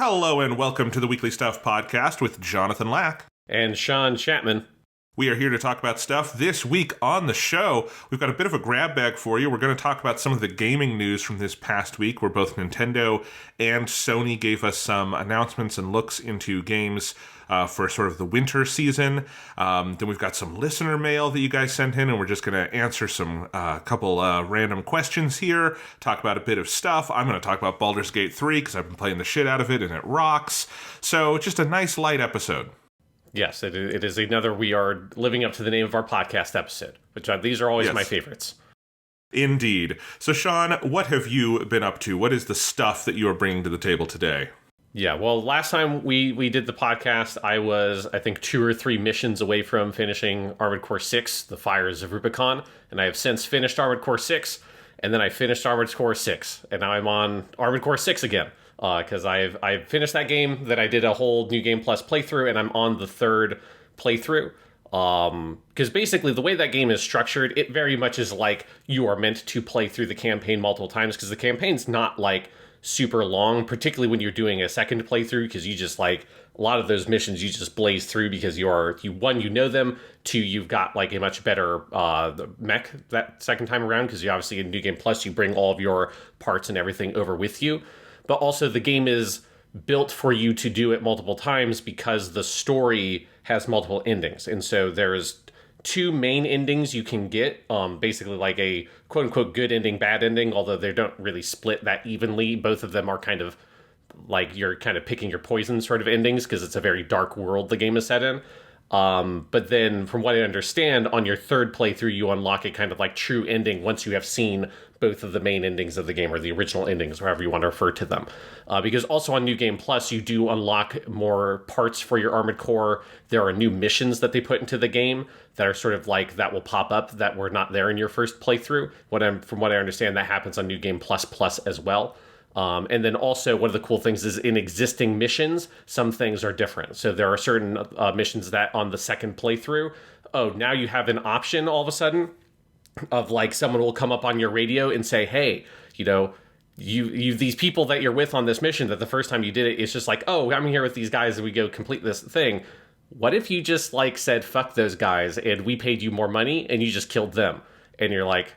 Hello and welcome to the Weekly Stuff Podcast with Jonathan Lack. And Sean Chapman. We are here to talk about stuff. This week on the show, we've got a bit of a grab bag for you. We're going to talk about some of the gaming news from this past week, where both Nintendo and Sony gave us some announcements and looks into games for sort of the winter season. Then we've got some listener mail that you guys sent in, and we're just going to answer some couple random questions here, talk about a bit of stuff. I'm going to talk about Baldur's Gate 3 because I've been playing the shit out of it, and it rocks. So just a nice light episode. Yes, it is another we are living up to the name of our podcast episode, which these are always my favorites. Indeed. So Sean, what have you been up to? What is the stuff that you are bringing to the table today? Yeah, well, last time we did the podcast, I was, I think, 2 or 3 missions away from finishing Armored Core 6, The Fires of Rubicon, and I have since finished Armored Core 6, and then I finished Armored Core 6, and now I'm on Armored Core 6 again, because I've finished that game, then I did a whole New Game Plus playthrough, and I'm on the 3rd playthrough. Because basically the way that game is structured, it very much is like you are meant to play through the campaign multiple times, because the campaign's not like super long, particularly when you're doing a second playthrough, because you just like a lot of those missions you just blaze through because you know them, 2, you've got like a much better mech that second time around, because you obviously in New Game Plus you bring all of your parts and everything over with you, but also the game is built for you to do it multiple times because the story has multiple endings, and so there's 2 main endings you can get, basically like a quote-unquote good ending, bad ending, although they don't really split that evenly. Both of them are kind of like you're kind of picking your poison sort of endings, because it's a very dark world the game is set in. But then, from what I understand, on your 3rd playthrough, you unlock a kind of like true ending once you have seen both of the main endings of the game, or the original endings, however you want to refer to them. Because also on New Game Plus, you do unlock more parts for your Armored Core. There are new missions that they put into the game that are sort of like, that will pop up that were not there in your first playthrough. From what I understand, that happens on New Game Plus as well. And then also, one of the cool things is in existing missions, some things are different. So there are certain missions that on the 2nd playthrough, now you have an option all of a sudden of like someone will come up on your radio and say, hey, you these people that you're with on this mission, that the first time you did it, it's just like, oh, I'm here with these guys and we go complete this thing. What if you just like said, fuck those guys, and we paid you more money and you just killed them? And you're like,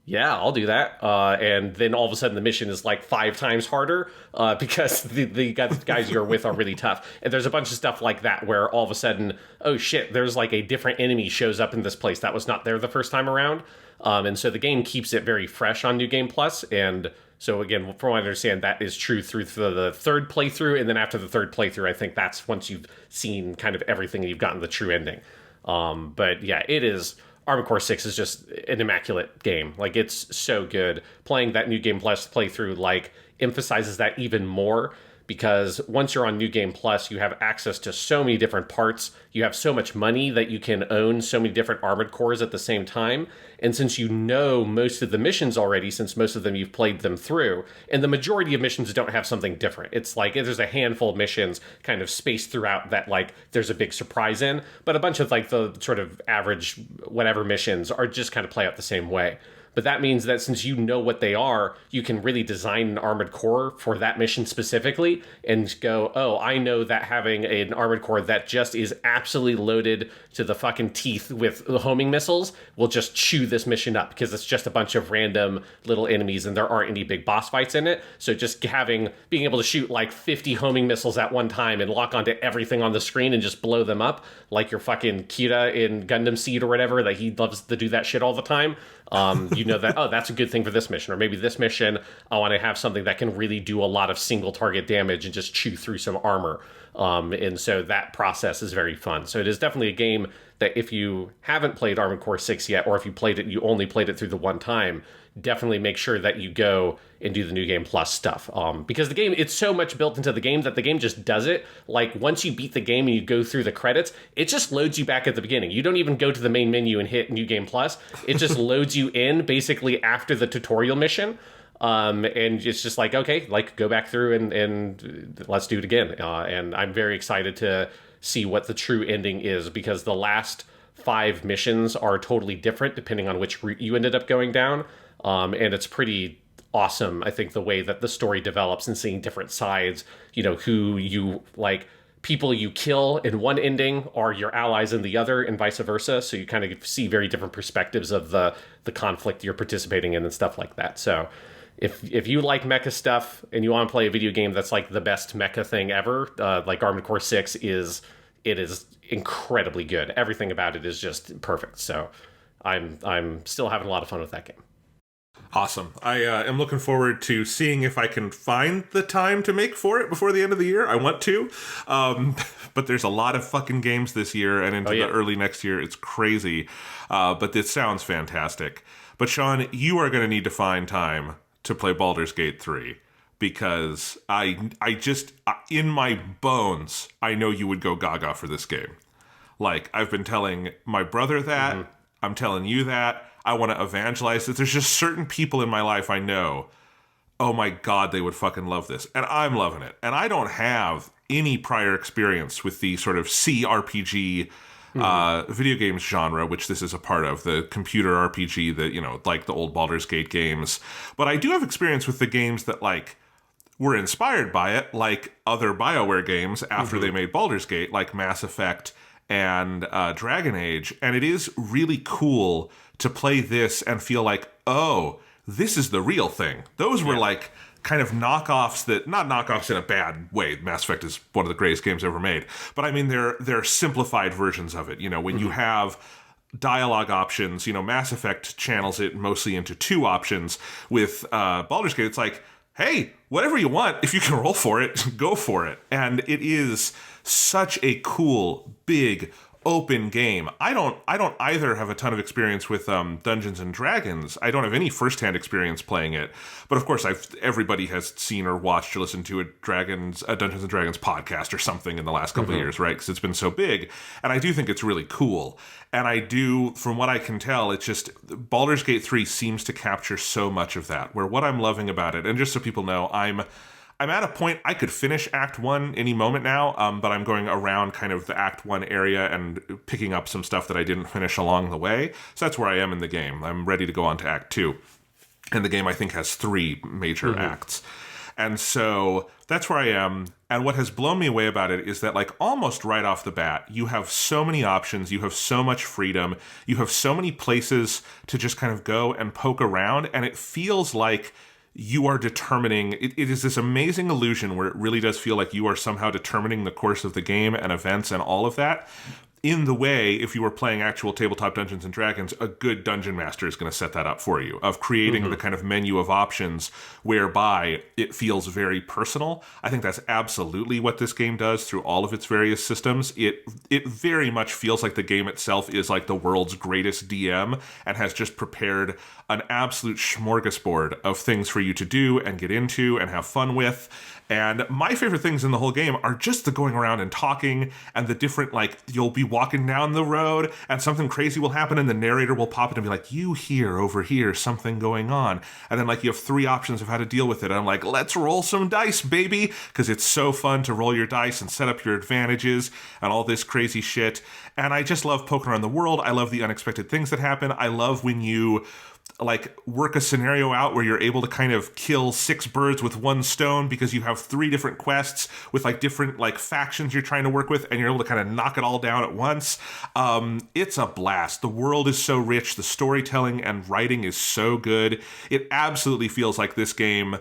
yeah, I'll do that. And then all of a sudden the mission is like 5 times harder because the guys you're with are really tough. And there's a bunch of stuff like that where all of a sudden, oh shit, there's like a different enemy shows up in this place that was not there the first time around. And so the game keeps it very fresh on New Game Plus. And so again, from what I understand, that is true through the 3rd playthrough. And then after the 3rd playthrough, I think that's once you've seen kind of everything and you've gotten the true ending. But yeah, it is... Armored Core 6 is just an immaculate game. Like, it's so good. Playing that New Game Plus playthrough, like, emphasizes that even more, because once you're on New Game Plus, you have access to so many different parts. You have so much money that you can own so many different Armored Cores at the same time. And since you know most of the missions already, since most of them you've played them through, and the majority of missions don't have something different. It's like there's a handful of missions kind of spaced throughout that like there's a big surprise in, but a bunch of like the sort of average whatever missions are just kind of play out the same way. But that means that since you know what they are, you can really design an Armored Core for that mission specifically and go, oh, I know that having an Armored Core that just is absolutely loaded to the fucking teeth with homing missiles will just chew this mission up, because it's just a bunch of random little enemies and there aren't any big boss fights in it. So just being able to shoot like 50 homing missiles at one time and lock onto everything on the screen and just blow them up like your fucking Kira in Gundam Seed or whatever, that he loves to do that shit all the time. You know that, oh, that's a good thing for this mission, or maybe this mission, I want to have something that can really do a lot of single target damage and just chew through some armor. And so that process is very fun. So it is definitely a game that if you haven't played Armored Core 6 yet, or if you played it, you only played it through the one time, definitely make sure that you go and do the New Game Plus stuff. Because the game, it's so much built into the game that the game just does it. Like, once you beat the game and you go through the credits, it just loads you back at the beginning. You don't even go to the main menu and hit New Game Plus. It just loads you in basically after the tutorial mission. And it's just like, okay, like, go back through and let's do it again. And I'm very excited to see what the true ending is, because the last 5 missions are totally different depending on which route you ended up going down. And it's pretty awesome. I think the way that the story develops and seeing different sides, who you like, people you kill in one ending are your allies in the other, and vice versa. So you kind of see very different perspectives of the conflict you're participating in and stuff like that. So if you like mecha stuff and you want to play a video game that's like the best mecha thing ever, like Armored Core 6 is incredibly good. Everything about it is just perfect. So I'm still having a lot of fun with that game. Awesome. I am looking forward to seeing if I can find the time to make for it before the end of the year. I want to. But there's a lot of fucking games this year and into the early next year. It's crazy. But this sounds fantastic. But Sean, you are going to need to find time to play Baldur's Gate 3. Because I just, in my bones, I know you would go gaga for this game. Like, I've been telling my brother that. Mm-hmm. I'm telling you that. I want to evangelize it. There's just certain people in my life I know, oh my God, they would fucking love this. And I'm loving it. And I don't have any prior experience with the sort of CRPG video games genre, which this is a part of, the computer RPG that, like the old Baldur's Gate games. But I do have experience with the games that, like, were inspired by it, like other BioWare games after they made Baldur's Gate, like Mass Effect and Dragon Age. And it is really cool to play this and feel like, oh, this is the real thing. Those were like kind of knockoffs that, not knockoffs in a bad way. Mass Effect is one of the greatest games ever made. But I mean, they're simplified versions of it. When you have dialogue options, Mass Effect channels it mostly into two options. With Baldur's Gate, it's like, hey, whatever you want, if you can roll for it, go for it. And it is such a cool, big, open game. I don't either have a ton of experience with Dungeons and Dragons. I don't have any firsthand experience playing it. But of course, everybody has seen or watched or listened to a Dungeons and Dragons podcast or something in the last couple of years, right? Because it's been so big. And I do think it's really cool. And I do, from what I can tell, it's just Baldur's Gate 3 seems to capture so much of that, where what I'm loving about it, and just so people know, I'm at a point I could finish Act 1 any moment now, but I'm going around kind of the Act 1 area and picking up some stuff that I didn't finish along the way. So that's where I am in the game. I'm ready to go on to Act 2. And the game, I think, has 3 major acts. And so that's where I am. And what has blown me away about it is that, like, almost right off the bat, you have so many options, you have so much freedom, you have so many places to just kind of go and poke around, and it feels like you are determining, it is this amazing illusion where it really does feel like you are somehow determining the course of the game and events and all of that. In the way, if you were playing actual tabletop Dungeons & Dragons, a good dungeon master is going to set that up for you, of creating the kind of menu of options whereby it feels very personal. I think that's absolutely what this game does through all of its various systems. It very much feels like the game itself is like the world's greatest DM and has just prepared an absolute smorgasbord of things for you to do and get into and have fun with. And my favorite things in the whole game are just the going around and talking and the different, like, you'll be walking down the road and something crazy will happen and the narrator will pop in and be like, you hear over here something going on. And then, like, you have 3 options of how to deal with it. And I'm like, let's roll some dice, baby. Because it's so fun to roll your dice and set up your advantages and all this crazy shit. And I just love poking around the world. I love the unexpected things that happen. I love when you, like, work a scenario out where you're able to kind of kill 6 birds with 1 stone because you have 3 different quests with, like, different, like, factions you're trying to work with, and you're able to kind of knock it all down at once. It's a blast. The world is so rich. The storytelling and writing is so good. It absolutely feels like this game,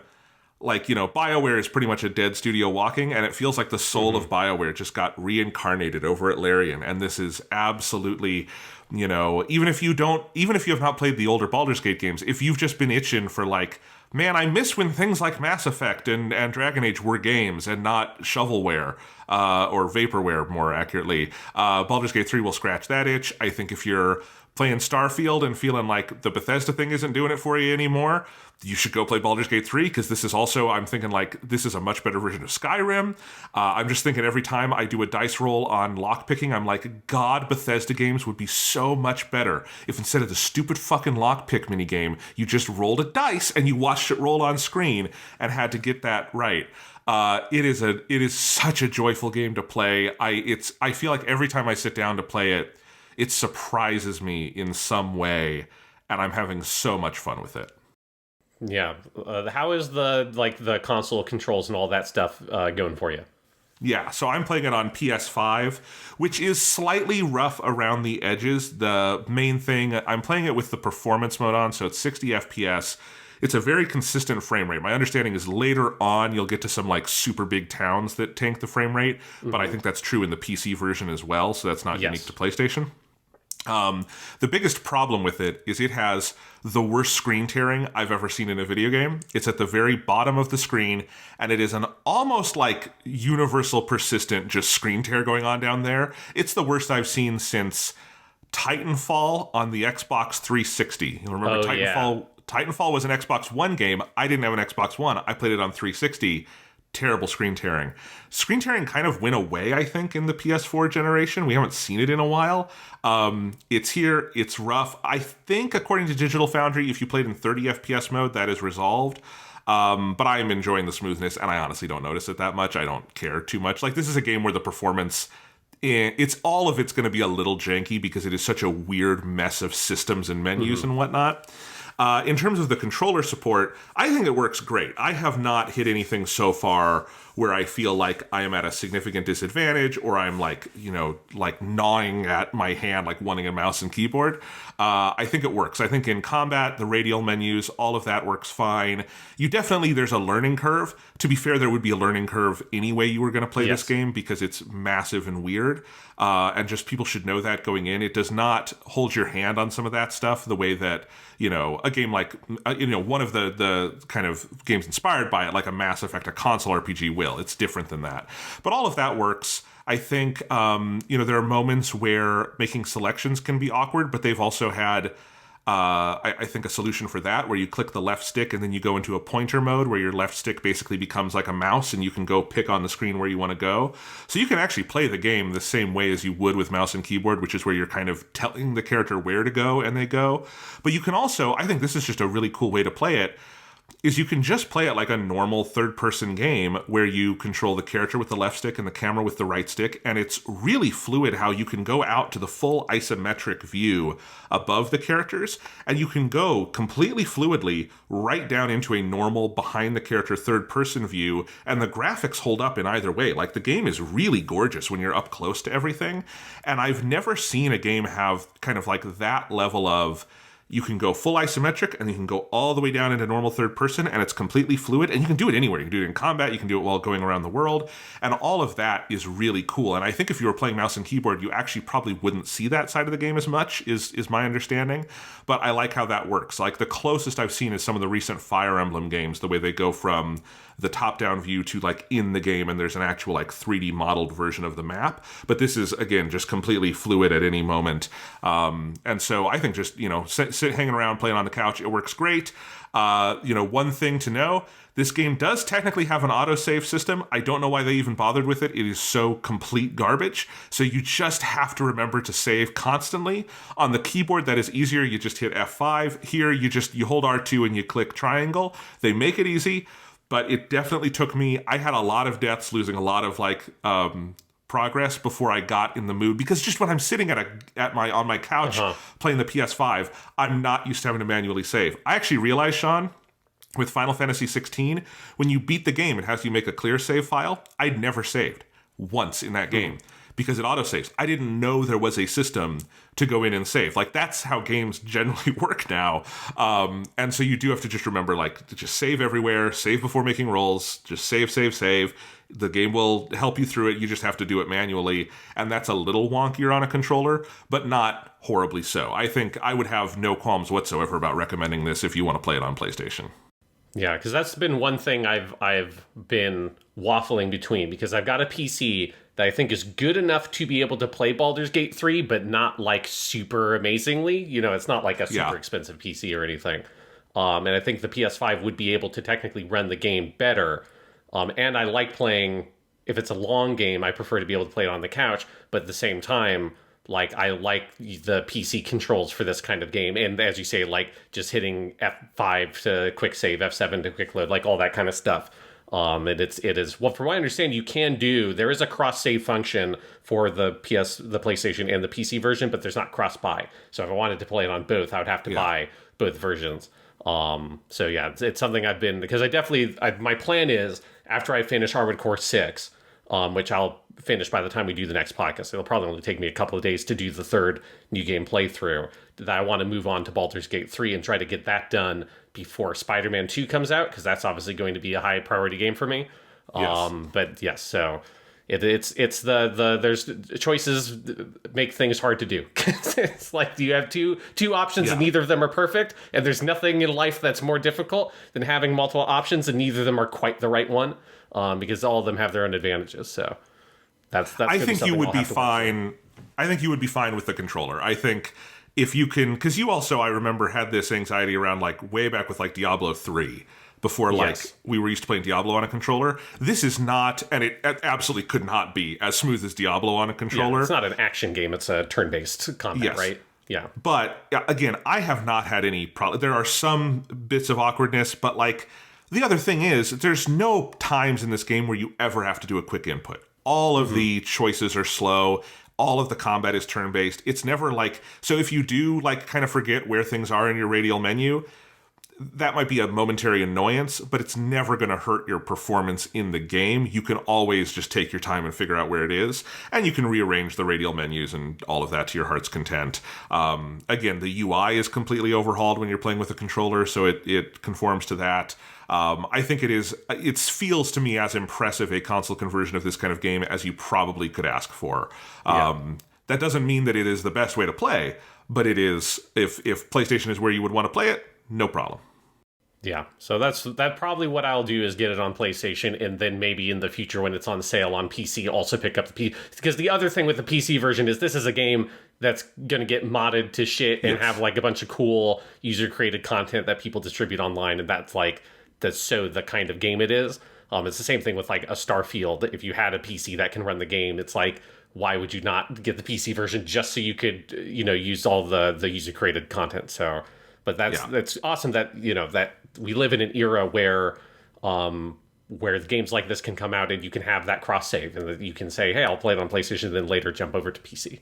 like, BioWare is pretty much a dead studio walking, and it feels like the soul of BioWare just got reincarnated over at Larian, and this is absolutely, even if you have not played the older Baldur's Gate games, if you've just been itching for, like, man, I miss when things like Mass Effect and Dragon Age were games and not shovelware, or vaporware, more accurately, Baldur's Gate 3 will scratch that itch. I think if you're playing Starfield and feeling like the Bethesda thing isn't doing it for you anymore, you should go play Baldur's Gate 3, because this is also, I'm thinking, like, this is a much better version of Skyrim. I'm just thinking every time I do a dice roll on lockpicking, I'm like, God, Bethesda games would be so much better if instead of the stupid fucking lockpick minigame, you just rolled a dice and you watched it roll on screen and had to get that right. It is such a joyful game to play. I feel like every time I sit down to play it, it surprises me in some way, and I'm having so much fun with it. Yeah. How is the console controls and all that stuff going for you? Yeah, so I'm playing it on PS5, which is slightly rough around the edges. The main thing, I'm playing it with the performance mode on, so it's 60 FPS. It's a very consistent frame rate. My understanding is later on you'll get to some like super big towns that tank the frame rate, but I think that's true in the PC version as well, so that's not unique to PlayStation. The biggest problem with it is it has the worst screen tearing I've ever seen in a video game. It's at the very bottom of the screen, and it is an almost like universal persistent just screen tear going on down there. It's the worst I've seen since Titanfall on the Xbox 360. You remember Titanfall? Yeah. Titanfall was an Xbox One game. I didn't have an Xbox One. I played it on 360. Terrible screen tearing. Screen tearing kind of went away, I think, in the PS4 generation. We haven't seen it in a while. It's here. It's rough. I think, according to Digital Foundry, if you played in 30 FPS mode, that is resolved. But I am enjoying the smoothness, and I honestly don't notice it that much. I don't care too much. Like, this is a game where the performance, it's going to be a little janky because it is such a weird mess of systems and menus and whatnot. In terms of the controller support, I think it works great. I have not hit anything so far where I feel like I am at a significant disadvantage or I'm like gnawing at my hand, like wanting a mouse and keyboard. I think it works. I think in combat, the radial menus, all of that works fine. There's a learning curve. To be fair, there would be a learning curve anyway you were going to play this game because it's massive and weird. And just people should know that going in. It does not hold your hand on some of that stuff the way that, a game like, one of the kind of games inspired by it, like a Mass Effect, a console RPG will. It's different than that. But all of that works. I think, there are moments where making selections can be awkward, but they've also had, I think, a solution for that where you click the left stick and then you go into a pointer mode where your left stick basically becomes like a mouse and you can go pick on the screen where you want to go. So you can actually play the game the same way as you would with mouse and keyboard, which is where you're kind of telling the character where to go and they go. But you can also, I think this is just a really cool way to play it, is you can just play it like a normal third-person game where you control the character with the left stick and the camera with the right stick, and it's really fluid how you can go out to the full isometric view above the characters, and you can go completely fluidly right down into a normal behind-the-character third-person view, and the graphics hold up in either way. Like, the game is really gorgeous when you're up close to everything, and I've never seen a game have kind of like that level of you can go full isometric and you can go all the way down into normal third person and it's completely fluid and you can do it anywhere. You can do it in combat, you can do it while going around the world, and all of that is really cool. And I think if you were playing mouse and keyboard, you actually probably wouldn't see that side of the game as much, is my understanding. But I like how that works. Like, the closest I've seen is some of the recent Fire Emblem games, the way they go from the top-down view to like in the game and there's an actual like 3D modeled version of the map. But this is, again, just completely fluid at any moment. And so I think just, sit hanging around playing on the couch, it works great. One thing to know, this game does technically have an autosave system. I don't know why they even bothered with it. It is so complete garbage. So you just have to remember to save constantly. On the keyboard, that is easier. You just hit F5. Here, you hold R2 and you click triangle. They make it easy, but it definitely took me, I had a lot of deaths, losing a lot of progress before I got in the mood, because just when I'm sitting on my couch playing the PS5, I'm not used to having to manually save. I actually realized, Sean, with Final Fantasy 16, when you beat the game, it has you make a clear save file. I'd never saved once in that game because it autosaves. I didn't know there was a system to go in and save. Like, that's how games generally work now. And so you do have to just remember, like, to just save everywhere, save before making rolls, just save. The game will help you through it. You just have to do it manually. And that's a little wonkier on a controller, but not horribly so. I think I would have no qualms whatsoever about recommending this if you want to play it on PlayStation. Yeah, because that's been one thing I've been waffling between, because I've got a PC that I think is good enough to be able to play Baldur's Gate 3, but not like super amazingly. It's not like a super expensive PC or anything. And I think the PS5 would be able to technically run the game better. And I like playing, if it's a long game, I prefer to be able to play it on the couch, but at the same time, like, I like the PC controls for this kind of game. And as you say, like, just hitting F5 to quick save, F7 to quick load, like all that kind of stuff. And it is, well, from what I understand, there is a cross save function for the PlayStation and the PC version, but there's not cross buy. So if I wanted to play it on both, I would have to buy both versions. So yeah, it's something I've been, because my plan is after I finish Armored Core 6, which I'll finish by the time we do the next podcast. It'll probably only take me a couple of days to do the third new game playthrough. That I want to move on to Baldur's Gate 3 and try to get that done before Spider-Man 2 comes out, because that's obviously going to be a high priority game for me. Yes. But yes, so it's there's choices make things hard to do. It's like you have two options and neither of them are perfect, and there's nothing in life that's more difficult than having multiple options and neither of them are quite the right one, because all of them have their own advantages. So that's I think you would be fine. I think you would be fine with the controller. I think if you can, because you also, I remember, had this anxiety around like way back with like Diablo 3. Before, like, we were used to playing Diablo on a controller. This is not, and it absolutely could not be as smooth as Diablo on a controller. It's not an action game. It's a turn-based combat, right? Yeah. But, again, I have not had any problem. There are some bits of awkwardness, but, like, the other thing is, there's no times in this game where you ever have to do a quick input. All of the choices are slow. All of the combat is turn-based. It's never like, so if you do, like, kind of forget where things are in your radial menu, that might be a momentary annoyance, but it's never going to hurt your performance in the game. You can always just take your time and figure out where it is, and you can rearrange the radial menus and all of that to your heart's content. Again, the UI is completely overhauled when you're playing with a controller, so it conforms to that. I think it feels to me as impressive a console conversion of this kind of game as you probably could ask for. That doesn't mean that it is the best way to play, but it is, if PlayStation is where you would want to play it, no problem. Yeah, so that's probably what I'll do, is get it on PlayStation, and then maybe in the future when it's on sale on PC, also pick up the PC. Because the other thing with the PC version is this is a game that's going to get modded to shit and have like a bunch of cool user-created content that people distribute online, and that's the kind of game it is. It's the same thing with like a Starfield. If you had a PC that can run the game, it's like, why would you not get the PC version just so you could, use all the user-created content? So... But that's awesome that that we live in an era where games like this can come out and you can have that cross save, and that you can say, hey, I'll play it on PlayStation, and then later jump over to PC.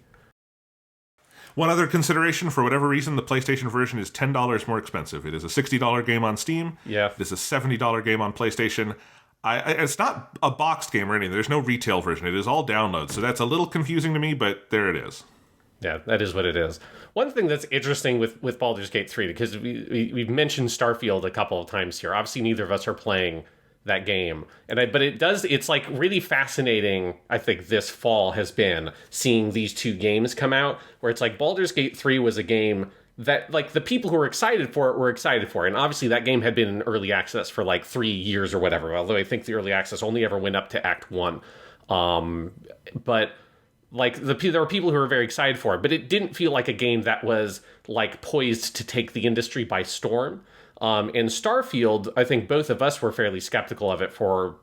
One other consideration: for whatever reason, the PlayStation version is $10 more expensive. It is a $60 game on Steam. Yeah, this is a $70 game on PlayStation. It's not a boxed game or anything. There's no retail version. It is all download. So that's a little confusing to me, but there it is. Yeah, that is what it is. One thing that's interesting with Baldur's Gate 3, because we've mentioned Starfield a couple of times here. Obviously, neither of us are playing that game. But it's like really fascinating, I think, this fall has been seeing these two games come out, where it's like Baldur's Gate 3 was a game that, like, the people who were excited for it were excited for it. And obviously that game had been in early access for like 3 years or whatever, although I think the early access only ever went up to Act 1. But... like, there were people who were very excited for it, but it didn't feel like a game that was, like, poised to take the industry by storm. And Starfield, I think both of us were fairly skeptical of it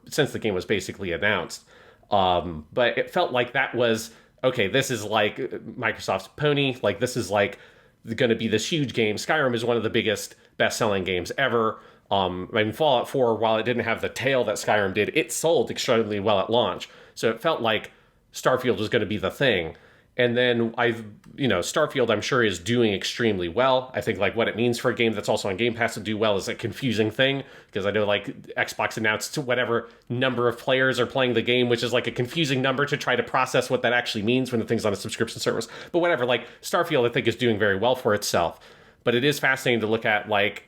since the game was basically announced. But it felt like that was, okay, this is like Microsoft's pony. Like, this is like going to be this huge game. Skyrim is one of the biggest best-selling games ever. I mean, Fallout 4, while it didn't have the tail that Skyrim did, it sold extremely well at launch. So it felt like Starfield was going to be the thing. And then Starfield, I'm sure, is doing extremely well. I think like what it means for a game that's also on Game Pass to do well is a confusing thing, because I know like Xbox announced whatever number of players are playing the game, which is like a confusing number to try to process what that actually means when the thing's on a subscription service. But whatever, like Starfield, I think, is doing very well for itself. But it is fascinating to look at, like,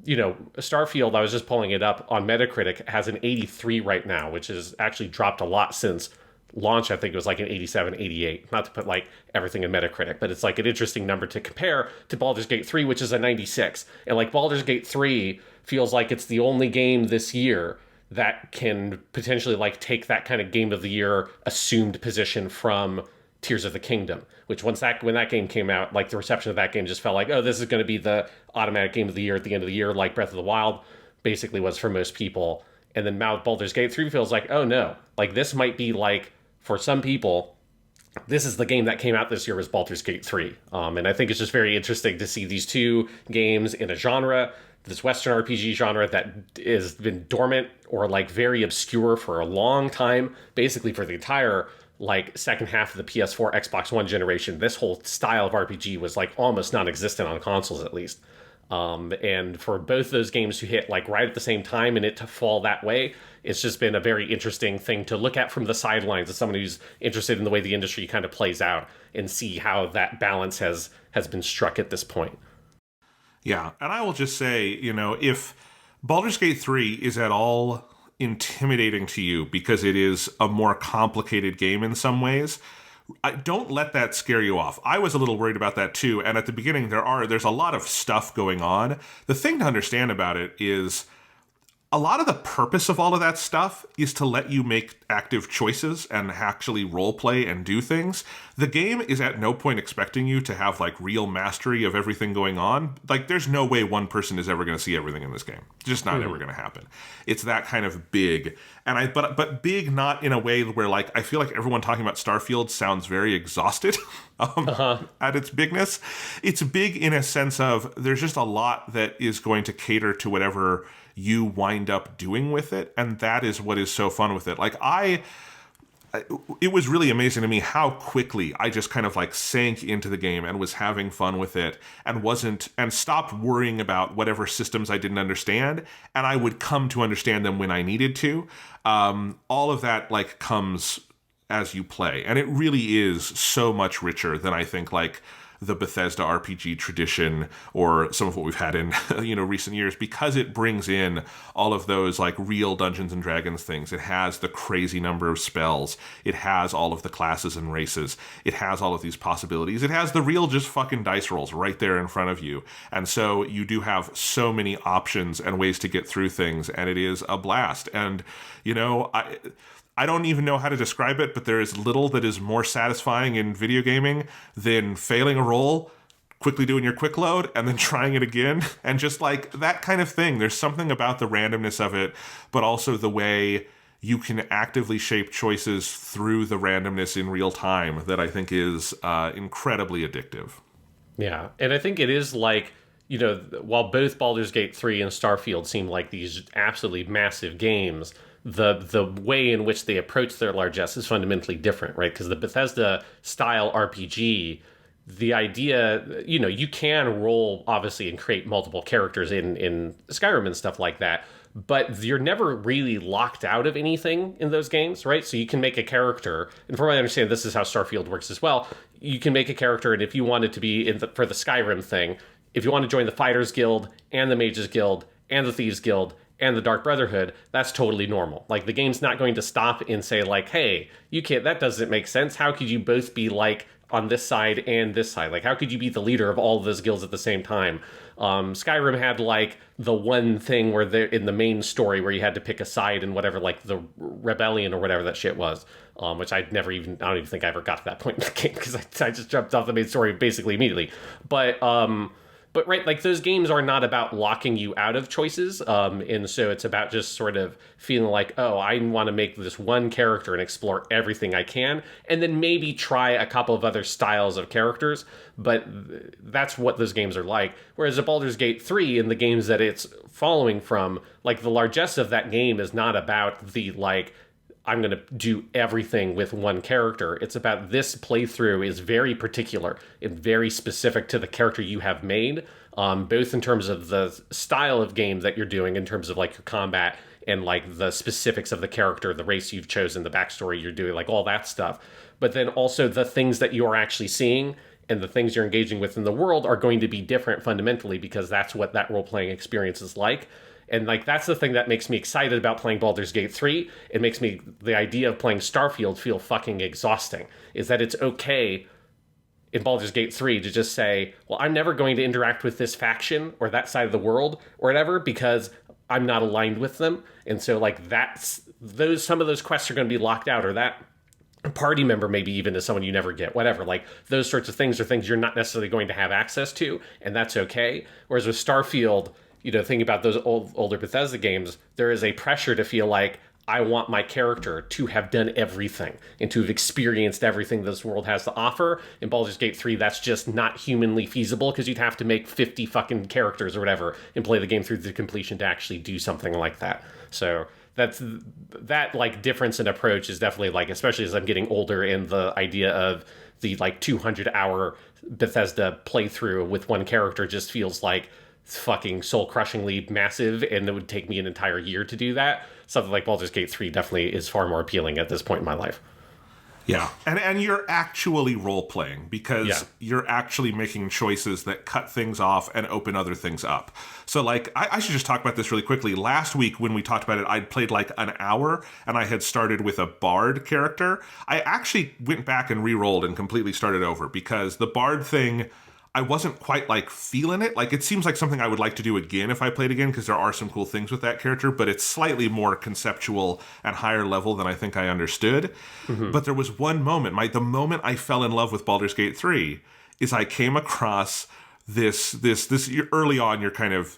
Starfield, I was just pulling it up on Metacritic, has an 83 right now, which has actually dropped a lot since launch. I think it was like an 87, 88. Not to put like everything in Metacritic, but it's like an interesting number to compare to Baldur's Gate 3, which is a 96. And like Baldur's Gate 3 feels like it's the only game this year that can potentially like take that kind of game of the year assumed position from Tears of the Kingdom, which when that game came out, like the reception of that game just felt like, oh, this is going to be the automatic game of the year at the end of the year, like Breath of the Wild basically was for most people. And then now Baldur's Gate 3 feels like, oh no, like this might be like, for some people, this is the game that came out this year, was Baldur's Gate 3. And I think it's just very interesting to see these two games in a genre, this Western RPG genre that has been dormant or like very obscure for a long time, basically for the entire like second half of the PS4, Xbox One generation. This whole style of RPG was like almost non-existent on consoles, at least. And for both those games to hit like right at the same time and it to fall that way, it's just been a very interesting thing to look at from the sidelines as someone who's interested in the way the industry kind of plays out and see how that balance has been struck at this point. Yeah, and I will just say, if Baldur's Gate 3 is at all intimidating to you because it is a more complicated game in some ways, don't let that scare you off. I was a little worried about that too, and at the beginning there's a lot of stuff going on. The thing to understand about it is a lot of the purpose of all of that stuff is to let you make active choices and actually role play and do things. The game is at no point expecting you to have like real mastery of everything going on. Like there's no way one person is ever going to see everything in this game. It's just not ever going to happen. It's that kind of big. And but big not in a way where like I feel like everyone talking about Starfield sounds very exhausted at its bigness. It's big in a sense of there's just a lot that is going to cater to whatever you wind up doing with it, and that is what is so fun with it. Like it was really amazing to me how quickly I just kind of like sank into the game and was having fun with it and stopped worrying about whatever systems I didn't understand, and I would come to understand them when I needed to. All of that like comes as you play, and it really is so much richer than I think like the Bethesda RPG tradition or some of what we've had in recent years, because it brings in all of those like real Dungeons and Dragons things. It has the crazy number of spells. It has all of the classes and races. It has all of these possibilities. It has the real just fucking dice rolls right there in front of you. And so you do have so many options and ways to get through things, and it is a blast. And I don't even know how to describe it, but there is little that is more satisfying in video gaming than failing a roll, quickly doing your quick load, and then trying it again. And just like that kind of thing. There's something about the randomness of it, but also the way you can actively shape choices through the randomness in real time that I think is incredibly addictive. Yeah, and I think it is like, while both Baldur's Gate 3 and Starfield seem like these absolutely massive games, the way in which they approach their largesse is fundamentally different, right? Because the Bethesda style RPG, the idea, you can roll obviously and create multiple characters in Skyrim and stuff like that, but you're never really locked out of anything in those games, right? So you can make a character, and from what I understand, this is how Starfield works as well. You can make a character, and if you wanted to be for the Skyrim thing, if you want to join the Fighters Guild and the Mages Guild and the Thieves Guild and the Dark Brotherhood, that's totally normal. Like, the game's not going to stop and say, like, hey, you can't, that doesn't make sense. How could you both be, like, on this side and this side? Like, how could you be the leader of all of those guilds at the same time? Skyrim had, like, the one thing where they're in the main story where you had to pick a side and whatever, like, the rebellion or whatever that shit was, which I don't even think I ever got to that point in the game, because I just jumped off the main story basically immediately. But right, like those games are not about locking you out of choices, and so it's about just sort of feeling like, oh, I want to make this one character and explore everything I can, and then maybe try a couple of other styles of characters, but that's what those games are like. Whereas a Baldur's Gate 3 and the games that it's following from, like the largesse of that game is not about the, like, I'm going to do everything with one character. It's about this playthrough is very particular and very specific to the character you have made, both in terms of the style of game that you're doing, in terms of like your combat and like the specifics of the character, the race you've chosen, the backstory you're doing, like all that stuff. But then also the things that you're actually seeing and the things you're engaging with in the world are going to be different fundamentally, because that's what that role-playing experience is like. And like that's the thing that makes me excited about playing Baldur's Gate 3. It makes me, the idea of playing Starfield, feel fucking exhausting. Is that it's okay in Baldur's Gate 3 to just say, well, I'm never going to interact with this faction or that side of the world or whatever, because I'm not aligned with them. And so like some of those quests are going to be locked out, or that party member maybe even is someone you never get, whatever. Like those sorts of things are things you're not necessarily going to have access to, and that's okay. Whereas with Starfield, thinking about those older Bethesda games, there is a pressure to feel like I want my character to have done everything and to have experienced everything this world has to offer. In Baldur's Gate 3, that's just not humanly feasible, because you'd have to make 50 fucking characters or whatever and play the game through the completion to actually do something like that. So that like difference in approach is definitely, like, especially as I'm getting older, and the idea of the like 200-hour Bethesda playthrough with one character just feels like fucking soul-crushingly massive, and it would take me an entire year to do that. Something like Baldur's Gate 3 definitely is far more appealing at this point in my life. Yeah. And you're actually role-playing because you're actually making choices that cut things off and open other things up. So, like, I should just talk about this really quickly. Last week when we talked about it, I'd played like an hour, and I had started with a bard character. I actually went back and re-rolled and completely started over because the bard thing, I wasn't quite like feeling it. Like, it seems like something I would like to do again if I played again, because there are some cool things with that character, but it's slightly more conceptual and higher level than I think I understood. But there was one moment, the moment I fell in love with Baldur's Gate 3 is I came across this early on, you're kind of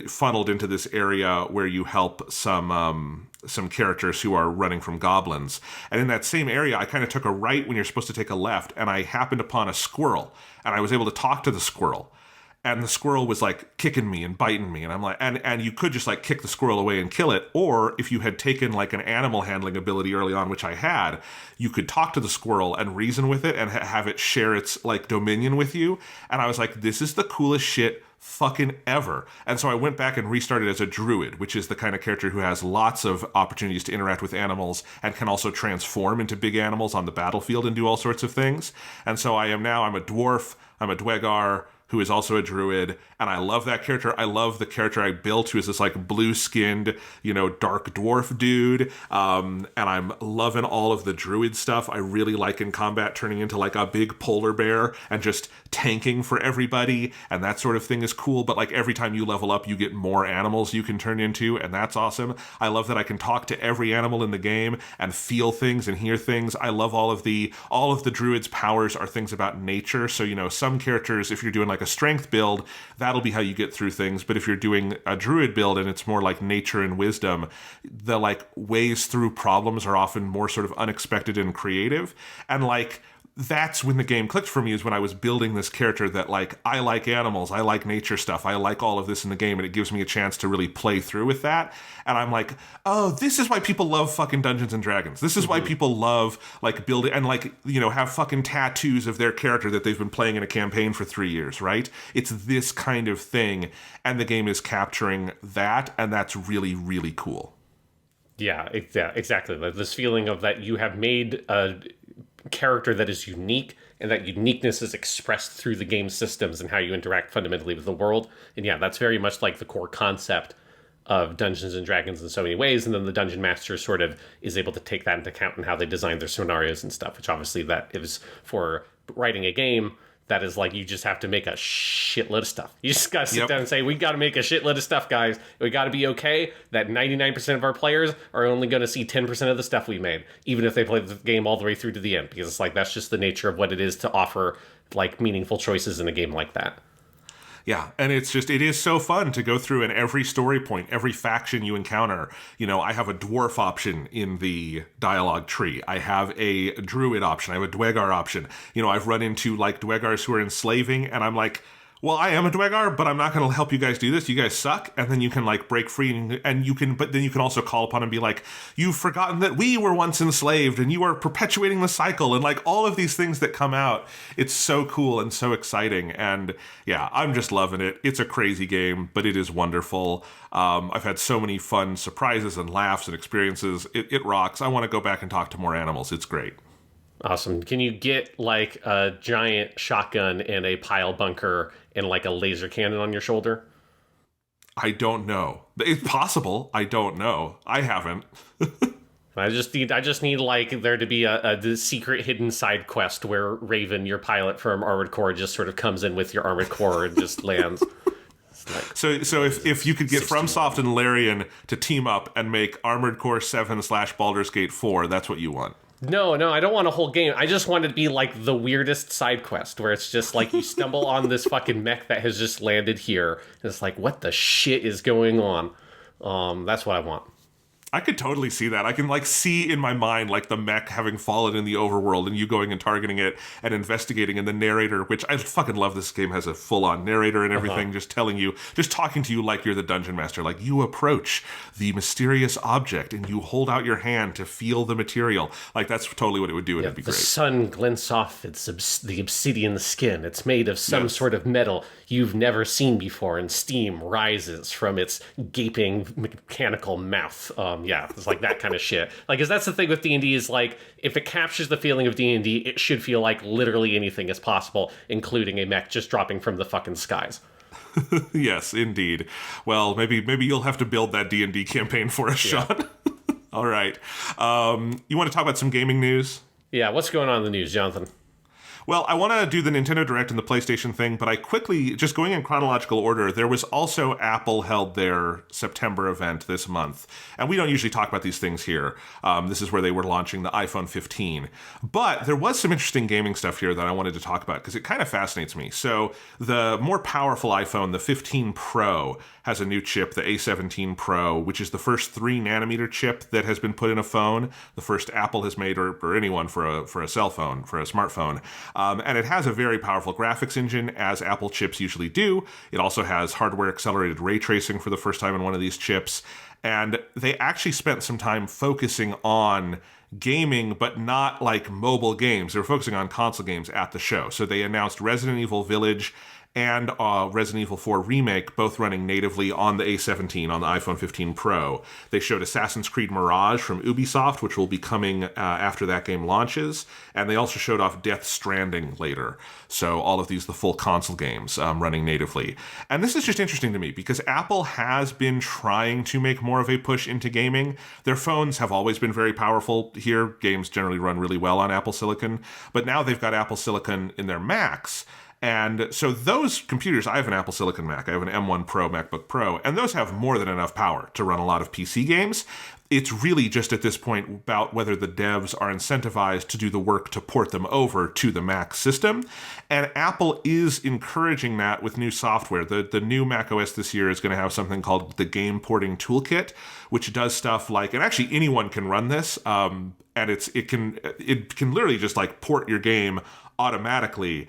funneled into this area where you help some characters who are running from goblins. And in that same area, I kind of took a right when you're supposed to take a left, and I happened upon a squirrel, and I was able to talk to the squirrel. And the squirrel was like kicking me and biting me, and I'm like, and you could just like kick the squirrel away and kill it, or if you had taken like an animal handling ability early on, which I had, you could talk to the squirrel and reason with it and have it share its like dominion with you. And I was like, this is the coolest shit fucking ever. And so I went back and restarted as a druid, which is the kind of character who has lots of opportunities to interact with animals and can also transform into big animals on the battlefield and do all sorts of things. And so I'm a dwarf, I'm a Dwegar, who is also a druid, and I love that character. I love the character I built, who is this like blue-skinned, dark dwarf dude, and I'm loving all of the druid stuff. I really like in combat turning into like a big polar bear and just tanking for everybody, and that sort of thing is cool, but like every time you level up, you get more animals you can turn into, and that's awesome. I love that I can talk to every animal in the game and feel things and hear things. I love all of the druid's powers are things about nature, so some characters, if you're doing like a strength build, that'll be how you get through things. But if you're doing a druid build and it's more like nature and wisdom, the like ways through problems are often more sort of unexpected and creative. And like that's when the game clicked for me, is when I was building this character that like, I like animals, I like nature stuff, I like all of this in the game, and it gives me a chance to really play through with that. And I'm like, oh, this is why people love fucking Dungeons and Dragons. This is why people love like building and like, have fucking tattoos of their character that they've been playing in a campaign for 3 years, right? It's this kind of thing, and the game is capturing that, and that's really, really cool. Yeah, exactly. This feeling of that you have made a character that is unique, and that uniqueness is expressed through the game systems and how you interact fundamentally with the world. And yeah, that's very much like the core concept of Dungeons and Dragons in so many ways. And then the Dungeon Master sort of is able to take that into account in how they design their scenarios and stuff, which obviously that is for writing a game. That is like, you just have to make a shitload of stuff. You just got to sit down and say, we got to make a shitload of stuff, guys. We got to be okay that 99% of our players are only going to see 10% of the stuff we made, even if they play the game all the way through to the end, because it's like, that's just the nature of what it is to offer like meaningful choices in a game like that. Yeah, and it is so fun to go through, and every story point, every faction you encounter, I have a dwarf option in the dialogue tree. I have a druid option. I have a Dwegar option. I've run into like Dwegars who are enslaving, and I'm like, well, I am a Dwegar, but I'm not going to help you guys do this. You guys suck. And then you can like break free, but then you can also call upon and be like, you've forgotten that we were once enslaved and you are perpetuating the cycle, and like all of these things that come out. It's so cool and so exciting. And yeah, I'm just loving it. It's a crazy game, but it is wonderful. I've had so many fun surprises and laughs and experiences. It rocks. I want to go back and talk to more animals. It's great. Awesome. Can you get like a giant shotgun and a pile bunker and like a laser cannon on your shoulder? I don't know. It's possible. I don't know. I haven't. I just need like there to be a secret hidden side quest where Raven, your pilot from Armored Core, just sort of comes in with your Armored Core and just lands. Like, so if you could get FromSoft and Larian to team up and make Armored Core 7 / Baldur's Gate 4, that's what you want. No, I don't want a whole game. I just want it to be like the weirdest side quest where it's just like you stumble on this fucking mech that has just landed here. And it's like, what the shit is going on? That's what I want. I could totally see that. I can like see in my mind like the mech having fallen in the overworld and you going and targeting it and investigating, and the narrator, which I fucking love, this game has a full-on narrator and everything, just telling you, just talking to you like you're the dungeon master. Like, you approach the mysterious object and you hold out your hand to feel the material. Like, that's totally what it would do, and it'd be The great. sun glints off the obsidian skin. It's made of some sort of metal you've never seen before, and steam rises from its gaping mechanical mouth. It's like that kind of shit. Like, 'cause that's the thing with D&D, is like, if it captures the feeling of D&D, it should feel like literally anything is possible, including a mech just dropping from the fucking skies. Yes, indeed. Well, maybe you'll have to build that D&D campaign for us, Sean. All right. You want to talk about some gaming news? Yeah, what's going on in the news, Jonathan? Well, I want to do the Nintendo Direct and the PlayStation thing, but I quickly, just going in chronological order, there was also Apple held their September event this month. And we don't usually talk about these things here. This is where they were launching the iPhone 15. But there was some interesting gaming stuff here that I wanted to talk about because it kind of fascinates me. So the more powerful iPhone, the 15 Pro, has a new chip, the A17 Pro, which is the first 3 nanometer chip that has been put in a phone. The first Apple has made, or anyone, for a cell phone, for a smartphone. And it has a very powerful graphics engine, as Apple chips usually do. It also has hardware-accelerated ray tracing for the first time in one of these chips. And they actually spent some time focusing on gaming, but not like mobile games. They were focusing on console games at the show. So they announced Resident Evil Village and Resident Evil 4 Remake, both running natively on the A17, on the iPhone 15 Pro. They showed Assassin's Creed Mirage from Ubisoft, which will be coming after that game launches. And they also showed off Death Stranding later. So all of these, the full console games running natively. And this is just interesting to me because Apple has been trying to make more of a push into gaming. Their phones have always been very powerful here. Games generally run really well on Apple Silicon. But now they've got Apple Silicon in their Macs. And so those computers, I have an Apple Silicon Mac, I have an M1 Pro MacBook Pro, and those have more than enough power to run a lot of PC games. It's really just at this point about whether the devs are incentivized to do the work to port them over to the Mac system. And Apple is encouraging that with new software. The new Mac OS this year is going to have something called the Game Porting Toolkit, which does stuff like, and actually anyone can run this, and it can literally just like port your game automatically.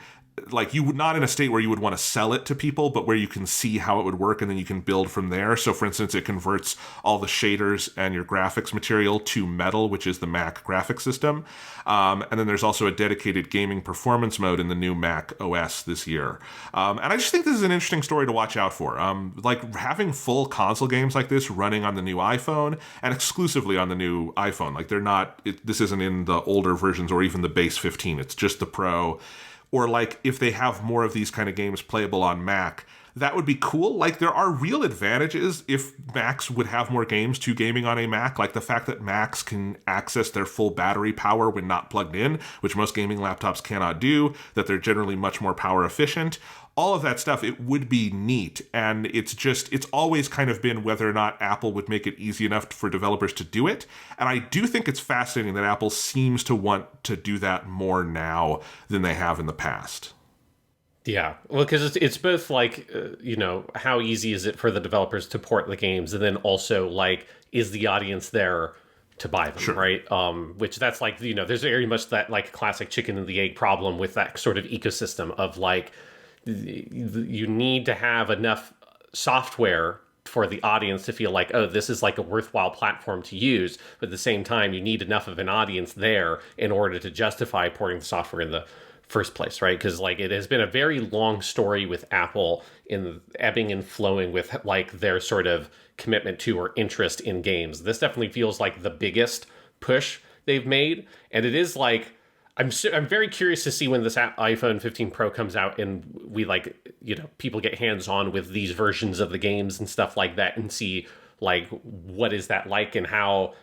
Like, you would not in a state where you would want to sell it to people, but where you can see how it would work and then you can build from there. So for instance, it converts all the shaders and your graphics material to Metal, which is the Mac graphics system. And then there's also a dedicated gaming performance mode in the new Mac OS this year. And I just think this is an interesting story to watch out for. Like, having full console games like this running on the new iPhone and exclusively on the new iPhone. Like, this isn't in the older versions or even the base 15. It's just the Pro. Or like, if they have more of these kind of games playable on Mac, that would be cool. Like, there are real advantages if Macs would have more games to gaming on a Mac, like the fact that Macs can access their full battery power when not plugged in, which most gaming laptops cannot do, that they're generally much more power efficient. All of that stuff, it would be neat. And it's always kind of been whether or not Apple would make it easy enough for developers to do it. And I do think it's fascinating that Apple seems to want to do that more now than they have in the past. Yeah, well, because it's both like, how easy is it for the developers to port the games, and then also like, is the audience there to buy them, sure. Right? Which that's like, there's very much that like classic chicken and the egg problem with that sort of ecosystem of like, you need to have enough software for the audience to feel like, oh, this is like a worthwhile platform to use. But at the same time, you need enough of an audience there in order to justify porting the software in the first place, right? Because like, it has been a very long story with Apple in ebbing and flowing with like their sort of commitment to or interest in games. This definitely feels like the biggest push they've made. And it is like, I'm very curious to see when this iPhone 15 Pro comes out and we people get hands-on with these versions of the games and stuff like that, and see like, what is that like and how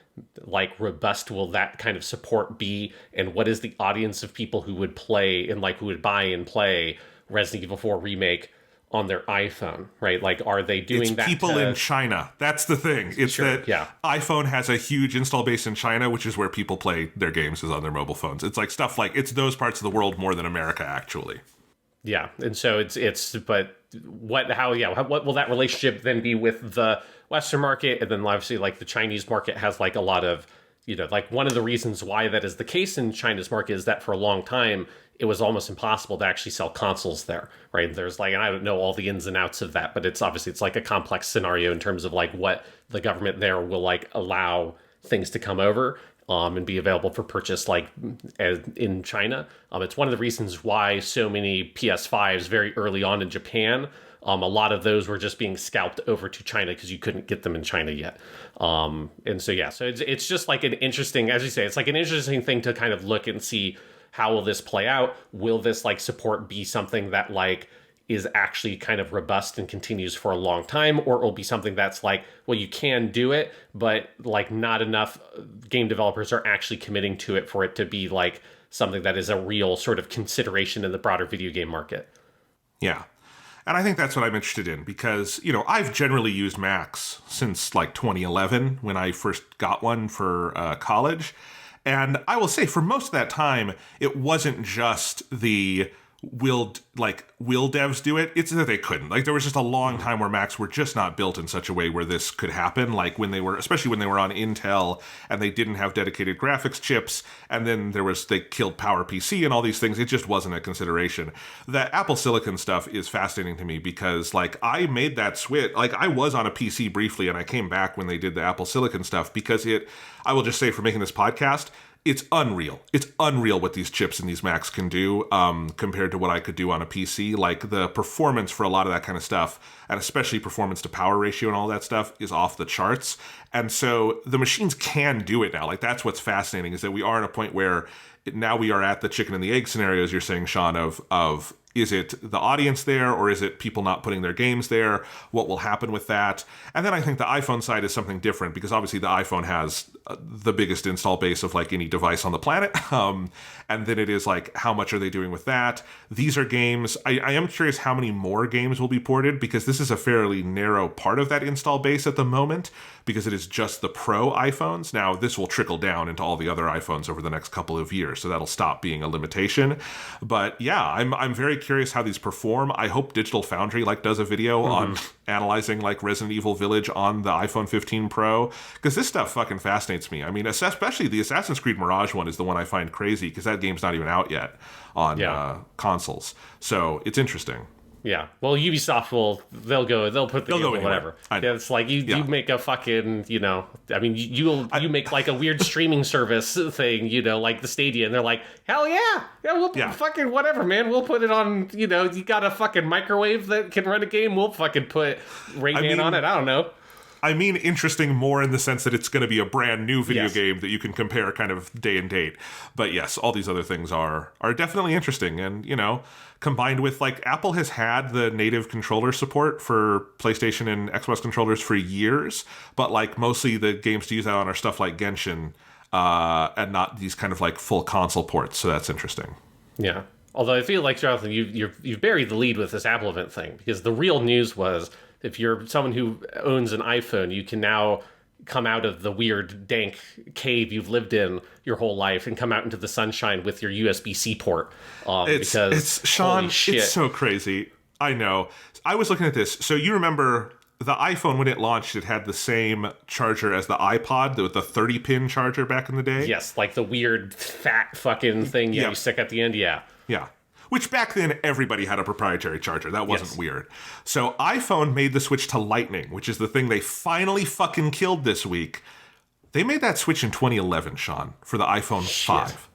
like robust will that kind of support be, and what is the audience of people who would play and like who would buy and play Resident Evil 4 Remake on their iPhone, right? Like, are they doing that? It's people in China. That's the thing. It's that iPhone has a huge install base in China, which is where people play their games, is on their mobile phones. It's like stuff like, it's those parts of the world more than America, actually. Yeah, and so but what will that relationship then be with the Western market, and then obviously like the Chinese market has like a lot of, like one of the reasons why that is the case in China's market is that for a long time it was almost impossible to actually sell consoles there, right? There's like, and I don't know all the ins and outs of that, but it's like a complex scenario in terms of like what the government there will like allow things to come over and be available for purchase like in China. It's one of the reasons why so many PS5s very early on in Japan, a lot of those were just being scalped over to China because you couldn't get them in China yet. And so, yeah, so it's just like an interesting, as you say, it's like an interesting thing to kind of look and see how will this play out? Will this like support be something that like is actually kind of robust and continues for a long time, or it will be something that's like, well, you can do it, but like not enough game developers are actually committing to it for it to be like something that is a real sort of consideration in the broader video game market. Yeah. And I think that's what I'm interested in because, I've generally used Macs since like 2011 when I first got one for college. And I will say for most of that time, it wasn't just the will devs do it? It's that they couldn't. Like there was just a long time where Macs were just not built in such a way where this could happen. Like especially when they were on Intel and they didn't have dedicated graphics chips. And then they killed PowerPC and all these things. It just wasn't a consideration. The Apple Silicon stuff is fascinating to me because like I made that switch. Like I was on a PC briefly and I came back when they did the Apple Silicon stuff because I will just say for making this podcast, it's unreal. It's unreal what these chips and these Macs can do compared to what I could do on a PC. Like the performance for a lot of that kind of stuff, and especially performance to power ratio and all that stuff, is off the charts. And so the machines can do it now. Like that's what's fascinating is that we are at a point where now we are at the chicken and the egg scenarios you're saying, Sean, of is it the audience there or is it people not putting their games there? What will happen with that? And then I think the iPhone side is something different because obviously the iPhone has the biggest install base of like any device on the planet. And then it is like, how much are they doing with that? These are games. I am curious how many more games will be ported because this is a fairly narrow part of that install base at the moment because it is just the Pro iPhones. Now, this will trickle down into all the other iPhones over the next couple of years, so that'll stop being a limitation. But yeah, I'm very curious how these perform. I hope Digital Foundry does a video on analyzing Resident Evil Village on the iPhone 15 Pro because this stuff fucking fascinates me. I mean, especially the Assassin's Creed Mirage one is the one I find crazy because that game's not even out yet on consoles. So it's interesting. Yeah. Well, Ubisoft they'll put the game whatever. Yeah, it's like you make a fucking, I mean, you make like a weird streaming service thing, like the Stadia, and they're like, hell yeah, we'll fucking whatever, man. We'll put it on, you got a fucking microwave that can run a game. We'll fucking put Rayman on it. I don't know. I mean, interesting more in the sense that it's going to be a brand new video game that you can compare kind of day and date. But yes, all these other things are definitely interesting. And, combined with Apple has had the native controller support for PlayStation and Xbox controllers for years. But mostly the games to use that on are stuff like Genshin and not these kind of full console ports. So that's interesting. Yeah. Although I feel like, Jonathan, you've buried the lead with this Apple event thing because the real news was if you're someone who owns an iPhone, you can now come out of the weird, dank cave you've lived in your whole life and come out into the sunshine with your USB-C port. It's Sean, it's so crazy. I know. I was looking at this. So you remember the iPhone, when it launched, it had the same charger as the iPod, with the 30-pin charger back in the day? Yes, like the weird, fat fucking thing you stick at the end, Yeah. Which back then, everybody had a proprietary charger. That wasn't weird. So iPhone made the switch to Lightning, which is the thing they finally fucking killed this week. They made that switch in 2011, Sean, for the iPhone 5.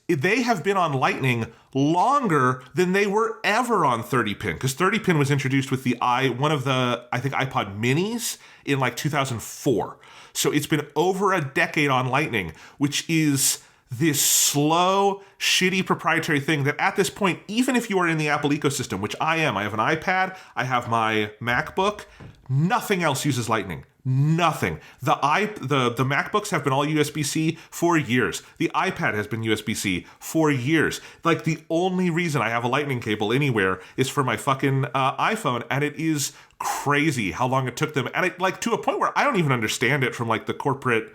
They have been on Lightning longer than they were ever on 30-pin, because 30-pin was introduced with one of the iPod minis in 2004. So it's been over a decade on Lightning, which is this slow, shitty proprietary thing that at this point, even if you are in the Apple ecosystem, which I am, I have an iPad, I have my MacBook, nothing else uses Lightning. Nothing. The MacBooks have been all USB-C for years. The iPad has been USB-C for years. The only reason I have a Lightning cable anywhere is for my fucking iPhone, and it is crazy how long it took them. And it to a point where I don't even understand it from the corporate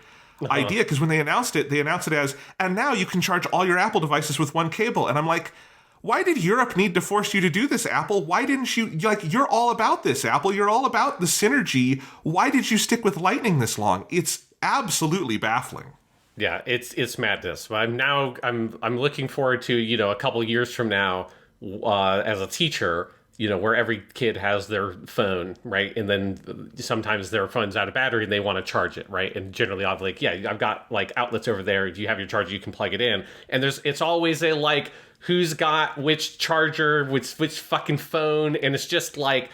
idea, because when they announced it as, and now you can charge all your Apple devices with one cable. And I'm like, Why did Europe need to force you to do this, Apple? Why didn't you, like, you're all about this, Apple. You're all about the synergy. Why did you stick with Lightning this long? It's absolutely baffling. Yeah, it's madness. But I'm looking forward to, you know, a couple years from now, as a teacher, you know, where every kid has their phone, right? And then sometimes their phone's out of battery and they want to charge it, right? And generally I'll be like, yeah, I've got like outlets over there. Do you have your charger? You can plug it in. And it's always a like, who's got which charger, which fucking phone. And it's just like,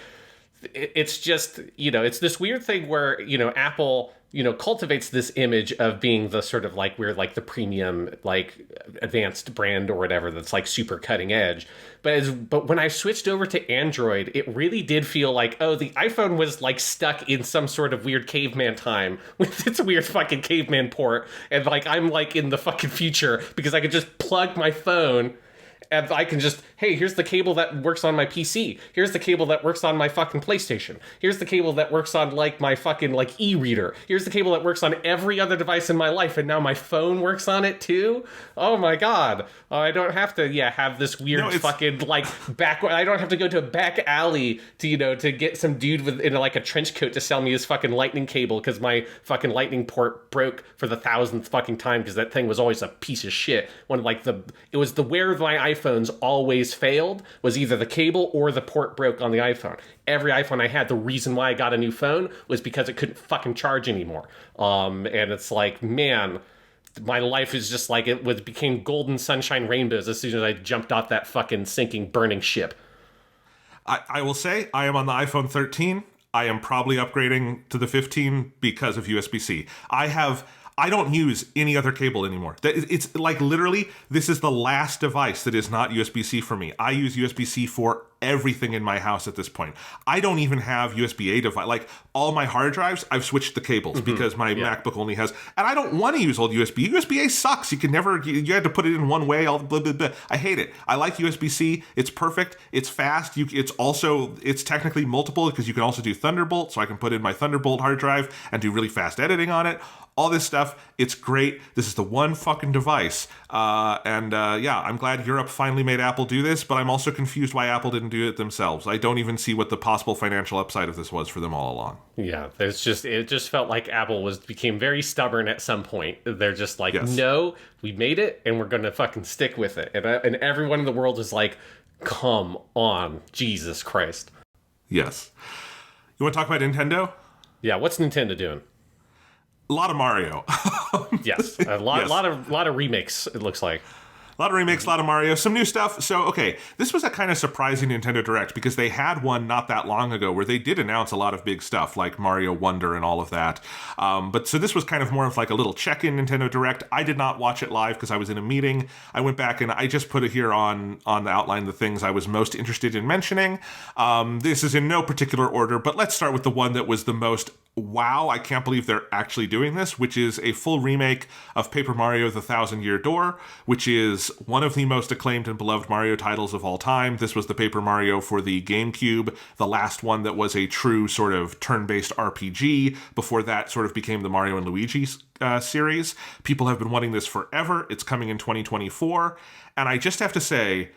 it's just, you know, it's this weird thing where, you know, Apple, you know, cultivates this image of being the sort of like, we're like the premium, like advanced brand or whatever that's like super cutting edge. But when I switched over to Android, it really did feel like, oh, the iPhone was like stuck in some sort of weird caveman time with its weird fucking caveman port. And like, I'm like in the fucking future because I could just plug my phone and I can just, hey, here's the cable that works on my PC. Here's the cable that works on my fucking PlayStation. Here's the cable that works on like my fucking like e-reader. Here's the cable that works on every other device in my life, and now my phone works on it too. Oh my god! I don't have to have this weird fucking like back. I don't have to go to a back alley to get some dude in like a trench coat to sell me his fucking lightning cable because my fucking lightning port broke for the 1,000th fucking time because that thing was always a piece of shit. It was the where my iPhones always failed was either the cable or the port broke on the iPhone. Every iPhone I had, the reason why I got a new phone was because it couldn't fucking charge anymore. And it's like, man, my life is just like became golden sunshine rainbows as soon as I jumped off that fucking sinking, burning ship. I will say I am on the iPhone 13. I am probably upgrading to the 15 because of USB-C. I don't use any other cable anymore. It's like literally, this is the last device that is not USB-C for me. I use USB-C for everything in my house at this point. I don't even have USB-A device. Like all my hard drives, I've switched the cables because my MacBook only has, and I don't want to use old USB. USB-A sucks. You had to put it in one way. All blah, blah, blah. I hate it. I like USB-C. It's perfect. It's fast. It's technically multiple because you can also do Thunderbolt. So I can put in my Thunderbolt hard drive and do really fast editing on it. All this stuff, it's great. This is the one fucking device. I'm glad Europe finally made Apple do this, but I'm also confused why Apple didn't do it themselves. I don't even see what the possible financial upside of this was for them all along. Yeah, it just felt like Apple became very stubborn at some point. They're just like, No, we made it, and we're going to fucking stick with it. And everyone in the world is like, come on, Jesus Christ. Yes. You want to talk about Nintendo? Yeah, what's Nintendo doing? A lot of Mario. Yes, a lot of remakes, it looks like. A lot of remakes, a lot of Mario, some new stuff. So, okay, this was a kind of surprising Nintendo Direct because they had one not that long ago where they did announce a lot of big stuff like Mario Wonder and all of that. So this was kind of more of like a little check-in Nintendo Direct. I did not watch it live because I was in a meeting. I went back and I just put it here on the outline, the things I was most interested in mentioning. This is in no particular order, but let's start with the one that was the most wow, I can't believe they're actually doing this, which is a full remake of Paper Mario: The Thousand-Year Door, which is one of the most acclaimed and beloved Mario titles of all time. This was the Paper Mario for the GameCube, the last one that was a true sort of turn-based RPG. Before that sort of became the Mario and Luigi series. People have been wanting this forever. It's coming in 2024. And I just have to say,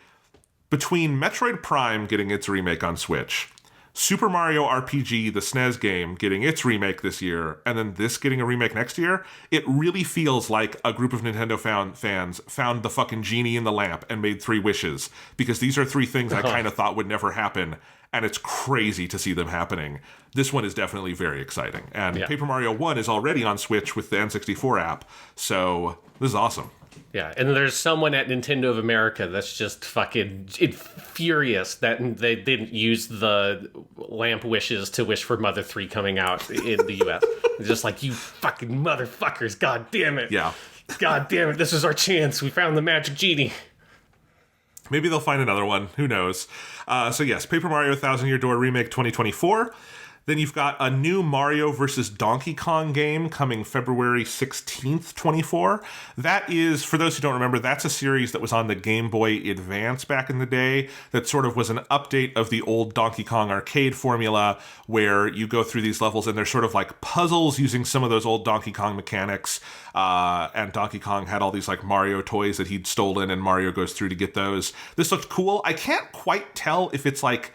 between Metroid Prime getting its remake on Switch, Super Mario RPG, the SNES game, getting its remake this year, and then this getting a remake next year, it really feels like a group of Nintendo fans found the fucking genie in the lamp and made 3 wishes, because these are 3 things I kind of thought would never happen, and it's crazy to see them happening. This one is definitely very exciting. And Paper Mario 1 is already on Switch with the N64 app, so this is awesome. Yeah, and there's someone at Nintendo of America that's just fucking furious that they didn't use the lamp wishes to wish for Mother 3 coming out in the US. It's just like, you fucking motherfuckers, god damn it. Yeah. God damn it, this is our chance. We found the magic genie. Maybe they'll find another one. Who knows? So yes, Paper Mario: Thousand Year Door Remake 2024. Then you've got a new Mario versus Donkey Kong game coming February 16th, 24. That is, for those who don't remember, that's a series that was on the Game Boy Advance back in the day that sort of was an update of the old Donkey Kong arcade formula where you go through these levels and they're sort of like puzzles using some of those old Donkey Kong mechanics. And Donkey Kong had all these like Mario toys that he'd stolen and Mario goes through to get those. This looked cool. I can't quite tell if it's like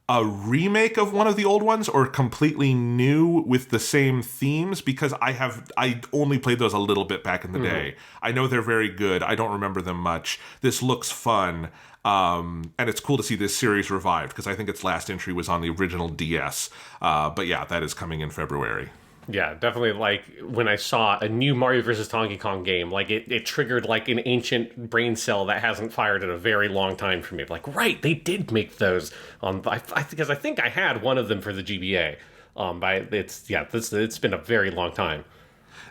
a remake of one of the old ones or completely new with the same themes, because I only played those a little bit back in the day. I know they're very good. I don't remember them much. This looks fun. And it's cool to see this series revived because I think its last entry was on the original DS. But yeah, that is coming in February. Yeah, definitely. Like when I saw a new Mario vs. Donkey Kong game, like it triggered like an ancient brain cell that hasn't fired in a very long time for me. Like, right, they did make those because I think I had one of them for the GBA. It's been a very long time.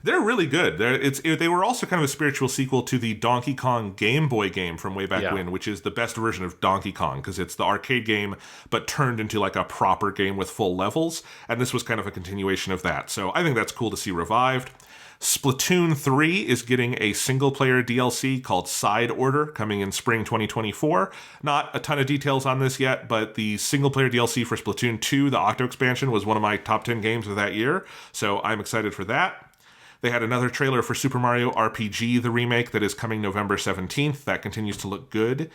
They're really good. They were also kind of a spiritual sequel to the Donkey Kong Game Boy game from way back when, which is the best version of Donkey Kong because it's the arcade game but turned into like a proper game with full levels, and this was kind of a continuation of that. So I think that's cool to see revived. Splatoon 3 is getting a single-player DLC called Side Order coming in spring 2024. Not a ton of details on this yet, but the single-player DLC for Splatoon 2, the Octo expansion, was one of my top 10 games of that year, so I'm excited for that. They had another trailer for Super Mario RPG, the remake, that is coming November 17th. That continues to look good.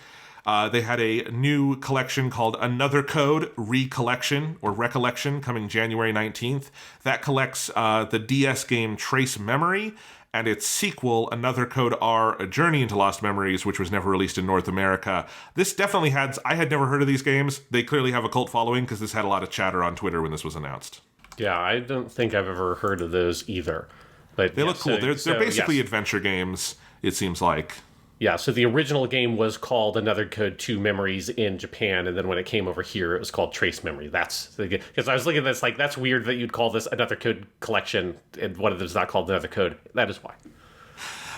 They had a new collection called Another Code Recollection or Recollection coming January 19th. That collects the DS game Trace Memory and its sequel, Another Code R, A Journey into Lost Memories, which was never released in North America. This definitely had... I had never heard of these games. They clearly have a cult following because this had a lot of chatter on Twitter when this was announced. Yeah, I don't think I've ever heard of those either. But they look cool. They're basically adventure games, it seems like. Yeah, so the original game was called Another Code 2 Memories in Japan, and then when it came over here, it was called Trace Memory. That's because I was looking at this like, that's weird that you'd call this Another Code Collection, and one of them is not called Another Code. That is why.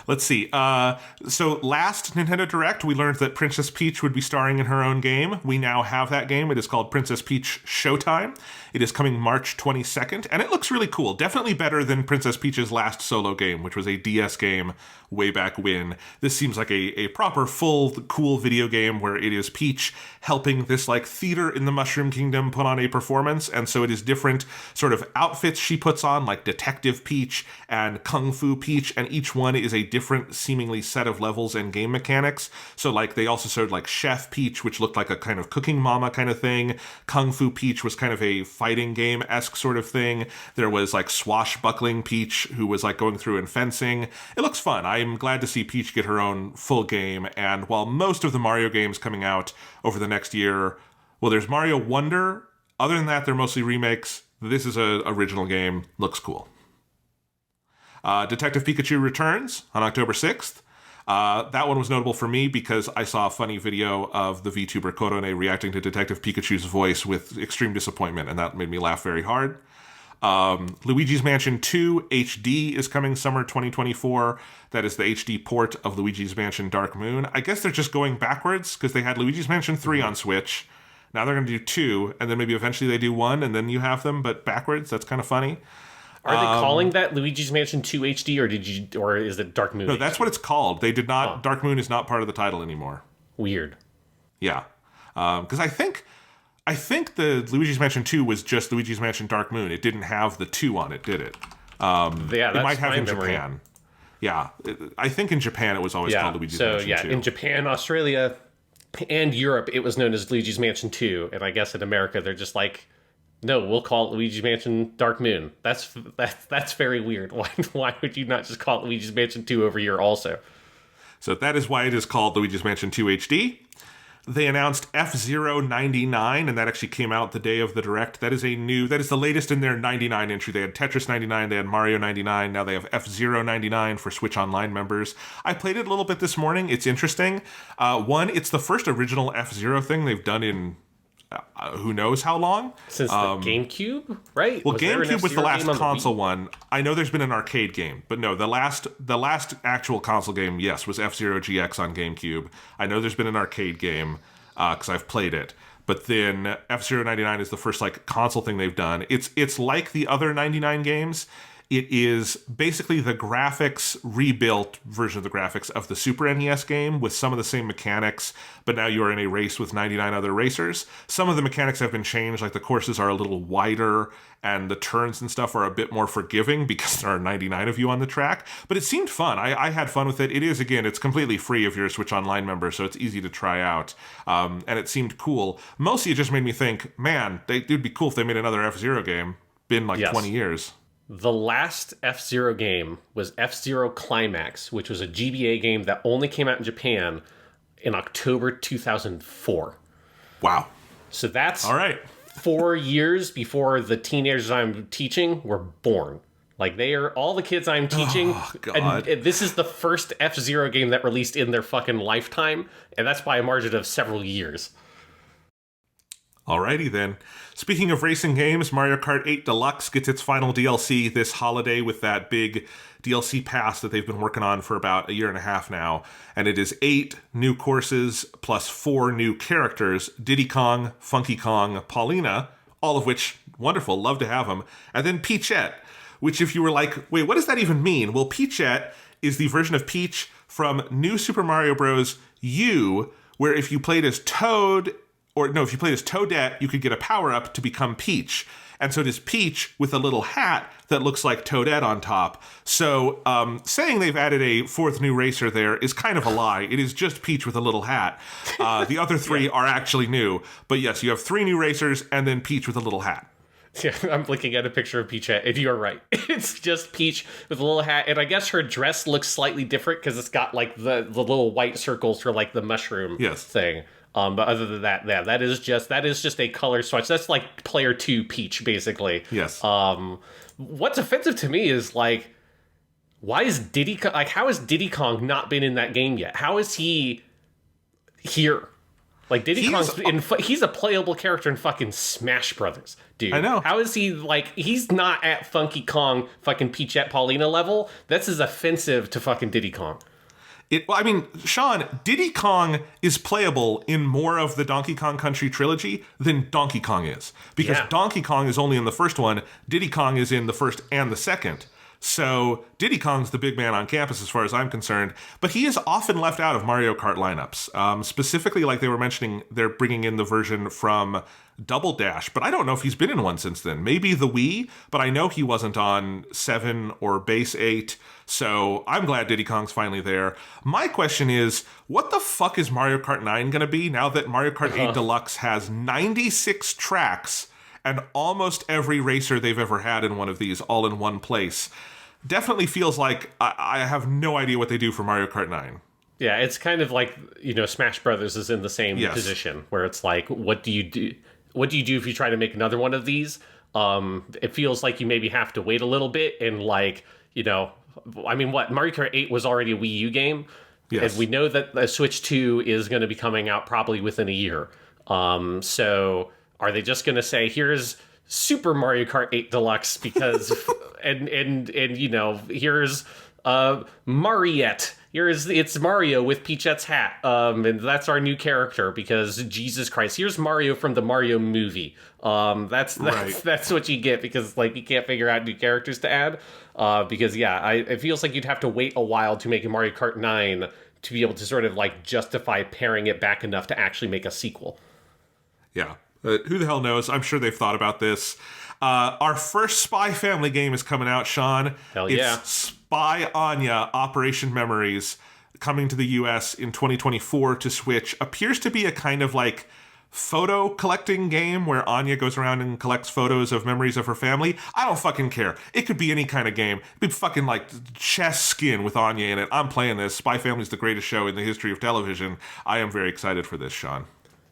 Let's see. So last Nintendo Direct, we learned that Princess Peach would be starring in her own game. We now have that game. It is called Princess Peach Showtime. It is coming March 22nd, and it looks really cool. Definitely better than Princess Peach's last solo game, which was a DS game way back when. This seems like a proper, full, cool video game where it is Peach helping this like theater in the Mushroom Kingdom put on a performance, and so it is different sort of outfits she puts on, like Detective Peach and Kung Fu Peach, and each one is a different seemingly set of levels and game mechanics. So like they also showed like Chef Peach, which looked like a kind of cooking mama kind of thing. Kung Fu Peach was kind of a fighting game-esque sort of thing. There was like Swashbuckling Peach, who was like going through and fencing. It looks fun. I'm glad to see Peach get her own full game, and while most of the Mario games coming out over the next year, well, there's Mario Wonder. Other than that, they're mostly remakes. This is an original game. Looks cool. Detective Pikachu returns on October 6th. That one was notable for me because I saw a funny video of the VTuber Korone reacting to Detective Pikachu's voice with extreme disappointment, and that made me laugh very hard. Luigi's Mansion 2 HD is coming summer 2024. That is the HD port of Luigi's Mansion Dark Moon. I guess they're just going backwards because they had Luigi's Mansion 3 on Switch. Now they're going to do 2, and then maybe eventually they do 1, and then you have them, but backwards. That's kind of funny. Are they calling that Luigi's Mansion 2 HD, or is it Dark Moon? No, HD? That's what it's called. They did not. Dark Moon is not part of the title anymore. Weird. Yeah, because I think the Luigi's Mansion 2 was just Luigi's Mansion Dark Moon. It didn't have the 2 on it, did it? It might have in Japan. Yeah, I think in Japan it was always called Luigi's Mansion 2. In Japan, Australia, and Europe, it was known as Luigi's Mansion 2, and I guess in America they're just like, no, we'll call it Luigi's Mansion Dark Moon. That's very weird. Why would you not just call it Luigi's Mansion 2 over here also? So that is why it is called Luigi's Mansion 2 HD. They announced F-Zero 99, and that actually came out the day of the Direct. That is the latest in their 99 entry. They had Tetris 99, they had Mario 99, now they have F-Zero 99 for Switch Online members. I played it a little bit this morning. It's interesting. It's the first original F-Zero thing they've done in who knows how long? Since the GameCube, right? Well, GameCube was the last console one. I know there's been an arcade game, but no, the last actual console game, yes, was F-Zero GX on GameCube. I know there's been an arcade game because I've played it. But then F-Zero 99 is the first like console thing they've done. It's like the other 99 games. It is basically the graphics, rebuilt version of the graphics of the Super NES game with some of the same mechanics, but now you are in a race with 99 other racers. Some of the mechanics have been changed, like the courses are a little wider and the turns and stuff are a bit more forgiving because there are 99 of you on the track. But it seemed fun. I had fun with it. It is, again, it's completely free if you're a Switch Online member, so it's easy to try out. And it seemed cool. Mostly it just made me think, man, it would be cool if they made another F-Zero game. Been like 20 years. The last F-Zero game was F-Zero Climax, which was a GBA game that only came out in Japan in October 2004. Wow. So that's all right. 4 years before the teenagers I'm teaching were born. Like, they are all the kids I'm teaching. Oh, God. And this is the first F-Zero game that released in their fucking lifetime, and that's by a margin of several years. Alrighty then. Speaking of racing games, Mario Kart 8 Deluxe gets its final DLC this holiday with that big DLC pass that they've been working on for about a year and a half now. And it is 8 new courses plus 4 new characters, Diddy Kong, Funky Kong, Paulina, all of which, wonderful, love to have them. And then Peachette, which if you were like, wait, what does that even mean? Well, Peachette is the version of Peach from New Super Mario Bros. U, where if you played as Toad, or no, if you played as Toadette, you could get a power-up to become Peach. And so it is Peach with a little hat that looks like Toadette on top. So saying they've added a 4th new racer there is kind of a lie. It is just Peach with a little hat. The other 3 are actually new. But yes, you have 3 new racers and then Peach with a little hat. Yeah, I'm looking at a picture of Peach, and you're right. It's just Peach with a little hat, and I guess her dress looks slightly different because it's got like the little white circles for like the mushroom thing. But other than that, yeah, that is just a color swatch. That's like player 2 Peach, basically. Yes. What's offensive to me is like, why is how has Diddy Kong not been in that game yet? How is he here? Like, Diddy Kong's he's a playable character in fucking Smash Brothers, dude. I know. How is he, like, he's not at Funky Kong fucking Peachette Paulina level? That's as offensive to fucking Diddy Kong. Well, I mean, Sean, Diddy Kong is playable in more of the Donkey Kong Country trilogy than Donkey Kong is. Because Donkey Kong is only in the first one, Diddy Kong is in the first and the second. So Diddy Kong's the big man on campus as far as I'm concerned, but he is often left out of Mario Kart lineups. Specifically, like they were mentioning, they're bringing in the version from Double Dash, but I don't know if he's been in one since then. Maybe the Wii, but I know he wasn't on 7 or Base 8, so I'm glad Diddy Kong's finally there. My question is, what the fuck is Mario Kart 9 going to be now that Mario Kart 8 Deluxe has 96 tracks and almost every racer they've ever had in one of these all in one place? Definitely feels like I have no idea what they do for Mario Kart 9. Yeah, it's kind of like, Smash Brothers is in the same position where it's like, what do you do? What do you do if you try to make another one of these? It feels like you maybe have to wait a little bit and Mario Kart 8 was already a Wii U game. Yes. And we know that the Switch 2 is going to be coming out probably within a year. So are they just going to say, here's Super Mario Kart 8 Deluxe because and here's Mariette. It's Mario with Peachette's hat. And that's our new character because Jesus Christ, here's Mario from the Mario movie. That's what you get because like you can't figure out new characters to add. It feels like you'd have to wait a while to make a Mario Kart 9 to be able to sort of like justify paring it back enough to actually make a sequel. Yeah. Who the hell knows? I'm sure they've thought about this. Our first Spy Family game is coming out, Sean. Hell yeah. It's Spy Anya Operation Memories, coming to the US in 2024 to Switch. Appears to be a kind of like photo collecting game where Anya goes around and collects photos of memories of her family. I don't fucking care. It could be any kind of game. It'd be fucking like chess skin with Anya in it. I'm playing this. Spy Family's the greatest show in the history of television. I am very excited for this, Sean.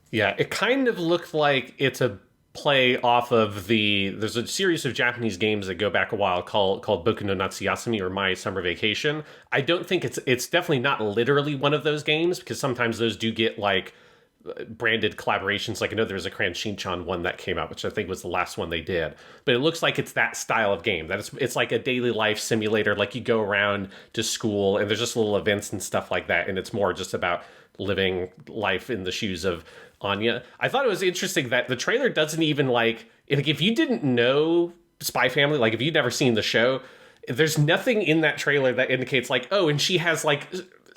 Yeah, it kind of looked like it's a play off of there's a series of Japanese games that go back a while called Boku no Natsuyasumi or My Summer Vacation. I don't think it's definitely not literally one of those games because sometimes those do get like branded collaborations. Like I know there was a Cran Shinchan one that came out, which I think was the last one they did. But it looks like it's that style of game. That it's like a daily life simulator. Like you go around to school and there's just little events and stuff like that. And it's more just about living life in the shoes of Anya. I thought it was interesting that the trailer doesn't even if you didn't know Spy Family, like if you'd never seen the show, there's nothing in that trailer that indicates like, oh, and she has like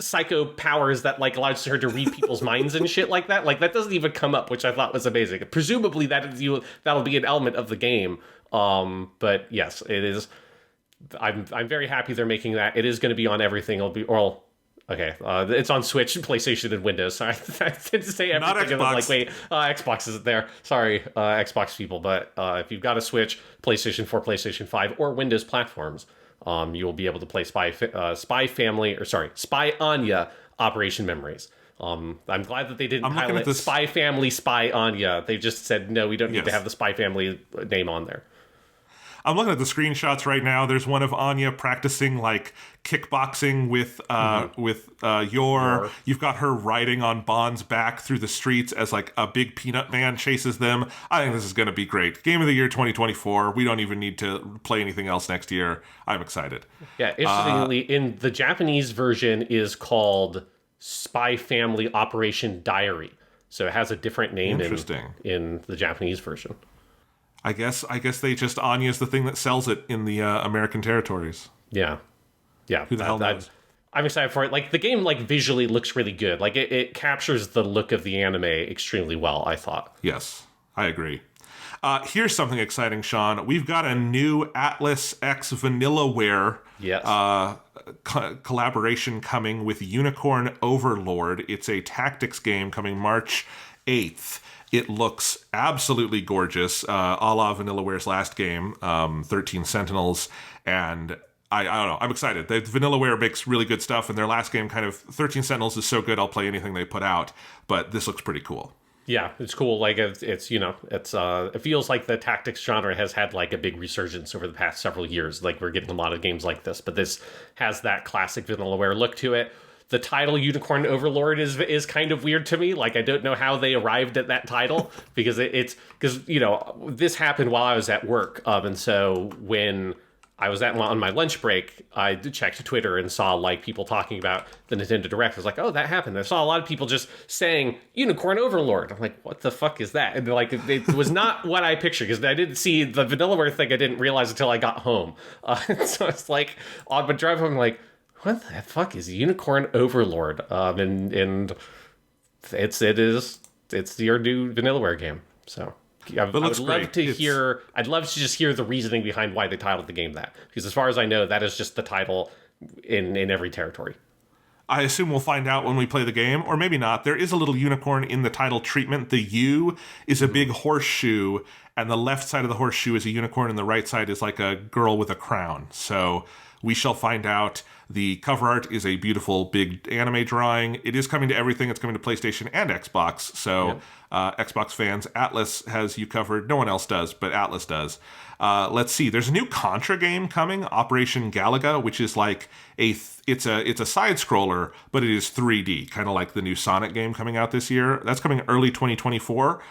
psycho powers that like allows her to read people's minds and shit like that. Like that doesn't even come up, which I thought was amazing. Presumably that'll be an element of the game. But yes, it is. I'm very happy they're making that. It is going to be on everything. It'll be okay. It's on Switch, PlayStation, and Windows. Sorry, I didn't say everything. Not Xbox. And I'm like, wait, Xbox isn't there. Sorry, Xbox people. But if you've got a Switch, PlayStation 4, PlayStation 5, or Windows platforms, you will be able to play Spy Anya Operation Memories. I'm glad that they didn't pilot Spy Family, Spy Anya. They just said, no, we don't need to have the Spy Family name on there. I'm looking at the screenshots right now. There's one of Anya practicing like kickboxing with Yor. You've got her riding on Bond's back through the streets as like a big peanut man chases them. I think this is going to be great. Game of the year 2024. We don't even need to play anything else next year. I'm excited. Yeah, interestingly, in the Japanese version is called Spy Family Operation Diary. So it has a different name in the Japanese version. I guess they just Anya's the thing that sells it in the American territories. Yeah. Who the hell knows? I'm excited for it. Like the game, like visually looks really good. Like it captures the look of the anime extremely well, I thought. Yes, I agree. Here's something exciting, Sean. We've got a new Atlas X Vanillaware collaboration coming with Unicorn Overlord. It's a tactics game coming March 8th. It looks absolutely gorgeous, a la Vanillaware's last game, 13 Sentinels, and I don't know, I'm excited. Vanillaware makes really good stuff, and their last game 13 Sentinels is so good I'll play anything they put out, but this looks pretty cool. Yeah, it's cool. Like it's it feels like the tactics genre has had like a big resurgence over the past several years. Like we're getting a lot of games like this, but this has that classic Vanillaware look to it. The title Unicorn Overlord is kind of weird to me. Like I don't know how they arrived at that title because this happened while I was at work. And so when I was on my lunch break, I checked Twitter and saw like people talking about the Nintendo Direct. I was like, oh, that happened. I saw a lot of people just saying Unicorn Overlord. I'm like, what the fuck is that? And like, it was not what I pictured because I didn't see the Vanillaware thing. I didn't realize until I got home. So it's like on my drive home, I'm like, what the fuck is Unicorn Overlord? And it's your new Vanillaware game. So I would love to hear. I'd love to just hear the reasoning behind why they titled the game that. Because as far as I know, that is just the title in every territory. I assume we'll find out when we play the game, or maybe not. There is a little unicorn in the title treatment. The U is a big horseshoe, and the left side of the horseshoe is a unicorn, and the right side is like a girl with a crown. So we shall find out. The cover art is a beautiful big anime drawing. It is coming to everything. It's coming to PlayStation and Xbox. So Xbox fans, Atlas has you covered. No one else does, but Atlas does. Let's see. There's a new Contra game coming, Operation Galaga, which is like it's a side scroller, but it is 3D, kind of like the new Sonic game coming out this year. That's coming early 2024.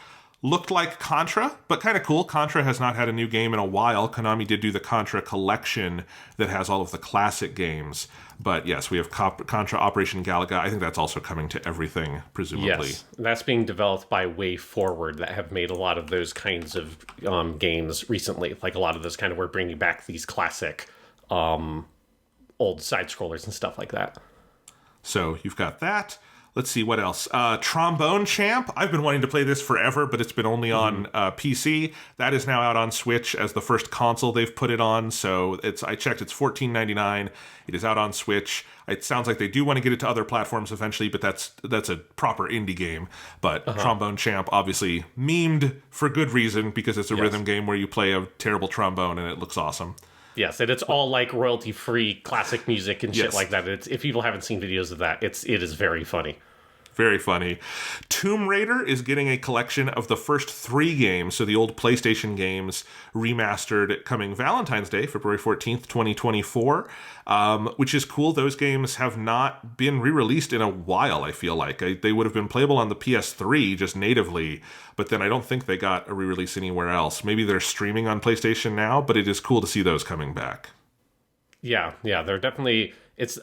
Looked like Contra, but kind of cool. Contra has not had a new game in a while. Konami did do the Contra collection that has all of the classic games. But yes, we have Contra Operation Galaga. I think that's also coming to everything, presumably. Yes, that's being developed by Way Forward that have made a lot of those kinds of games recently. Like a lot of those kind of were bringing back these classic old side-scrollers and stuff like that. So you've got that. Let's see, what else? Trombone Champ. I've been wanting to play this forever, but it's been only on PC. That is now out on Switch as the first console they've put it on. So I checked, it's $14.99. It is out on Switch. It sounds like they do want to get it to other platforms eventually, but that's a proper indie game. But Trombone Champ, obviously memed for good reason because it's a rhythm game where you play a terrible trombone and it looks awesome. Yes, and it's all like royalty-free classic music and shit like that. If people haven't seen videos of that, it is very funny. Very funny. Tomb Raider is getting a collection of the first 3 games, so the old PlayStation games remastered coming Valentine's Day, February 14th, 2024, which is cool. Those games have not been re-released in a while, I feel like. They would have been playable on the PS3 just natively, but then I don't think they got a re-release anywhere else. Maybe they're streaming on PlayStation now, but it is cool to see those coming back. Yeah, they're definitely.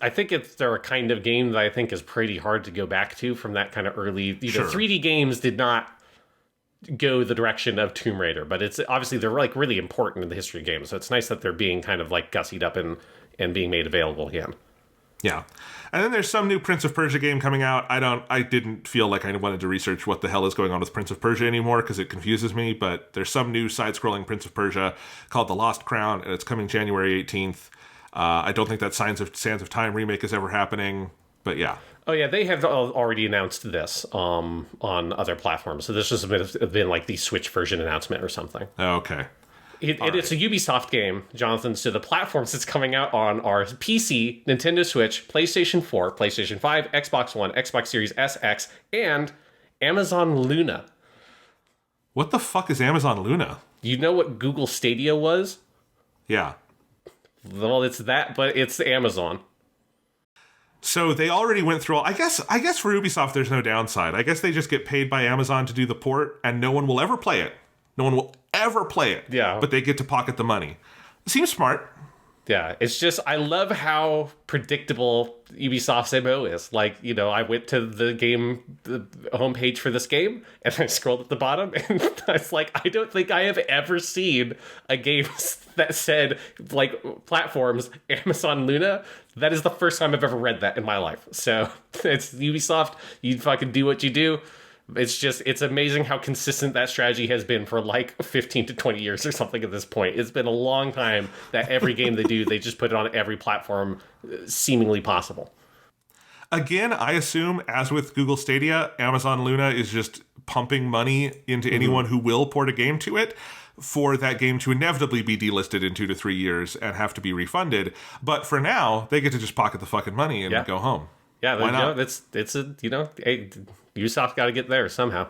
I think they're a kind of game that I think is pretty hard to go back to from that kind of early. Sure. 3D games did not go the direction of Tomb Raider, but it's obviously they're like really important in the history of games. So it's nice that they're being kind of like gussied up and being made available again. Yeah. And then there's some new Prince of Persia game coming out. I didn't feel like I wanted to research what the hell is going on with Prince of Persia anymore because it confuses me, but there's some new side-scrolling Prince of Persia called The Lost Crown, and it's coming January 18th. I don't think that Sands of Time remake is ever happening, but yeah. Oh yeah, they have already announced this on other platforms. So this has been like the Switch version announcement or something. Okay. It's a Ubisoft game, Jonathan. So the platforms it's coming out on are PC, Nintendo Switch, PlayStation 4, PlayStation 5, Xbox One, Xbox Series S, X, and Amazon Luna. What the fuck is Amazon Luna? You know what Google Stadia was? Yeah. Well, it's that, but it's Amazon. So they already went through. I guess for Ubisoft, there's no downside. I guess they just get paid by Amazon to do the port, and no one will ever play it. No one will ever play it. Yeah. But they get to pocket the money. It seems smart. Yeah, it's just, I love how predictable Ubisoft's MO is. Like, I went to the homepage for this game, and I scrolled at the bottom, and it's like, I don't think I have ever seen a game that said, like, platforms, Amazon Luna. That is the first time I've ever read that in my life. So, it's Ubisoft, you fucking do what you do. It's amazing how consistent that strategy has been for like 15 to 20 years or something at this point. It's been a long time that every game they do, they just put it on every platform seemingly possible. Again, I assume, as with Google Stadia, Amazon Luna is just pumping money into anyone who will port a game to it for that game to inevitably be delisted in 2 to 3 years and have to be refunded. But for now, they get to just pocket the fucking money and go home. Yeah, why not? Ubisoft got to get there somehow.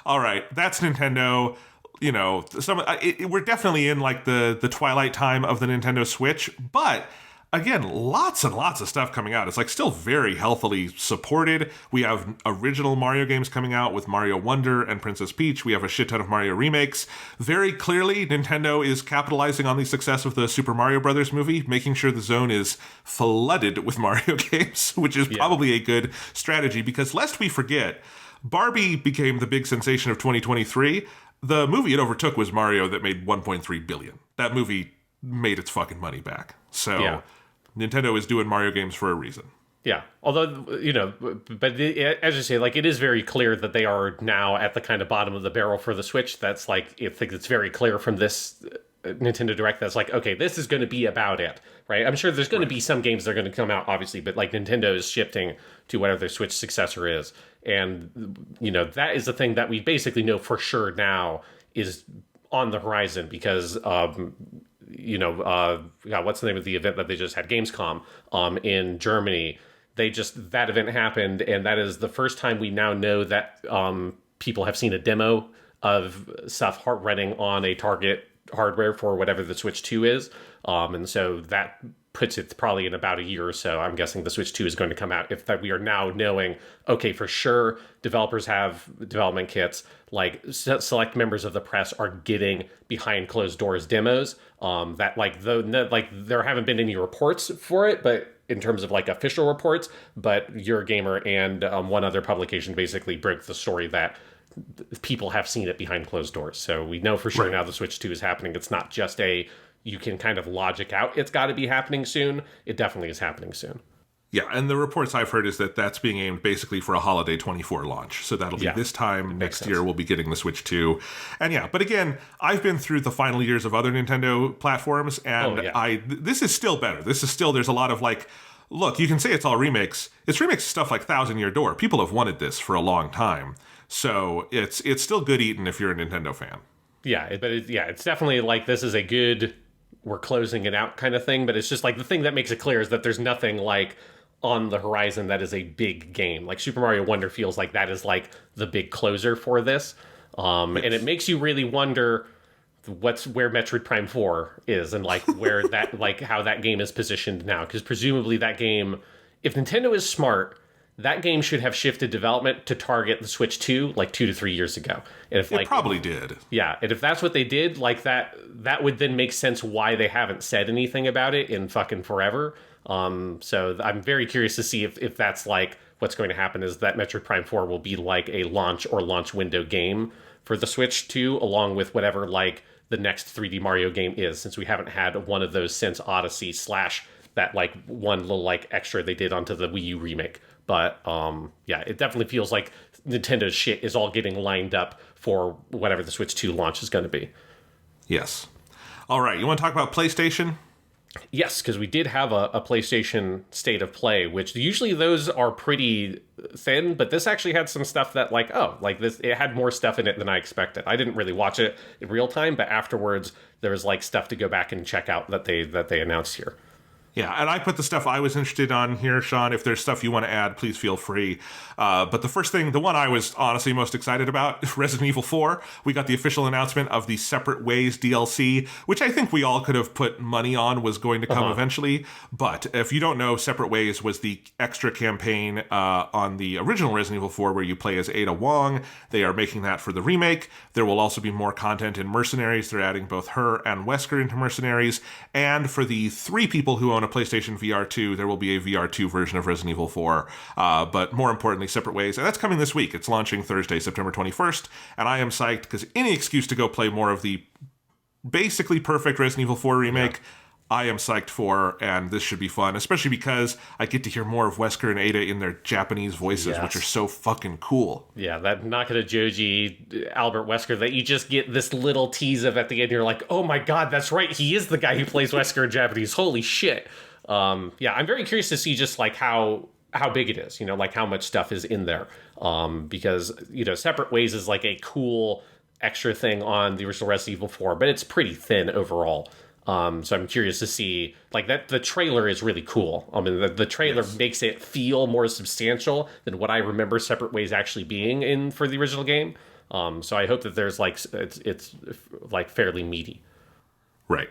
All right, that's Nintendo. We're definitely in like the twilight time of the Nintendo Switch, but again, lots and lots of stuff coming out. It's like still very healthily supported. We have original Mario games coming out with Mario Wonder and Princess Peach. We have a shit ton of Mario remakes. Very clearly, Nintendo is capitalizing on the success of the Super Mario Brothers movie, making sure the zone is flooded with Mario games, which is probably a good strategy because lest we forget, Barbie became the big sensation of 2023. The movie it overtook was Mario that made $1.3 billion. That movie made its fucking money back. So Nintendo is doing Mario games for a reason. Yeah, although, but as you say, like, it is very clear that they are now at the kind of bottom of the barrel for the Switch. That's like, I think it's very clear from this Nintendo Direct that's like, okay, this is going to be about it, right? I'm sure there's going to be some games that are going to come out, obviously, but like Nintendo is shifting to whatever their Switch successor is. And, that is the thing that we basically know for sure now is on the horizon because, what's the name of the event that they just had? Gamescom in Germany. That event happened, and that is the first time we now know that people have seen a demo of stuff running on a target hardware for whatever the Switch 2 is. And so that puts it probably in about a year or so. I'm guessing the Switch 2 is going to come out. If that we are now knowing, okay, for sure, developers have development kits, like select members of the press are getting behind closed doors demos. There haven't been any reports for it, but in terms of like official reports, but Eurogamer and one other publication basically broke the story that people have seen it behind closed doors. So we know for sure now the Switch 2 is happening. It's not just you can kind of logic out it's got to be happening soon. It definitely is happening soon. Yeah, and the reports I've heard is that that's being aimed basically for a holiday 24 launch. So that'll be this time next year we'll be getting the Switch 2. And but again, I've been through the final years of other Nintendo platforms, and this is still better. There's a lot of like, look, you can say it's all remakes. It's remakes stuff like Thousand Year Door. People have wanted this for a long time. So it's still good eating if you're a Nintendo fan. Yeah, but it's definitely like this is a good, we're closing it out kind of thing. But it's just like the thing that makes it clear is that there's nothing like on the horizon that is a big game. Like Super Mario Wonder feels like that is like the big closer for this. And it makes you really wonder where Metroid Prime 4 is and like where that, like how that game is positioned now. Because presumably that game, if Nintendo is smart, that game should have shifted development to target the Switch 2 like 2 to 3 years ago. And if It probably did. Yeah, and if that's what they did, like that would then make sense why they haven't said anything about it in fucking forever. So I'm very curious to see if that's like what's going to happen is that Metroid Prime 4 will be like a launch or launch window game for the Switch 2, along with whatever like the next 3D Mario game is, since we haven't had one of those since Odyssey / that like one little like extra they did onto the Wii U remake. But yeah, it definitely feels like Nintendo's shit is all getting lined up for whatever the Switch 2 launch is going to be. Yes. All right, you want to talk about PlayStation? Yes, because we did have a PlayStation State of Play, which usually those are pretty thin, but this actually had some stuff that like, this, it had more stuff in it than I expected. I didn't really watch it in real time, but afterwards there was like stuff to go back and check out that they announced here. Yeah, and I put the stuff I was interested on here, Sean. If there's stuff you want to add, please feel free. But the first thing, the one I was honestly most excited about, is Resident Evil 4. We got the official announcement of the Separate Ways DLC, which I think we all could have put money on was going to come eventually. But if you don't know, Separate Ways was the extra campaign on the original Resident Evil 4 where you play as Ada Wong. They are making that for the remake. There will also be more content in Mercenaries. They're adding both her and Wesker into Mercenaries. And for the 3 people who own a PlayStation VR 2, there will be a VR 2 version of Resident Evil 4. But more importantly, Separate Ways. And that's coming this week. It's launching Thursday, September 21st. And I am psyched because any excuse to go play more of the basically perfect Resident Evil 4 remake, I am psyched for, and this should be fun, especially because I get to hear more of Wesker and Ada in their Japanese voices, which are so fucking cool. Yeah, that Nakata Joji, Albert Wesker, that you just get this little tease of at the end, you're like, oh my god, that's right, he is the guy who plays Wesker in Japanese, holy shit. Yeah, I'm very curious to see just like how big it is, like how much stuff is in there, because, Separate Ways is like a cool extra thing on the original Resident Evil 4, but it's pretty thin overall. So I'm curious to see like that. The trailer is really cool. I mean, the trailer makes it feel more substantial than what I remember Separate Ways actually being in for the original game. So I hope that there's like it's like fairly meaty. Right.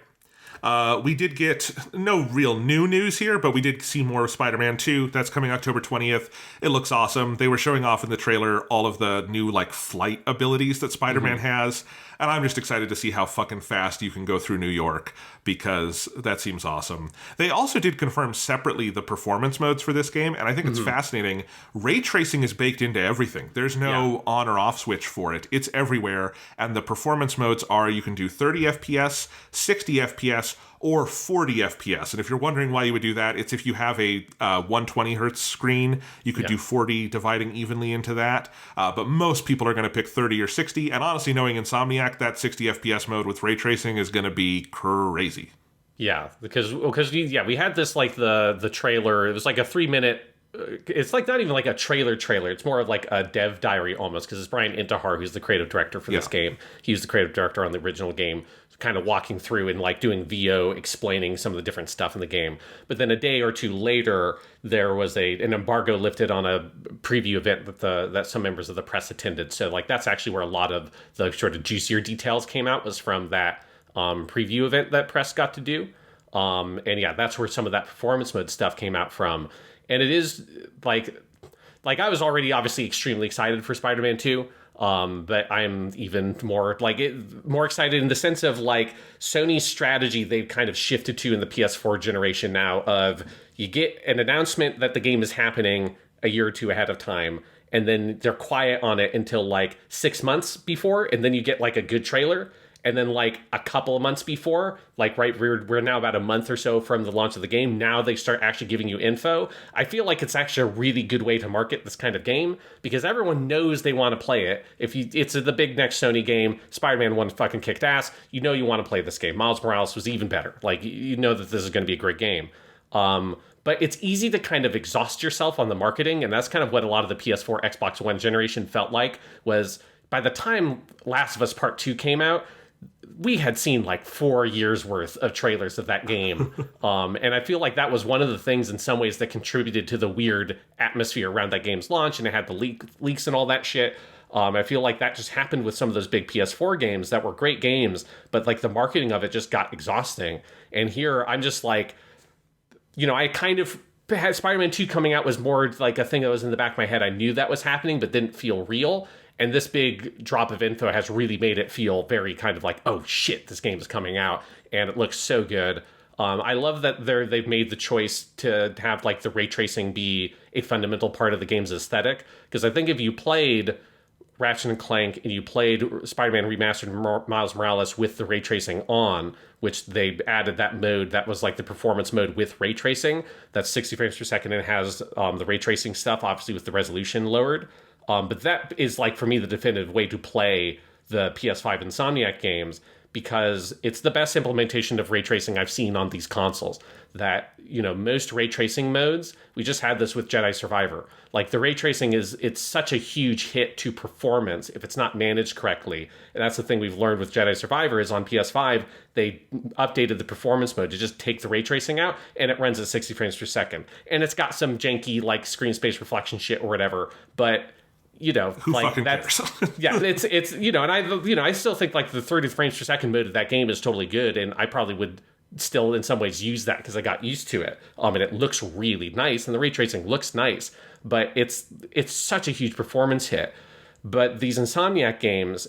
We did get no real new news here, but we did see more of Spider-Man 2. That's coming October 20th. It looks awesome. They were showing off in the trailer all of the new like flight abilities that Spider-Man has. And I'm just excited to see how fucking fast you can go through New York, because that seems awesome. They also did confirm separately the performance modes for this game, and I think it's fascinating. Ray tracing is baked into everything. There's no on or off switch for it. It's everywhere, and the performance modes are you can do 30 FPS, 60 FPS, or 40 FPS. And if you're wondering why you would do that, it's if you have a 120 hertz screen, you could do 40 dividing evenly into that. But most people are going to pick 30 or 60. And honestly, knowing Insomniac, that 60 FPS mode with ray tracing is going to be crazy. Yeah, because we had this like the trailer. It was like a 3-minute. It's like not even like a trailer. It's more of like a dev diary almost, because it's Brian Intihar who's the creative director for this game. He was the creative director on the original game, kind of walking through and like doing VO explaining some of the different stuff in the game. But then a day or two later, there was an embargo lifted on a preview event that some members of the press attended. So like that's actually where a lot of the sort of juicier details came out, was from that preview event that press got to do. And yeah, that's where some of that performance mode stuff came out from. And it is like I was already obviously extremely excited for Spider-Man 2. But I'm even more more excited in the sense of like Sony's strategy they've kind of shifted to in the PS4 generation now, of you get an announcement that the game is happening a year or two ahead of time, and then they're quiet on it until like 6 months before, and then you get like a good trailer. And then like a couple of months before, like we're now about a month or so from the launch of the game, now they start actually giving you info. I feel like it's actually a really good way to market this kind of game, because everyone knows they want to play it. It's the big next Sony game, Spider-Man 1 fucking kicked ass, you want to play this game. Miles Morales was even better. Like, you know that this is going to be a great game. But it's easy to kind of exhaust yourself on the marketing, and that's kind of what a lot of the PS4, Xbox One generation felt like, was by the time Last of Us Part 2 came out, we had seen like 4 years worth of trailers of that game. And I feel like that was one of the things in some ways that contributed to the weird atmosphere around that game's launch, and it had the leaks and all that shit. I feel like that just happened with some of those big PS4 games that were great games, but like the marketing of it just got exhausting. And here I'm just like, I kind of Spider-Man 2 coming out was more like a thing that was in the back of my head. I knew that was happening, but didn't feel real. And this big drop of info has really made it feel very kind of like, oh shit, this game is coming out. And it looks so good. I love that they've made the choice to have like the ray tracing be a fundamental part of the game's aesthetic. Because I think if you played Ratchet and Clank and you played Spider-Man Remastered Miles Morales with the ray tracing on, which they added that mode that was like the performance mode with ray tracing, that's 60 frames per second and has the ray tracing stuff, obviously with the resolution lowered. But that is like, for me, the definitive way to play the PS5 Insomniac games, because it's the best implementation of ray tracing I've seen on these consoles. That, you know, most ray tracing modes, we just had this with Jedi Survivor. Like, the ray tracing it's such a huge hit to performance if it's not managed correctly. And that's the thing we've learned with Jedi Survivor is on PS5, they updated the performance mode to just take the ray tracing out, and it runs at 60 frames per second. And it's got some janky, like, screen space reflection shit or whatever, but... You know, who like fucking that's cares? yeah, it's you know, and I still think like the 30 frames per second mode of that game is totally good, and I probably would still in some ways use that because I got used to it. And it looks really nice, and the ray tracing looks nice, but it's such a huge performance hit. But these Insomniac games,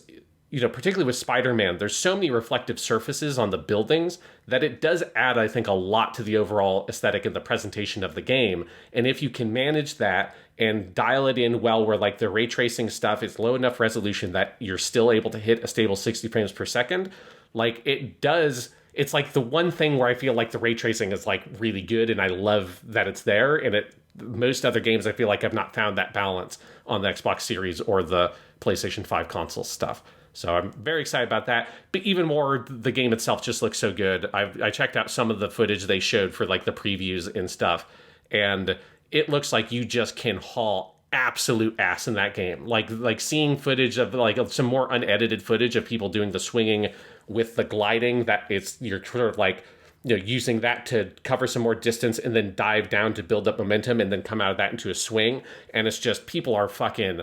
you know, particularly with Spider-Man, there's so many reflective surfaces on the buildings that it does add, I think, a lot to the overall aesthetic and the presentation of the game. And if you can manage that and dial it in well, where like the ray tracing stuff is low enough resolution that you're still able to hit a stable 60 frames per second, like it does. It's like the one thing where I feel like the ray tracing is like really good, and I love that it's there. And most other games, I feel like I've not found that balance on the Xbox Series or the PlayStation 5 console stuff. So I'm very excited about that. But even more, the game itself just looks so good. I checked out some of the footage they showed for like the previews and stuff, and it looks like you just can haul absolute ass in that game. Like seeing footage of like some more unedited footage of people doing the swinging with the gliding, that you're sort of like, you know, using that to cover some more distance and then dive down to build up momentum and then come out of that into a swing. And it's just, people are fucking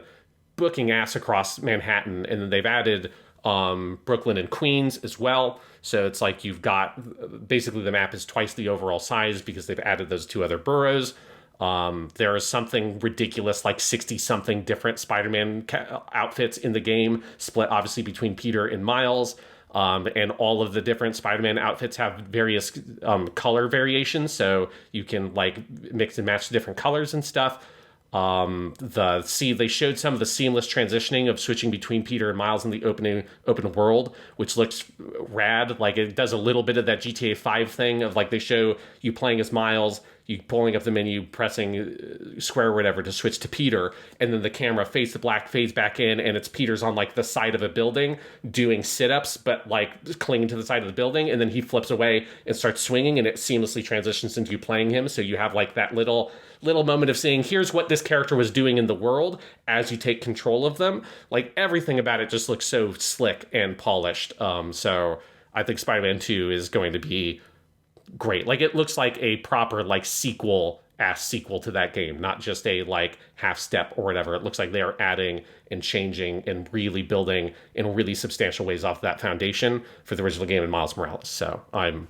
booking ass across Manhattan. And then they've added Brooklyn and Queens as well. So it's like you've got, basically the map is twice the overall size because they've added those two other boroughs. There is something ridiculous, like 60-something different Spider-Man outfits in the game, split obviously between Peter and Miles. And all of the different Spider-Man outfits have various color variations, so you can like mix and match different colors and stuff. They showed some of the seamless transitioning of switching between Peter and Miles in the open world, which looks rad. Like it does a little bit of that GTA 5 thing of like they show you playing as Miles, you pulling up the menu, pressing square or whatever to switch to Peter, and then the camera fades to black, fades back in, and it's Peter's on like the side of a building doing sit-ups, but like clinging to the side of the building, and then he flips away and starts swinging, and it seamlessly transitions into you playing him. So you have like that little moment of saying, here's what this character was doing in the world as you take control of them. Like everything about it just looks so slick and polished. So I think Spider-Man 2 is going to be great. Like it looks like a proper like sequel to that game, not just a like half step or whatever. It looks like they are adding and changing and really building in really substantial ways off that foundation for the original game in Miles Morales. So I'm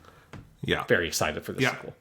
very excited for this sequel.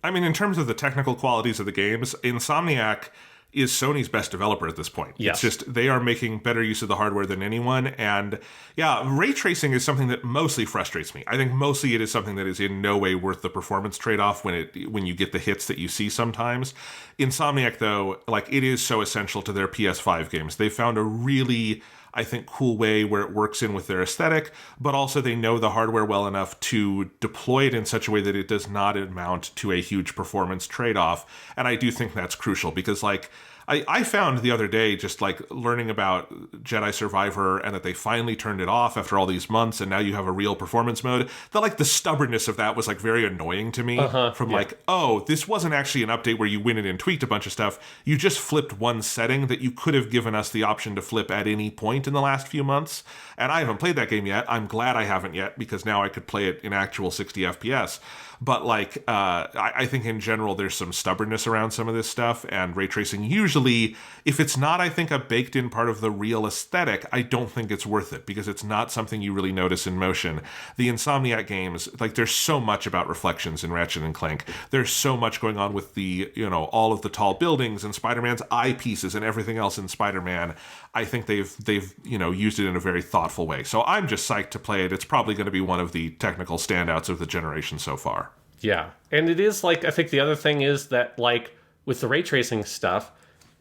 I mean, in terms of the technical qualities of the games, Insomniac is Sony's best developer at this point. Yes. It's just they are making better use of the hardware than anyone. And yeah, ray tracing is something that mostly frustrates me. I think mostly it is something that is in no way worth the performance trade-off when you get the hits that you see sometimes. Insomniac, though, like it is so essential to their PS5 games. They found a really, I think, cool way where it works in with their aesthetic, but also they know the hardware well enough to deploy it in such a way that it does not amount to a huge performance trade-off. And I do think that's crucial because, like, I found the other day just like learning about Jedi Survivor and that they finally turned it off after all these months and now you have a real performance mode, that like the stubbornness of that was like very annoying to me. Like, oh, this wasn't actually an update where you went in and tweaked a bunch of stuff. You just flipped one setting that you could have given us the option to flip at any point in the last few months. And I haven't played that game yet. I'm glad I haven't yet because now I could play it in actual 60 FPS. But like, I think in general there's some stubbornness around some of this stuff, and ray tracing usually, if it's not, I think, a baked-in part of the real aesthetic, I don't think it's worth it because it's not something you really notice in motion. The Insomniac games, like, there's so much about reflections in Ratchet and Clank. There's so much going on with the, all of the tall buildings and Spider-Man's eyepieces and everything else in Spider-Man. I think they've used it in a very thoughtful way. So I'm just psyched to play it. It's probably going to be one of the technical standouts of the generation so far. Yeah. And it is like, I think the other thing is that, like, with the ray tracing stuff,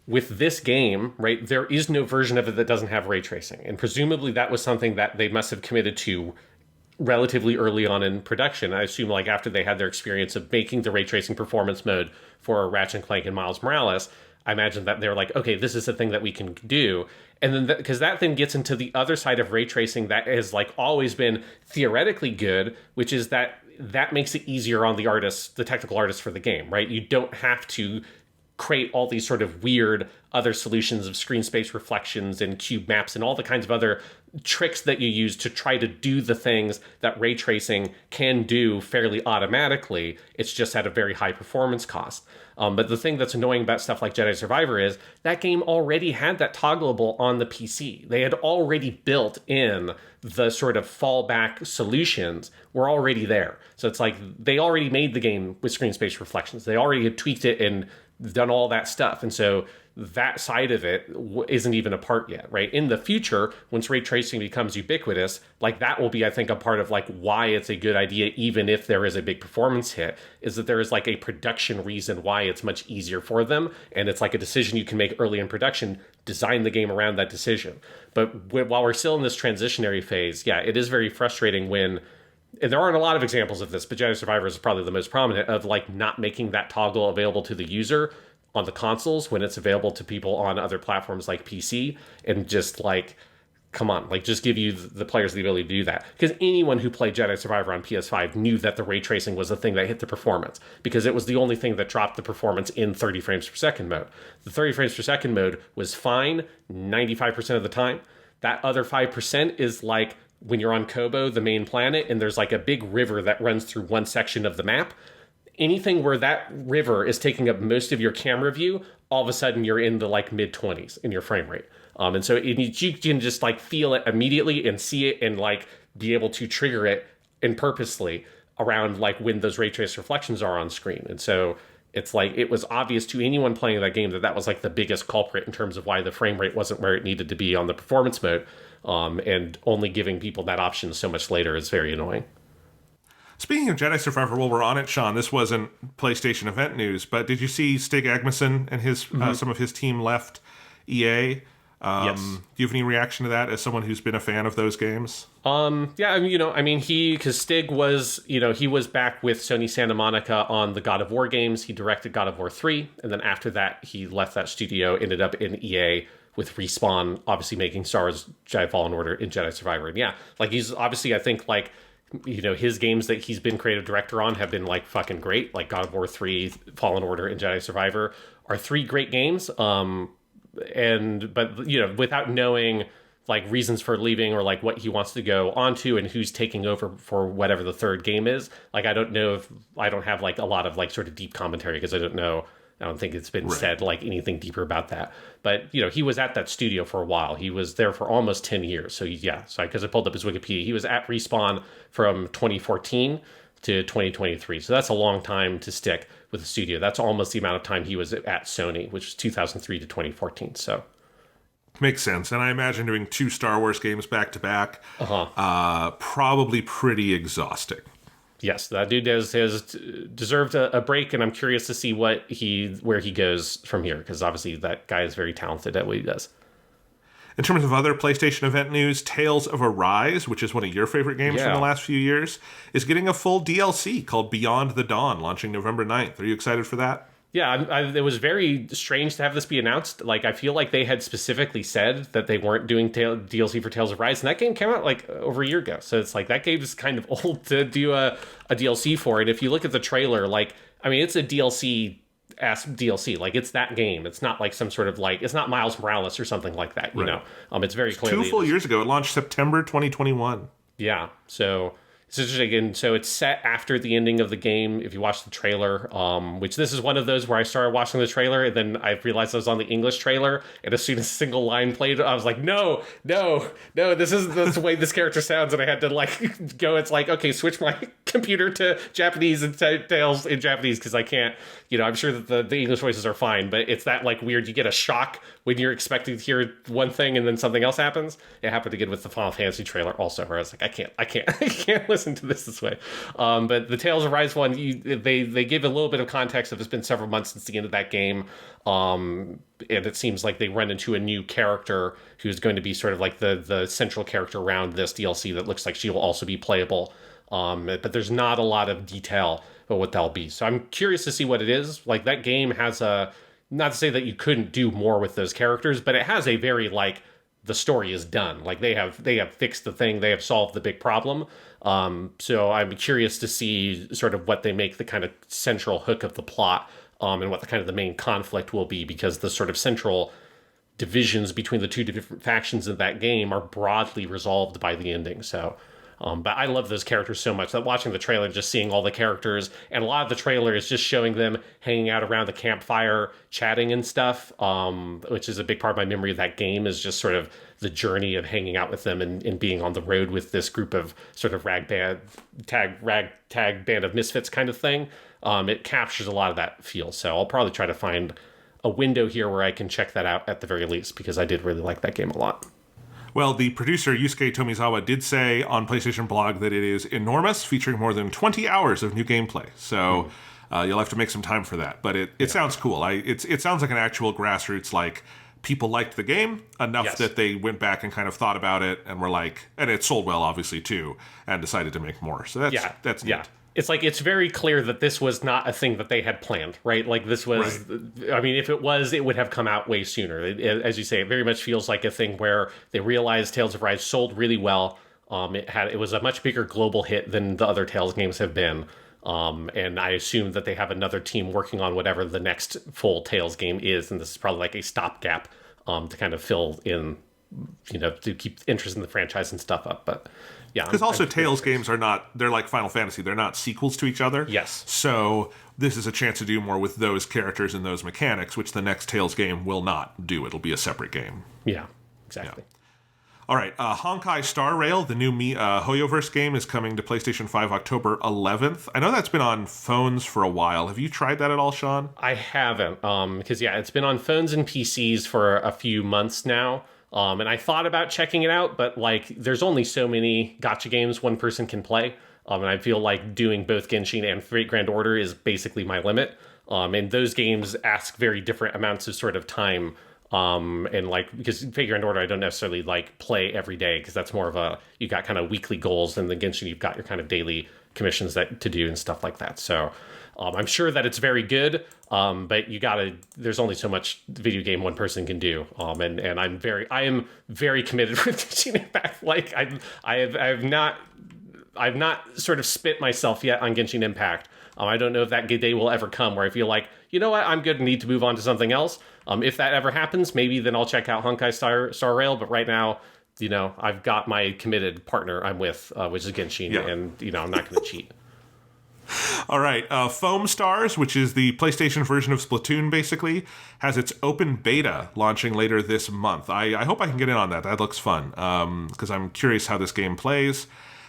with this game, right, there is no version of it that doesn't have ray tracing. And presumably that was something that they must have committed to relatively early on in production. I assume, like, after they had their experience of making the ray tracing performance mode for Ratchet and Clank and Miles Morales, I imagine that they're like, okay, this is a thing that we can do. And then, because that then gets into the other side of ray tracing that has, like, always been theoretically good, which is that makes it easier on the artists, the technical artists for the game, right? You don't have to create all these sort of weird other solutions of screen space reflections and cube maps and all the kinds of other tricks that you use to try to do the things that ray tracing can do fairly automatically. It's just at a very high performance cost. But the thing that's annoying about stuff like Jedi Survivor is that game already had that toggleable on the PC. They had already built in the sort of fallback solutions were already there. So it's like they already made the game with screen space reflections. They already had tweaked it and done all that stuff. And so that side of it isn't even a part yet, right? In the future, once ray tracing becomes ubiquitous, like, that will be, I think, a part of, like, why it's a good idea, even if there is a big performance hit, is that there is, like, a production reason why it's much easier for them. And it's like a decision you can make early in production, design the game around that decision. But while we're still in this transitionary phase, yeah, it is very frustrating when, and there aren't a lot of examples of this, but Jedi Survivor is probably the most prominent, of, like, not making that toggle available to the user on the consoles when it's available to people on other platforms like PC, and just, like, come on, like, just give you the players the ability to do that. Because anyone who played Jedi Survivor on PS5 knew that the ray tracing was the thing that hit the performance, because it was the only thing that dropped the performance in 30 frames per second mode. The 30 frames per second mode was fine 95% of the time. That other 5% is, like, when you're on Kobo, the main planet, and there's, like, a big river that runs through one section of the map. Anything where that river is taking up most of your camera view, all of a sudden you're in the, like, mid-20s in your frame rate. And so you can just, like, feel it immediately and see it and, like, be able to trigger it and purposely around, like, when those ray trace reflections are on screen. And so it's like, it was obvious to anyone playing that game that was, like, the biggest culprit in terms of why the frame rate wasn't where it needed to be on the performance mode. And only giving people that option so much later is very annoying. Speaking of Jedi Survivor, while we're on it, Sean, this wasn't PlayStation event news, but did you see Stig Agmason and his some of his team left EA? Yes. Do you have any reaction to that as someone who's been a fan of those games? Yeah, because Stig was, he was back with Sony Santa Monica on the God of War games. He directed God of War 3, and then after that, he left that studio, ended up in EA with Respawn, obviously making Star Wars Jedi Fallen Order and Jedi Survivor. And yeah, like, he's obviously, I think, like, his games that he's been creative director on have been, like, fucking great. Like God of War 3, Fallen Order, and Jedi Survivor are 3 great games. But without knowing, like, reasons for leaving or, like, what he wants to go onto and who's taking over for whatever the third game is, like, I don't know if I don't have, like, a lot of, like, sort of deep commentary because I don't think it's been said, like, anything deeper about that. But, he was at that studio for a while. He was there for almost 10 years. So, because I pulled up his Wikipedia. He was at Respawn from 2014 to 2023. So that's a long time to stick with the studio. That's almost the amount of time he was at Sony, which was 2003 to 2014. So makes sense. And I imagine doing 2 Star Wars games back to back, probably pretty exhausting. Yes, that dude has deserved a break, and I'm curious to see where he goes from here, because obviously that guy is very talented at what he does. In terms of other PlayStation event news, Tales of Arise, which is one of your favorite games from the last few years, is getting a full DLC called Beyond the Dawn, launching November 9th. Are you excited for that? Yeah, it was very strange to have this be announced. Like, I feel like they had specifically said that they weren't doing DLC for Tales of Rise, and that game came out, like, over a year ago. So it's like, that game is kind of old to do a DLC for it. If you look at the trailer, like, I mean, it's a DLC. Like, it's that game. It's not like some sort of, like, it's not Miles Morales or something like that, you know? It's very clearly 2 full years ago. It launched September 2021. Yeah, so It's interesting, and so it's set after the ending of the game. If you watch the trailer, which this is one of those where I started watching the trailer, and then I realized I was on the English trailer, and as soon as a single line played, I was like, no, this isn't the way this character sounds, and I had to like go. It's like, okay, switch my computer to Japanese and Tales in Japanese because I can't. I'm sure that the English voices are fine, but it's that like weird. You get a shock when you're expecting to hear one thing and then something else happens. It happened again with the Final Fantasy trailer also, where I was like, I can't listen to this way. But the Tales of Rise one, they give a little bit of context of it's been several months since the end of that game. And it seems like they run into a new character who's going to be sort of like the central character around this DLC that looks like she will also be playable. But there's not a lot of detail about what that'll be. So I'm curious to see what it is. Like that game has not to say that you couldn't do more with those characters, but it has a very like, the story is done. Like they have fixed the thing. They have solved the big problem. So I'm curious to see sort of what they make the kind of central hook of the plot, and what the kind of the main conflict will be, because the sort of central divisions between the two different factions of that game are broadly resolved by the ending. So, but I love those characters so much that watching the trailer, just seeing all the characters, and a lot of the trailer is just showing them hanging out around the campfire, chatting and stuff, which is a big part of my memory of that game, is just sort of the journey of hanging out with them and being on the road with this group of sort of ragtag band of misfits kind of thing. It captures a lot of that feel. So I'll probably try to find a window here where I can check that out at the very least, because I did really like that game a lot. Well, the producer, Yusuke Tomizawa, did say on PlayStation Blog that it is enormous, featuring more than 20 hours of new gameplay. So you'll have to make some time for that. But it sounds cool. It sounds like an actual grassroots, like, people liked the game enough that they went back and kind of thought about it and were like, and it sold well, obviously, too, and decided to make more. So that's neat. It's like, it's very clear that this was not a thing that they had planned, right? Like this was, right. I mean, if it was, it would have come out way sooner. As you say, it very much feels like a thing where they realized Tales of Rise sold really well. It was a much bigger global hit than the other Tales games have been. And I assume that they have another team working on whatever the next full Tales game is. And this is probably like a stopgap, to kind of fill in, to keep interest in the franchise and stuff up. But yeah. Because also Tales games they're like Final Fantasy. They're not sequels to each other. Yes. So this is a chance to do more with those characters and those mechanics, which the next Tales game will not do. It'll be a separate game. Yeah, exactly. Yeah. All right, Honkai Star Rail, the new HoYoverse game, is coming to PlayStation 5 October 11th. I know that's been on phones for a while. Have you tried that at all, Sean? I haven't, because, it's been on phones and PCs for a few months now, and I thought about checking it out, but, there's only so many gacha games one person can play, and I feel like doing both Genshin and Fate Grand Order is basically my limit, and those games ask very different amounts of sort of time. And because Fate Grand Order, I don't necessarily play every day, because that's more of you got kind of weekly goals, and the Genshin, you've got your kind of daily commissions to do and stuff like that. So, I'm sure that it's very good. But there's only so much video game one person can do. And I am very committed with Genshin Impact. I've not sort of spit myself yet on Genshin Impact. I don't know if that day will ever come where I feel like, you know what, I'm good and need to move on to something else. If that ever happens, maybe then I'll check out Honkai Star Rail. But right now, I've got my committed partner I'm with, which is Genshin, and, I'm not going to cheat. All right. Foam Stars, which is the PlayStation version of Splatoon, basically, has its open beta launching later this month. I hope I can get in on that. That looks fun, because I'm curious how this game plays.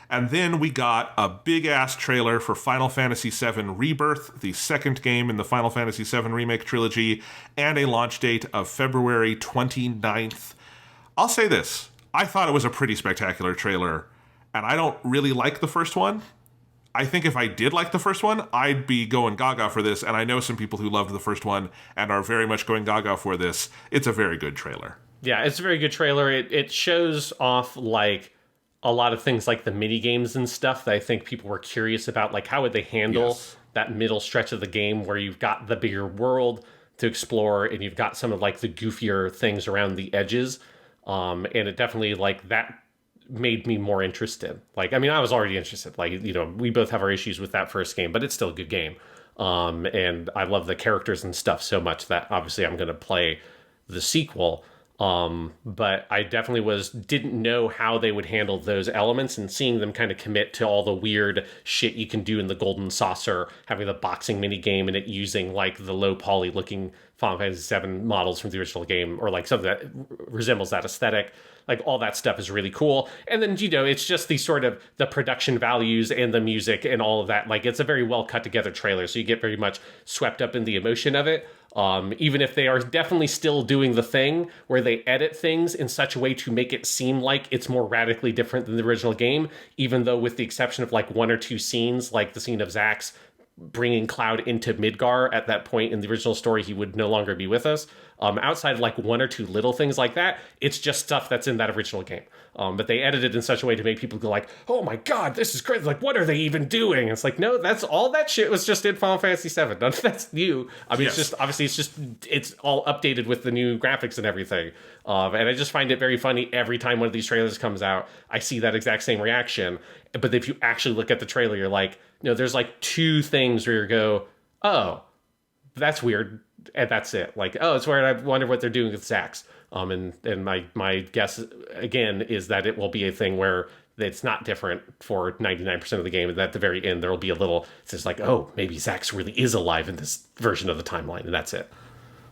And then we got a big-ass trailer for Final Fantasy VII Rebirth, the second game in the Final Fantasy VII Remake trilogy, and a launch date of February 29th. I'll say this. I thought it was a pretty spectacular trailer, and I don't really like the first one. I think if I did like the first one, I'd be going gaga for this, and I know some people who loved the first one and are very much going gaga for this. It's a very good trailer. Yeah, it's a very good trailer. It shows off, a lot of things like the mini games and stuff that I think people were curious about, how would they handle that middle stretch of the game where you've got the bigger world to explore and you've got some of the goofier things around the edges. And it definitely that made me more interested. I was already interested. We both have our issues with that first game, but it's still a good game. And I love the characters and stuff so much that obviously I'm going to play the sequel. But I definitely didn't know how they would handle those elements, and seeing them kind of commit to all the weird shit you can do in the Golden Saucer, having the boxing mini game and it using like the low poly looking Final Fantasy VII models from the original game, or like something that resembles that aesthetic. Like all that stuff is really cool. And then, it's just the sort of the production values and the music and all of that. Like it's a very well cut together trailer. So you get very much swept up in the emotion of it. Even if they are definitely still doing the thing where they edit things in such a way to make it seem like it's more radically different than the original game, even though with the exception of like one or two scenes, like the scene of Zax bringing Cloud into Midgar at that point in the original story, he would no longer be with us. Outside of like one or two little things like that, it's just stuff that's in that original game. But they edited it in such a way to make people go like, oh my God, this is crazy. Like, what are they even doing? It's like, no, that's all that shit was just in Final Fantasy VII. None of that's new. I mean, yes. It's all updated with the new graphics and everything. And I just find it very funny every time one of these trailers comes out, I see that exact same reaction. But if you actually look at the trailer, you're like, there's like two things where you go, oh, that's weird. And that's it. Like, oh, it's weird. I wonder what they're doing with Zax. And my guess, again, is that it will be a thing where it's not different for 99% of the game. And at the very end, there will be a little, it's just like, oh, maybe Zax really is alive in this version of the timeline. And that's it.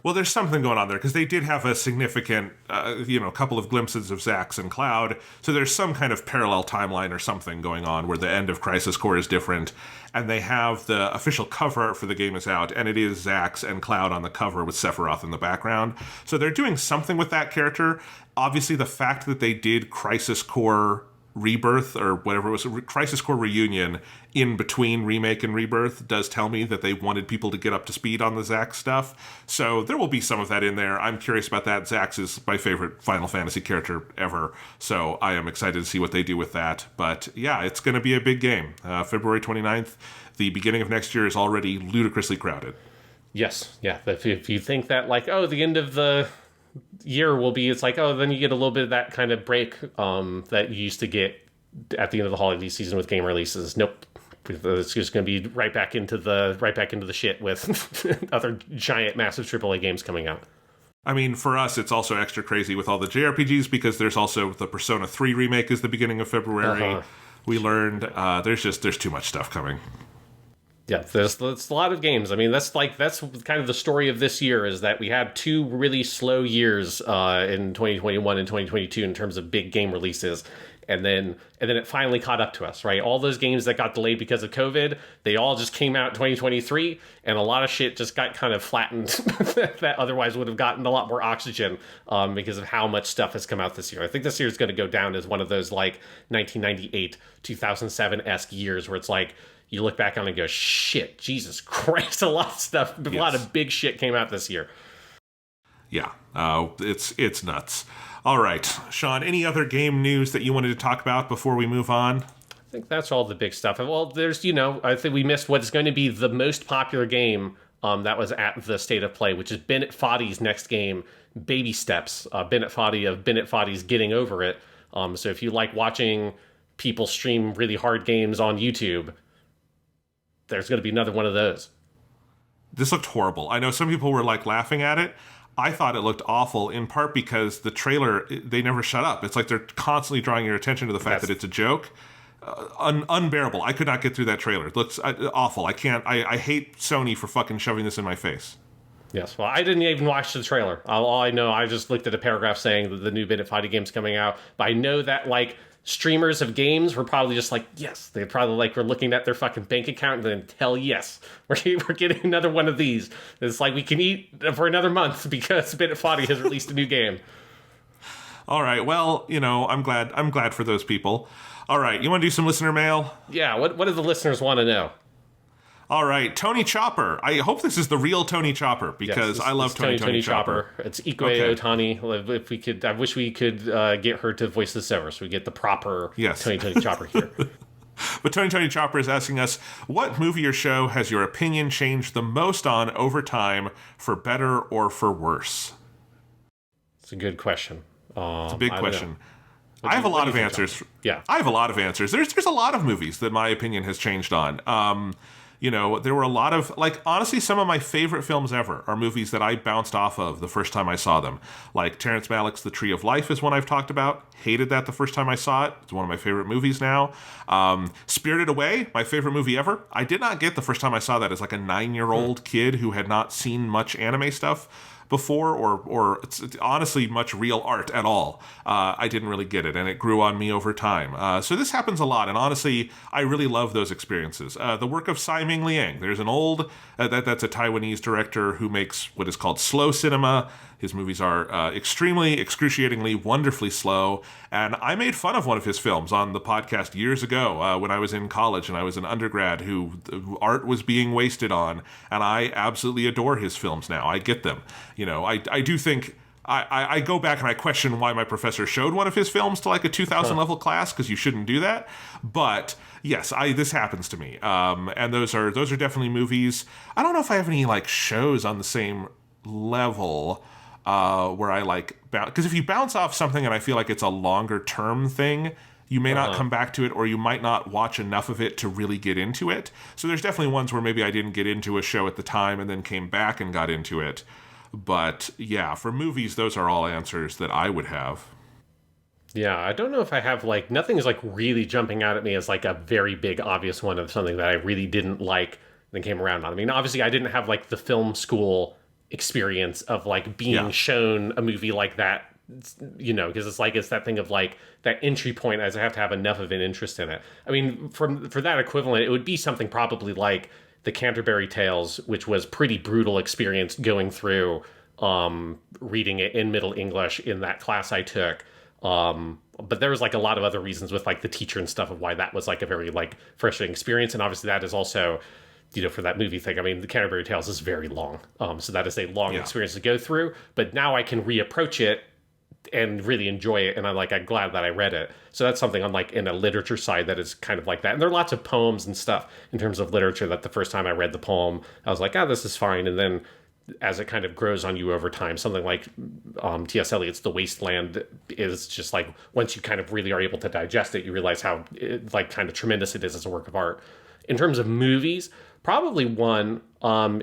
Well, there's something going on there, because they did have a significant, couple of glimpses of Zax and Cloud. So there's some kind of parallel timeline or something going on where the end of Crisis Core is different. And they have the official cover art for the game is out, and it is Zax and Cloud on the cover with Sephiroth in the background. So they're doing something with that character. Obviously, the fact that they did Crisis Core Rebirth, or whatever it was, Crisis Core Reunion, in between Remake and Rebirth does tell me that they wanted people to get up to speed on the Zax stuff. So there will be some of that in there. I'm curious about that. Zax is my favorite Final Fantasy character ever, so I am excited to see what they do with that. But yeah, it's going to be a big game. February 29th, the beginning of next year is already ludicrously crowded. Yes, yeah. If you think that, like, oh, the end of the year will be, it's like, oh, then you get a little bit of that kind of break that you used to get at the end of the holiday season with game releases. Nope, it's just going to be right back into the shit with other giant massive AAA games coming out. I mean, for us, it's also extra crazy with all the JRPGs, because there's also the Persona 3 remake is the beginning of February. We learned there's too much stuff coming. Yeah, there's a lot of games. I mean, that's kind of the story of this year, is that we had two really slow years in 2021 and 2022 in terms of big game releases. And then it finally caught up to us, right? All those games that got delayed because of COVID, they all just came out in 2023, and a lot of shit just got kind of flattened that otherwise would have gotten a lot more oxygen because of how much stuff has come out this year. I think this year is going to go down as one of those like 1998, 2007-esque years where it's like, you look back on it and go, shit, Jesus Christ, a lot of stuff, a lot of big shit came out this year. Yeah, it's nuts. All right, Sean, any other game news that you wanted to talk about before we move on? I think that's all the big stuff. Well, there's, I think we missed what is going to be the most popular game that was at the State of Play, which is Bennett Foddy's next game, Baby Steps. Bennett Foddy of Bennett Foddy's Getting Over It. So if you like watching people stream really hard games on YouTube, there's going to be another one of those. This looked horrible. I know some people were like laughing at it. I thought it looked awful, in part because the trailer, they never shut up. It's like they're constantly drawing your attention to the fact that it's a joke. Unbearable. I could not get through that trailer. It looks awful. I can't. I hate Sony for fucking shoving this in my face. Yes, well, I didn't even watch the trailer. All I know, I just looked at a paragraph saying that the new Bennett Foddy game's coming out. But I know that, like, streamers of games were probably just like, yes. They probably like were looking at their fucking bank account and then, hell yes, we're getting another one of these. It's like we can eat for another month because Bennett Foddy has released a new game. All right, well, I'm glad for those people. All right, you want to do some listener mail? Yeah, what do the listeners want to know? All right, Tony Chopper. I hope this is the real Tony Chopper, because I love Tony Chopper. It's Ike Otani. If we could, I wish we could get her to voice the server so we get the proper Tony Chopper here. But Tony Chopper is asking us, what movie or show has your opinion changed the most on over time, for better or for worse? It's a good question. It's a big question. I have a lot of answers. Yeah. I have a lot of answers. There's a lot of movies that my opinion has changed on. there were a lot of, like, honestly, some of my favorite films ever are movies that I bounced off of the first time I saw them. Like Terrence Malick's The Tree of Life is one I've talked about. Hated that the first time I saw it. It's one of my favorite movies now. Spirited Away, my favorite movie ever. I did not get the first time I saw that as like a 9-year-old kid who had not seen much anime stuff before, or it's honestly much real art at all. I didn't really get it, and it grew on me over time. So this happens a lot, and honestly, I really love those experiences. The work of Tsai Ming Liang. There's an old, that's a Taiwanese director who makes what is called slow cinema. His movies are extremely, excruciatingly, wonderfully slow. And I made fun of one of his films on the podcast years ago when I was in college and I was an undergrad who art was being wasted on. And I absolutely adore his films now. I get them. I do think... I go back and I question why my professor showed one of his films to like a 2000 level class, because you shouldn't do that. But yes, this happens to me. And those are definitely movies. I don't know if I have any like shows on the same level where I like bounce, because if you bounce off something and I feel like it's a longer term thing, you may not come back to it, or you might not watch enough of it to really get into it. So there's definitely ones where maybe I didn't get into a show at the time and then came back and got into it. But yeah, for movies, those are all answers that I would have. Yeah, I don't know if I have, like, nothing is like really jumping out at me as like a very big obvious one of something that I really didn't like then came around on. I mean, obviously I didn't have like the film school experience of like being shown a movie like that, because it's that thing of like that entry point as I have to have enough of an interest in it. I mean, for that equivalent, it would be something probably like the Canterbury Tales, which was pretty brutal experience going through reading it in Middle English in that class I took. But there was like a lot of other reasons with like the teacher and stuff of why that was like a very like frustrating experience. And obviously that is also, for that movie thing. I mean, the Canterbury Tales is very long. So that is a long experience to go through. But now I can reapproach it and really enjoy it, and I'm glad that I read it. So that's something on like in a literature side that is kind of like that. And there are lots of poems and stuff in terms of literature that the first time I read the poem, I was like, this is fine. And then as it kind of grows on you over time, something like T.S. Eliot's The Wasteland is just like, once you kind of really are able to digest it, you realize how kind of tremendous it is as a work of art. In terms of movies, probably one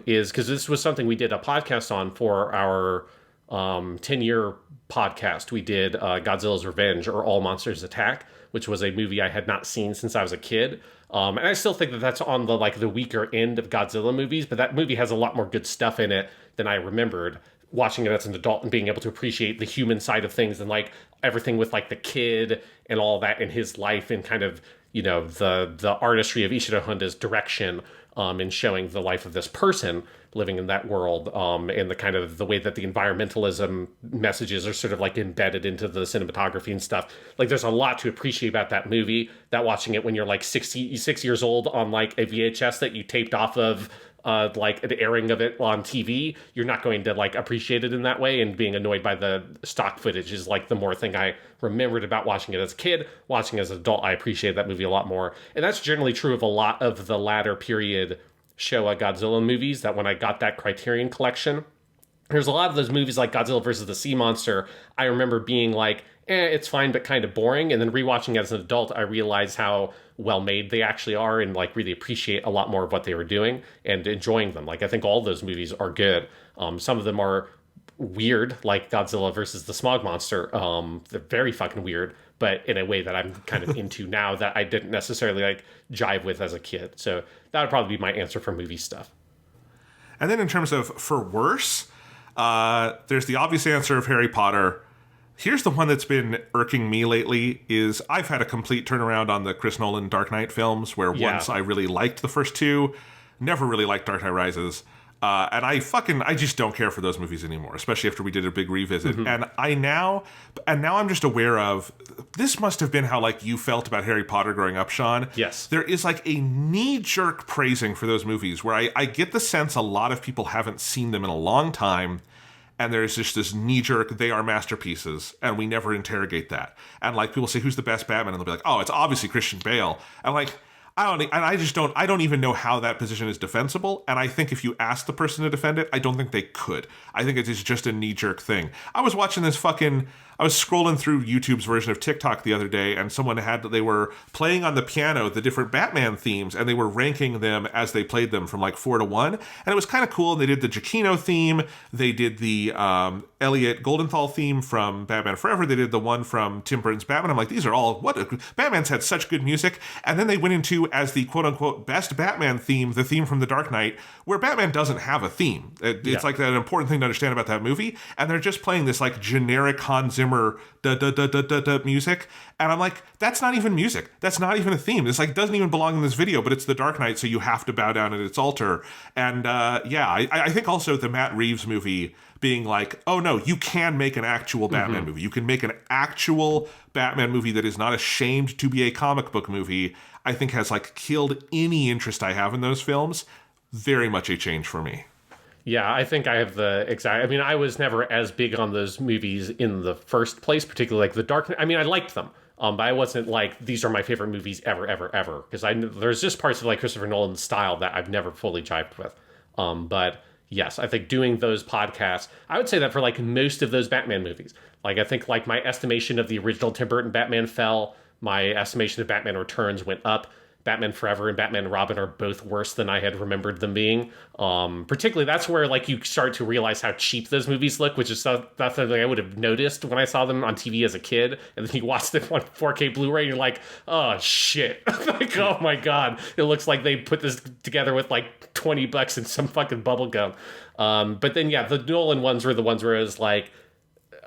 is, because this was something we did a podcast on for our 10-year podcast. We did Godzilla's Revenge, or All Monsters Attack, which was a movie I had not seen since I was a kid. And I still think that that's on the weaker end of Godzilla movies, but that movie has a lot more good stuff in it than I remembered watching it as an adult and being able to appreciate the human side of things and like everything with like the kid and all that in his life, and kind of, the artistry of Ishiro Honda's direction in showing the life of this person living in that world, and the kind of the way that the environmentalism messages are sort of like embedded into the cinematography and stuff. Like, there's a lot to appreciate about that movie, that watching it when you're like 6 years old on like a VHS that you taped off of like an airing of it on TV, you're not going to like appreciate it in that way, and being annoyed by the stock footage is like the more thing I remembered about watching it as a kid. Watching it as an adult, I appreciate that movie a lot more. And that's generally true of a lot of the latter period Showa Godzilla movies, that when I got that Criterion collection, there's a lot of those movies like Godzilla versus the Sea Monster, I remember being like, it's fine, but kind of boring. And then rewatching as an adult, I realized how well made they actually are, and like really appreciate a lot more of what they were doing and enjoying them. Like, I think all those movies are good. Some of them are weird, like Godzilla versus the Smog Monster. They're very fucking weird, but in a way that I'm kind of into now that I didn't necessarily like jive with as a kid. So that would probably be my answer for movie stuff. And then in terms of for worse, there's the obvious answer of Harry Potter. Here's the one that's been irking me lately, is I've had a complete turnaround on the Chris Nolan Dark Knight films, where once I really liked the first two, never really liked Dark Knight Rises. And I just don't care for those movies anymore, especially after we did a big revisit. Mm-hmm. And now I'm just aware of, this must have been how like you felt about Harry Potter growing up, Sean. Yes. There is like a knee-jerk praising for those movies, where I get the sense a lot of people haven't seen them in a long time. And there's just this knee-jerk, they are masterpieces, and we never interrogate that. And like, people say, who's the best Batman? And they'll be like, oh, it's obviously Christian Bale. And like, I don't even know how that position is defensible. And I think if you ask the person to defend it, I don't think they could. I think it is just a knee-jerk thing. I was scrolling through YouTube's version of TikTok the other day, and they were playing on the piano the different Batman themes, and they were ranking them as they played them from like 4 to 1. And it was kind of cool. And they did the Giacchino theme. They did the Elliot Goldenthal theme from Batman Forever. They did the one from Tim Burton's Batman. I'm like, these are all, Batman's had such good music. And then they went into, as the quote-unquote best Batman theme, the theme from The Dark Knight, where Batman doesn't have a theme. It's like an important thing to understand about that movie. And they're just playing this like generic Hans Zimmer da-da-da-da-da music. And I'm like, that's not even music. That's not even a theme. This like doesn't even belong in this video, but it's The Dark Knight, so you have to bow down at its altar. And I think also the Matt Reeves movie being like, oh no, you can make an actual Batman movie. You can make an actual Batman movie that is not ashamed to be a comic book movie, I think has like killed any interest I have in those films. Very much a change for me. Yeah, I think I have I was never as big on those movies in the first place, particularly like The Dark Knight. I mean, I liked them. But I wasn't like, these are my favorite movies ever, ever, ever. Because there's just parts of like Christopher Nolan's style that I've never fully jived with. But yes, I think doing those podcasts, I would say that for like most of those Batman movies. Like I think like my estimation of the original Tim Burton Batman fell. My estimation of Batman Returns went up. Batman Forever and Batman and Robin are both worse than I had remembered them being. Particularly, that's where like you start to realize how cheap those movies look, which is something I would have noticed when I saw them on TV as a kid. And then you watch them on 4K Blu-ray, and you're like, oh shit! Like, oh my god, it looks like they put this together with like $20 and some fucking bubble gum. But then yeah, the Nolan ones were the ones where it was like,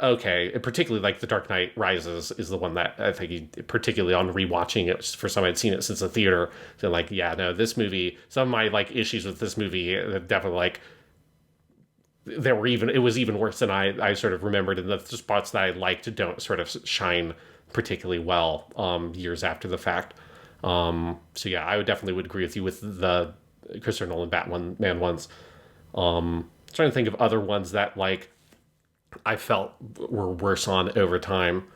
okay, and particularly like The Dark Knight Rises is the one that I think, particularly on rewatching it for some I'd seen it since the theater, so like, yeah, no, this movie, some of my like issues with this movie definitely like it was even worse than I sort of remembered, and the spots that I liked don't sort of shine particularly well years after the fact. So yeah, I would agree with you with the Christopher Nolan Batman ones. Trying to think of other ones that like I felt were worse on over time,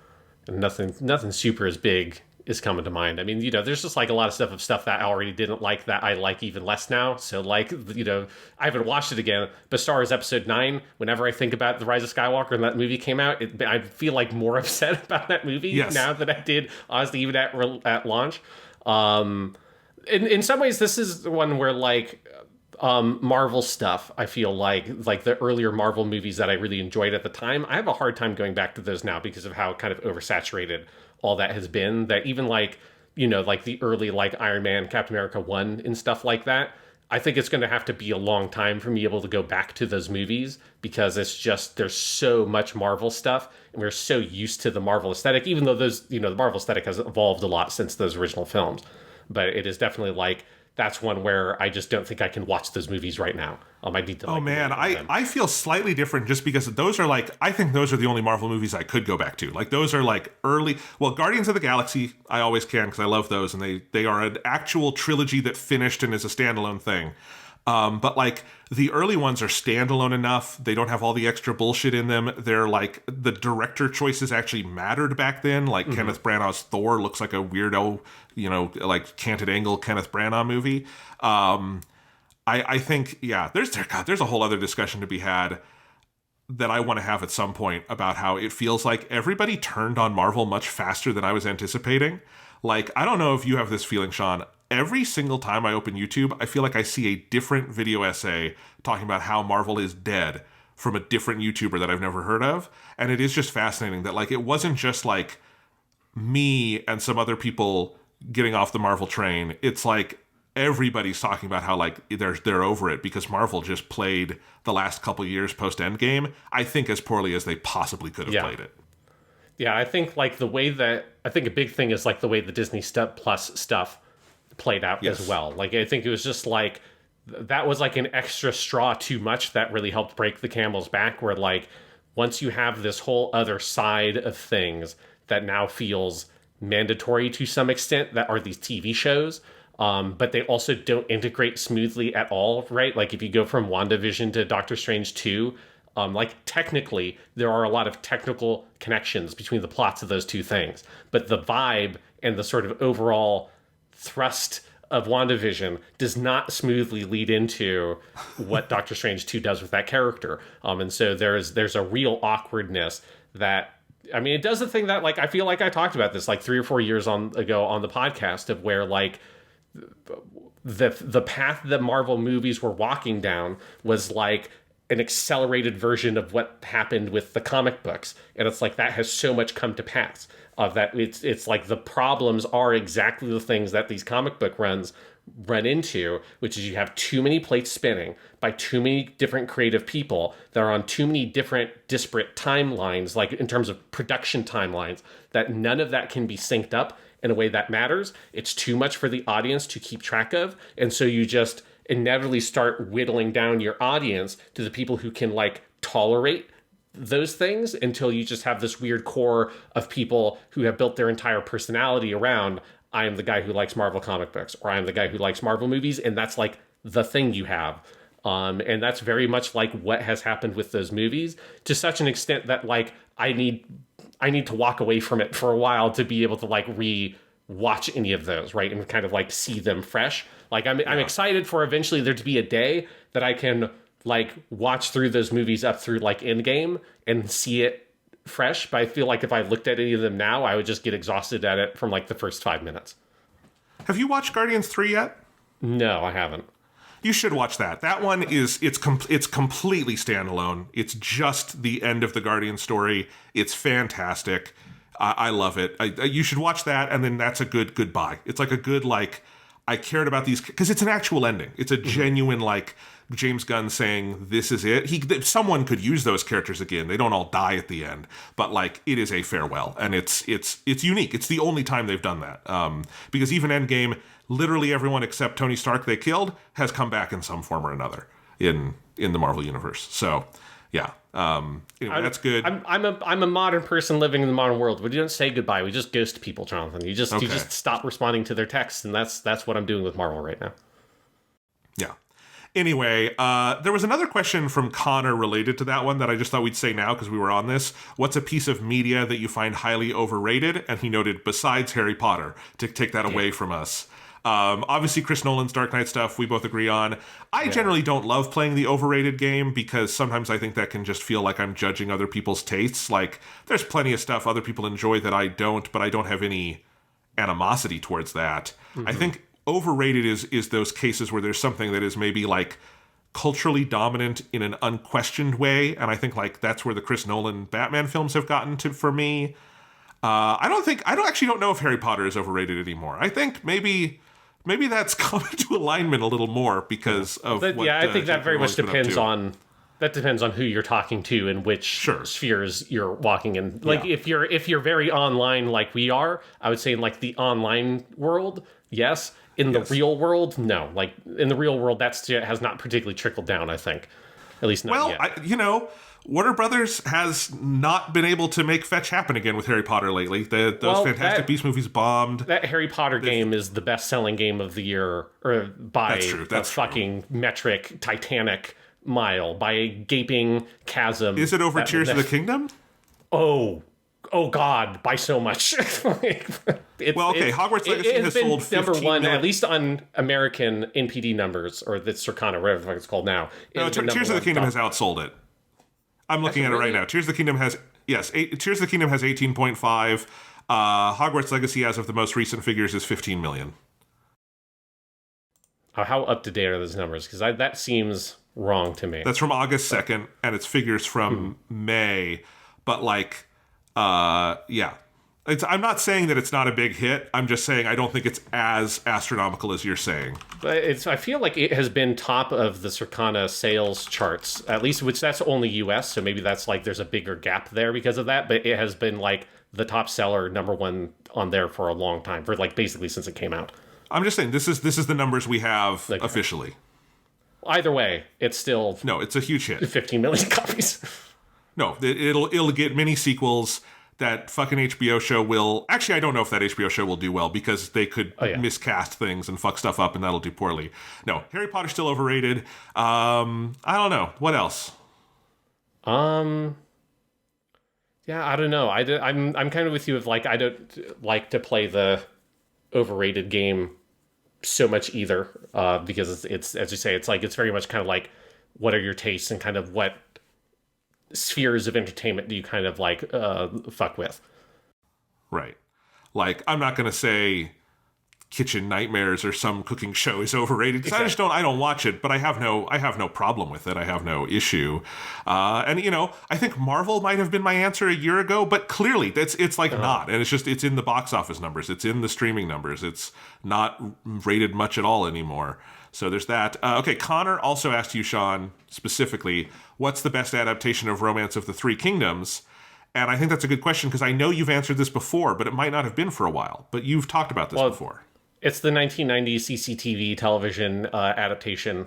and nothing super as big is coming to mind. I mean, there's just like a lot of stuff that I already didn't like that I like even less now. So like, I haven't watched it again, but Star Wars Episode 9, whenever I think about The Rise of Skywalker and that movie came out, I feel like more upset about that movie now than I did, honestly, even at launch. In some ways, this is the one where like, Marvel stuff, I feel like the earlier Marvel movies that I really enjoyed at the time, I have a hard time going back to those now because of how kind of oversaturated all that has been, that even like, like the early like Iron Man, Captain America 1 and stuff like that, I think it's going to have to be a long time for me able to go back to those movies, because it's just, there's so much Marvel stuff and we're so used to the Marvel aesthetic, even though those, the Marvel aesthetic has evolved a lot since those original films. But it is definitely like, that's one where I just don't think I can watch those movies right now. I need to. I feel slightly different just because those are like, I think those are the only Marvel movies I could go back to. Like those are like early. Well, Guardians of the Galaxy, I always can because I love those, and they are an actual trilogy that finished and is a standalone thing. But like the early ones are standalone enough. They don't have all the extra bullshit in them. They're like, the director choices actually mattered back then. Like Kenneth Branagh's Thor looks like a weirdo, like canted angle Kenneth Branagh movie. I think, yeah, there's a whole other discussion to be had that I want to have at some point about how it feels like everybody turned on Marvel much faster than I was anticipating. Like, I don't know if you have this feeling, Sean. Every single time I open YouTube, I feel like I see a different video essay talking about how Marvel is dead from a different YouTuber that I've never heard of. And it is just fascinating that, like, it wasn't just, like, me and some other people getting off the Marvel train. It's like everybody's talking about how, like, they're over it because Marvel just played the last couple years post-Endgame, I think, as poorly as they possibly could have played it. Yeah, I think, like, I think a big thing is, like, the way the Disney Plus stuff played out as well. Like, I think it was just like, that was like an extra straw too much that really helped break the camel's back, where like, once you have this whole other side of things that now feels mandatory to some extent, that are these TV shows, but they also don't integrate smoothly at all, right? Like if you go from WandaVision to Doctor Strange 2, like technically there are a lot of technical connections between the plots of those two things, but the vibe and the sort of overall thrust of WandaVision does not smoothly lead into what Doctor Strange 2 does with that character. And so there's a real awkwardness that, I mean, it does the thing that, like, I feel like I talked about this like 3 or 4 years ago on the podcast, of where, like, the path that Marvel movies were walking down was like an accelerated version of what happened with the comic books. And it's like that has so much come to pass, of that it's like the problems are exactly the things that these comic book runs run into, which is you have too many plates spinning by too many different creative people that are on too many different disparate timelines, like in terms of production timelines, that none of that can be synced up in a way that matters. It's too much for the audience to keep track of. And so you just inevitably start whittling down your audience to the people who can, like, tolerate those things, until you just have this weird core of people who have built their entire personality around, I am the guy who likes Marvel comic books, or I am the guy who likes Marvel movies, and that's like the thing you have. And that's very much like what has happened with those movies, to such an extent that, like, I need to walk away from it for a while to be able to, like, watch any of those, right, and kind of, like, see them fresh. Like, I'm excited for eventually there to be a day that I can, like, watch through those movies up through, like, Endgame and see it fresh. But I feel like if I looked at any of them now, I would just get exhausted at it from, like, the first 5 minutes. Have you watched Guardians 3 yet? No, I haven't. You should watch that. That one is it's completely standalone. It's just the end of the Guardian story. It's fantastic. I love it. You should watch that, and then that's a good goodbye. It's like a good, like, I cared about these, because it's an actual ending. It's a genuine, like, James Gunn saying this is it. Someone could use those characters again. They don't all die at the end, but, like, it is a farewell, and it's unique. It's the only time they've done that. Because even Endgame, literally everyone except Tony Stark they killed has come back in some form or another in the Marvel universe. So yeah. Anyway, that's good. I'm a modern person living in the modern world. We don't say goodbye. We just ghost people, Jonathan. You just stop responding to their texts, and that's what I'm doing with Marvel right now. Yeah. Anyway, there was another question from Connor related to that one that I just thought we'd say now because we were on this. What's a piece of media that you find highly overrated? And he noted, besides Harry Potter, to take that away from us. Obviously, Chris Nolan's Dark Knight stuff, we both agree on. I generally don't love playing the overrated game, because sometimes I think that can just feel like I'm judging other people's tastes. Like, there's plenty of stuff other people enjoy that I don't, but I don't have any animosity towards that. I think overrated is those cases where there's something that is maybe, like, culturally dominant in an unquestioned way, and I think, like, that's where the Chris Nolan Batman films have gotten to for me. I don't know if Harry Potter is overrated anymore. I think maybe that's come into alignment a little more because of what. I think that very much depends on who you're talking to and which spheres you're walking in. Like, if you're very online like we are, I would say in, like, the online world, yes. In the real world, no. Like, in the real world, that has not particularly trickled down, I think. At least not yet. Warner Brothers has not been able to make fetch happen again with Harry Potter lately. Those Fantastic Beasts movies bombed. That Harry Potter game is the best-selling game of the year, or by a fucking metric Titanic mile, by a gaping chasm. Is it over Tears of the Kingdom? Oh God, by so much. Hogwarts Legacy has sold 15 number one, million. At least on American NPD numbers, or the Circana, whatever the fuck it's called now. No, Tears of the Kingdom has outsold it. I'm looking at it right now. Tears of the Kingdom has 18.5. Hogwarts Legacy, as of the most recent figures, is 15 million. How up to date are those numbers? Because that seems wrong to me. That's from August 2nd, and it's figures from May. But, like, I'm not saying that it's not a big hit. I'm just saying I don't think it's as astronomical as you're saying. But I feel like it has been top of the Circana sales charts, at least, which that's only US, so maybe that's, like, there's a bigger gap there because of that, but it has been, like, the top seller, number one on there for a long time, for, like, basically since it came out. I'm just saying, this is the numbers we have officially. Either way, it's still... No, it's a huge hit. 15 million copies. No, it'll get many sequels. That fucking HBO show will... Actually, I don't know if that HBO show will do well, because they could miscast things and fuck stuff up, and that'll do poorly. No, Harry Potter's still overrated. I don't know. What else? Yeah, I don't know. I'm kind of with you of, like, I don't like to play the overrated game so much either, because it's as you say, it's very much kind of like what are your tastes and kind of what spheres of entertainment do you kind of like fuck with. Right. Like, I'm not going to say Kitchen Nightmares or some cooking show is overrated because Exactly. I don't watch it, but I have no problem with it. I have no issue. And I think Marvel might have been my answer a year ago, but clearly it's like not. And it's in the box office numbers. It's in the streaming numbers. It's not rated much at all anymore. So there's that. Okay, Connor also asked you, Sean, specifically, what's the best adaptation of Romance of the Three Kingdoms? And I think that's a good question because I know you've answered this before, but it might not have been for a while. But you've talked about this before. It's the 1990s CCTV television adaptation,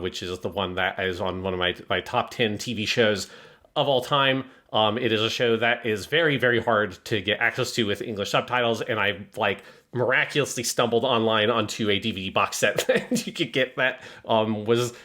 which is the one that is on one of my top 10 TV shows of all time. It is a show that is very, very hard to get access to with English subtitles, and I miraculously stumbled online onto a DVD box set that you could get that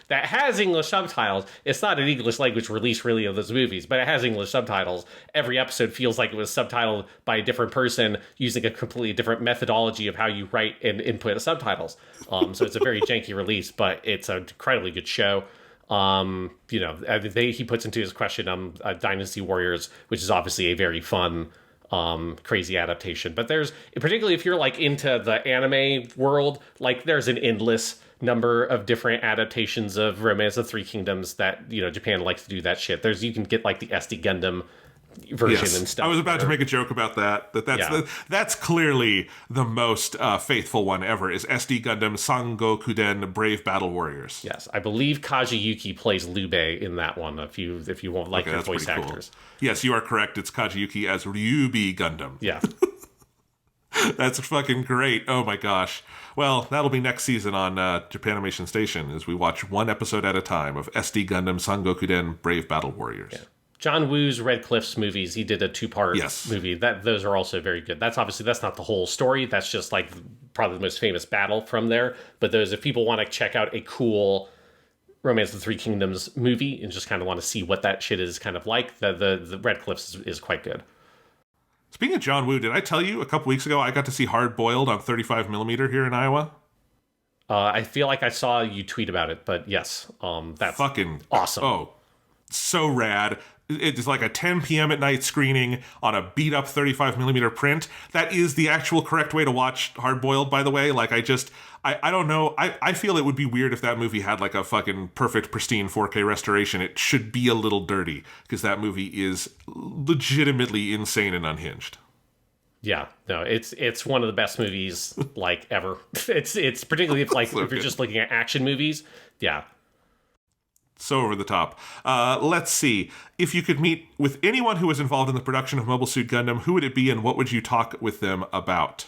has English subtitles. It's not an English language release really of those movies, but it has English subtitles. Every episode feels like it was subtitled by a different person using a completely different methodology of how you write and input subtitles. So it's a very janky release, but it's an incredibly good show. He puts into his question Dynasty Warriors, which is obviously a very fun crazy adaptation, but there's, particularly if you're like into the anime world, like there's an endless number of different adaptations of Romance of the Three Kingdoms that Japan likes to do that shit. You can get like the SD Gundam version and stuff. I was about to make a joke about that. That's clearly the most faithful one ever. Is SD Gundam Sangokuden Brave Battle Warriors? Yes, I believe Kajiyuki plays Liu in that one. If you won't like your voice actors, yes, you are correct. It's Kajiyuki as Ryubi Gundam. Yeah. That's fucking great. Oh my gosh. Well, that'll be next season on Japanimation Station as we watch one episode at a time of SD Gundam Sangokuden Brave Battle Warriors. Yeah. John Woo's Red Cliffs movies, he did a 2-part movie. Those are also very good. That's not the whole story. That's just like probably the most famous battle from there. But if people want to check out a cool Romance of the Three Kingdoms movie and just kind of want to see what that shit is kind of like, the Red Cliffs is quite good. Speaking of John Woo, did I tell you a couple weeks ago I got to see Hard Boiled on 35mm here in Iowa? I feel like I saw you tweet about it, but yes, that's fucking awesome. Oh, so rad. It's like a 10 p.m. at night screening on a beat-up 35mm print. That is the actual correct way to watch Hard Boiled, by the way. Like, I don't know. I feel it would be weird if that movie had like a fucking perfect, pristine 4K restoration. It should be a little dirty because that movie is legitimately insane and unhinged. Yeah, no, it's one of the best movies like ever. It's particularly if you're just looking at action movies. Yeah. So over the top. Let's see. If you could meet with anyone who was involved in the production of Mobile Suit Gundam, who would it be and what would you talk with them about?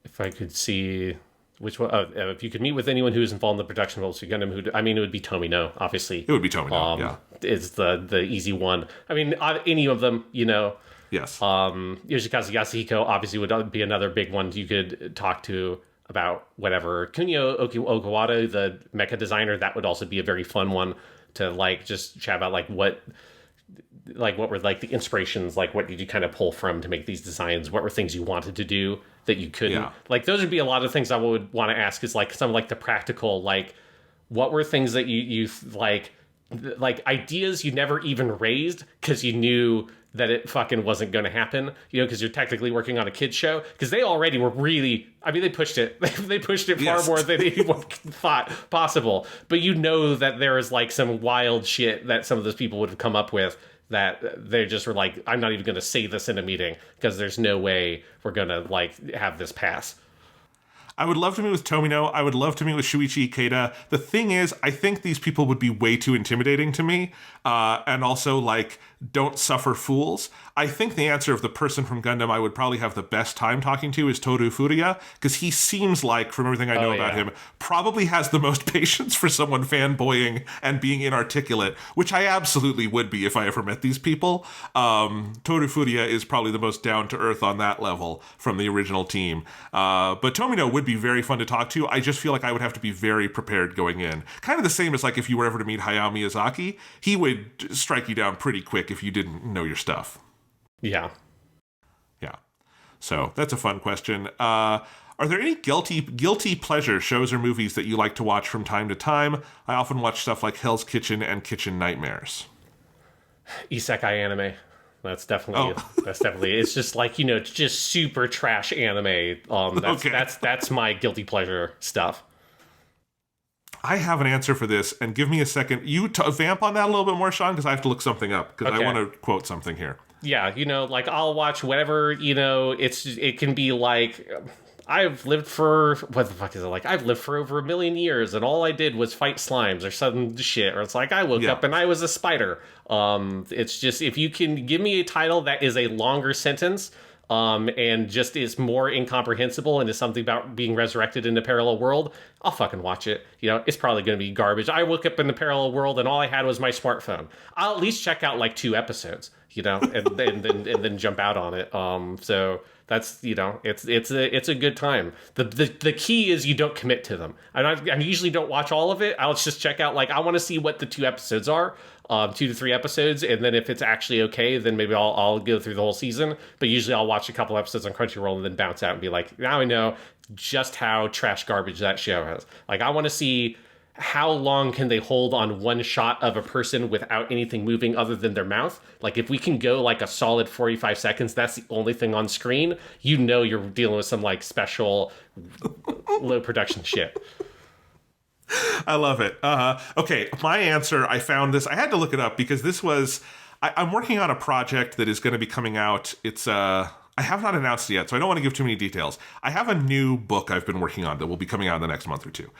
If I could see which one, if you could meet with anyone who was involved in the production of Mobile Suit Gundam, it would be Tomino, obviously. It would be Tomino, yeah. It's the easy one. I mean, any of them, Yes. Yoshikazu Yasuhiko obviously would be another big one you could talk to about whatever. Kunio Okawada, the mecha designer, that would also be a very fun one to just chat about what were the inspirations, what did you kind of pull from to make these designs? What were things you wanted to do that you couldn't? Yeah. Those would be a lot of things I would want to ask is some of the practical, what were things that you ideas you never even raised because you knew that it fucking wasn't going to happen, because you're technically working on a kid's show, because they already were really, they pushed it. They pushed it far more than anyone thought possible. But that there is some wild shit that some of those people would have come up with that they just were I'm not even going to say this in a meeting because there's no way we're going to have this pass. I would love to meet with Tomino. I would love to meet with Shuichi Ikeda. The thing is, I think these people would be way too intimidating to me. And also, don't suffer fools. I think the answer of the person from Gundam I would probably have the best time talking to is Toru Furuya, because he seems from everything I know about him, probably has the most patience for someone fanboying and being inarticulate, which I absolutely would be if I ever met these people. Toru Furuya is probably the most down-to-earth on that level from the original team. But Tomino would be very fun to talk to. I just feel like I would have to be very prepared going in. Kind of the same as if you were ever to meet Hayao Miyazaki, he would strike you down pretty quick if you didn't know your stuff. Yeah. Yeah. So that's a fun question. All Are there any guilty pleasure shows or movies that you like to watch from time to time? I often watch stuff like Hell's Kitchen and Kitchen Nightmares. Isekai anime. That's definitely it's just like, just super trash anime. That's my guilty pleasure stuff. I have an answer for this, and give me a second. You vamp on that a little bit more, Sean, because I have to look something up, because I want to quote something here. Yeah, like I'll watch whatever, it can be like, I've lived for, what the fuck is it like? I've lived for over 1 million years, and all I did was fight slimes or some shit. Or it's like, I woke up and I was a spider. It's just, if you can give me a title that is a longer sentence, and just is more incomprehensible and is something about being resurrected in a parallel world, I'll fucking watch it. It's probably going to be garbage. I woke up in the parallel world and all I had was my smartphone. I'll at least check out like 2 episodes, and then jump out on it. So that's, it's a good time. The key is you don't commit to them. I usually don't watch all of it. I'll just check out, like, I want to see what the 2 episodes are. 2 to 3 episodes, and then if it's actually okay, then maybe I'll go through the whole season. But usually I'll watch a couple episodes on Crunchyroll and then bounce out and be like, now I know just how trash garbage that show is. Like, I want to see how long can they hold on one shot of a person without anything moving other than their mouth. Like, if we can go like a solid 45 seconds, that's the only thing on screen, you're dealing with some like special low production shit. I love it. Okay, my answer, I found this. I had to look it up because this was... I'm working on a project that is going to be coming out. It's... I have not announced it yet, so I don't want to give too many details. I have a new book I've been working on that will be coming out in the next month or 2,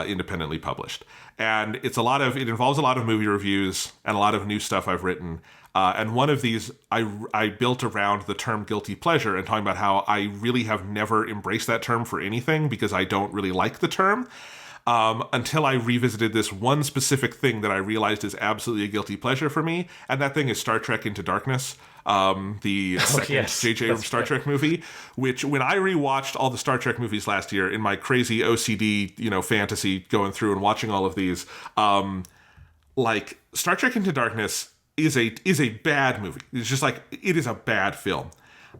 independently published. And it involves a lot of movie reviews and a lot of new stuff I've written. And one of these I built around the term guilty pleasure and talking about how I really have never embraced that term for anything because I don't really like the term. Until I revisited this one specific thing that I realized is absolutely a guilty pleasure for me, and that thing is Star Trek Into Darkness, the second J.J. Abrams Star Trek movie, which when I rewatched all the Star Trek movies last year in my crazy OCD, fantasy going through and watching all of these, like Star Trek Into Darkness is a bad movie. It's just like, it is a bad film.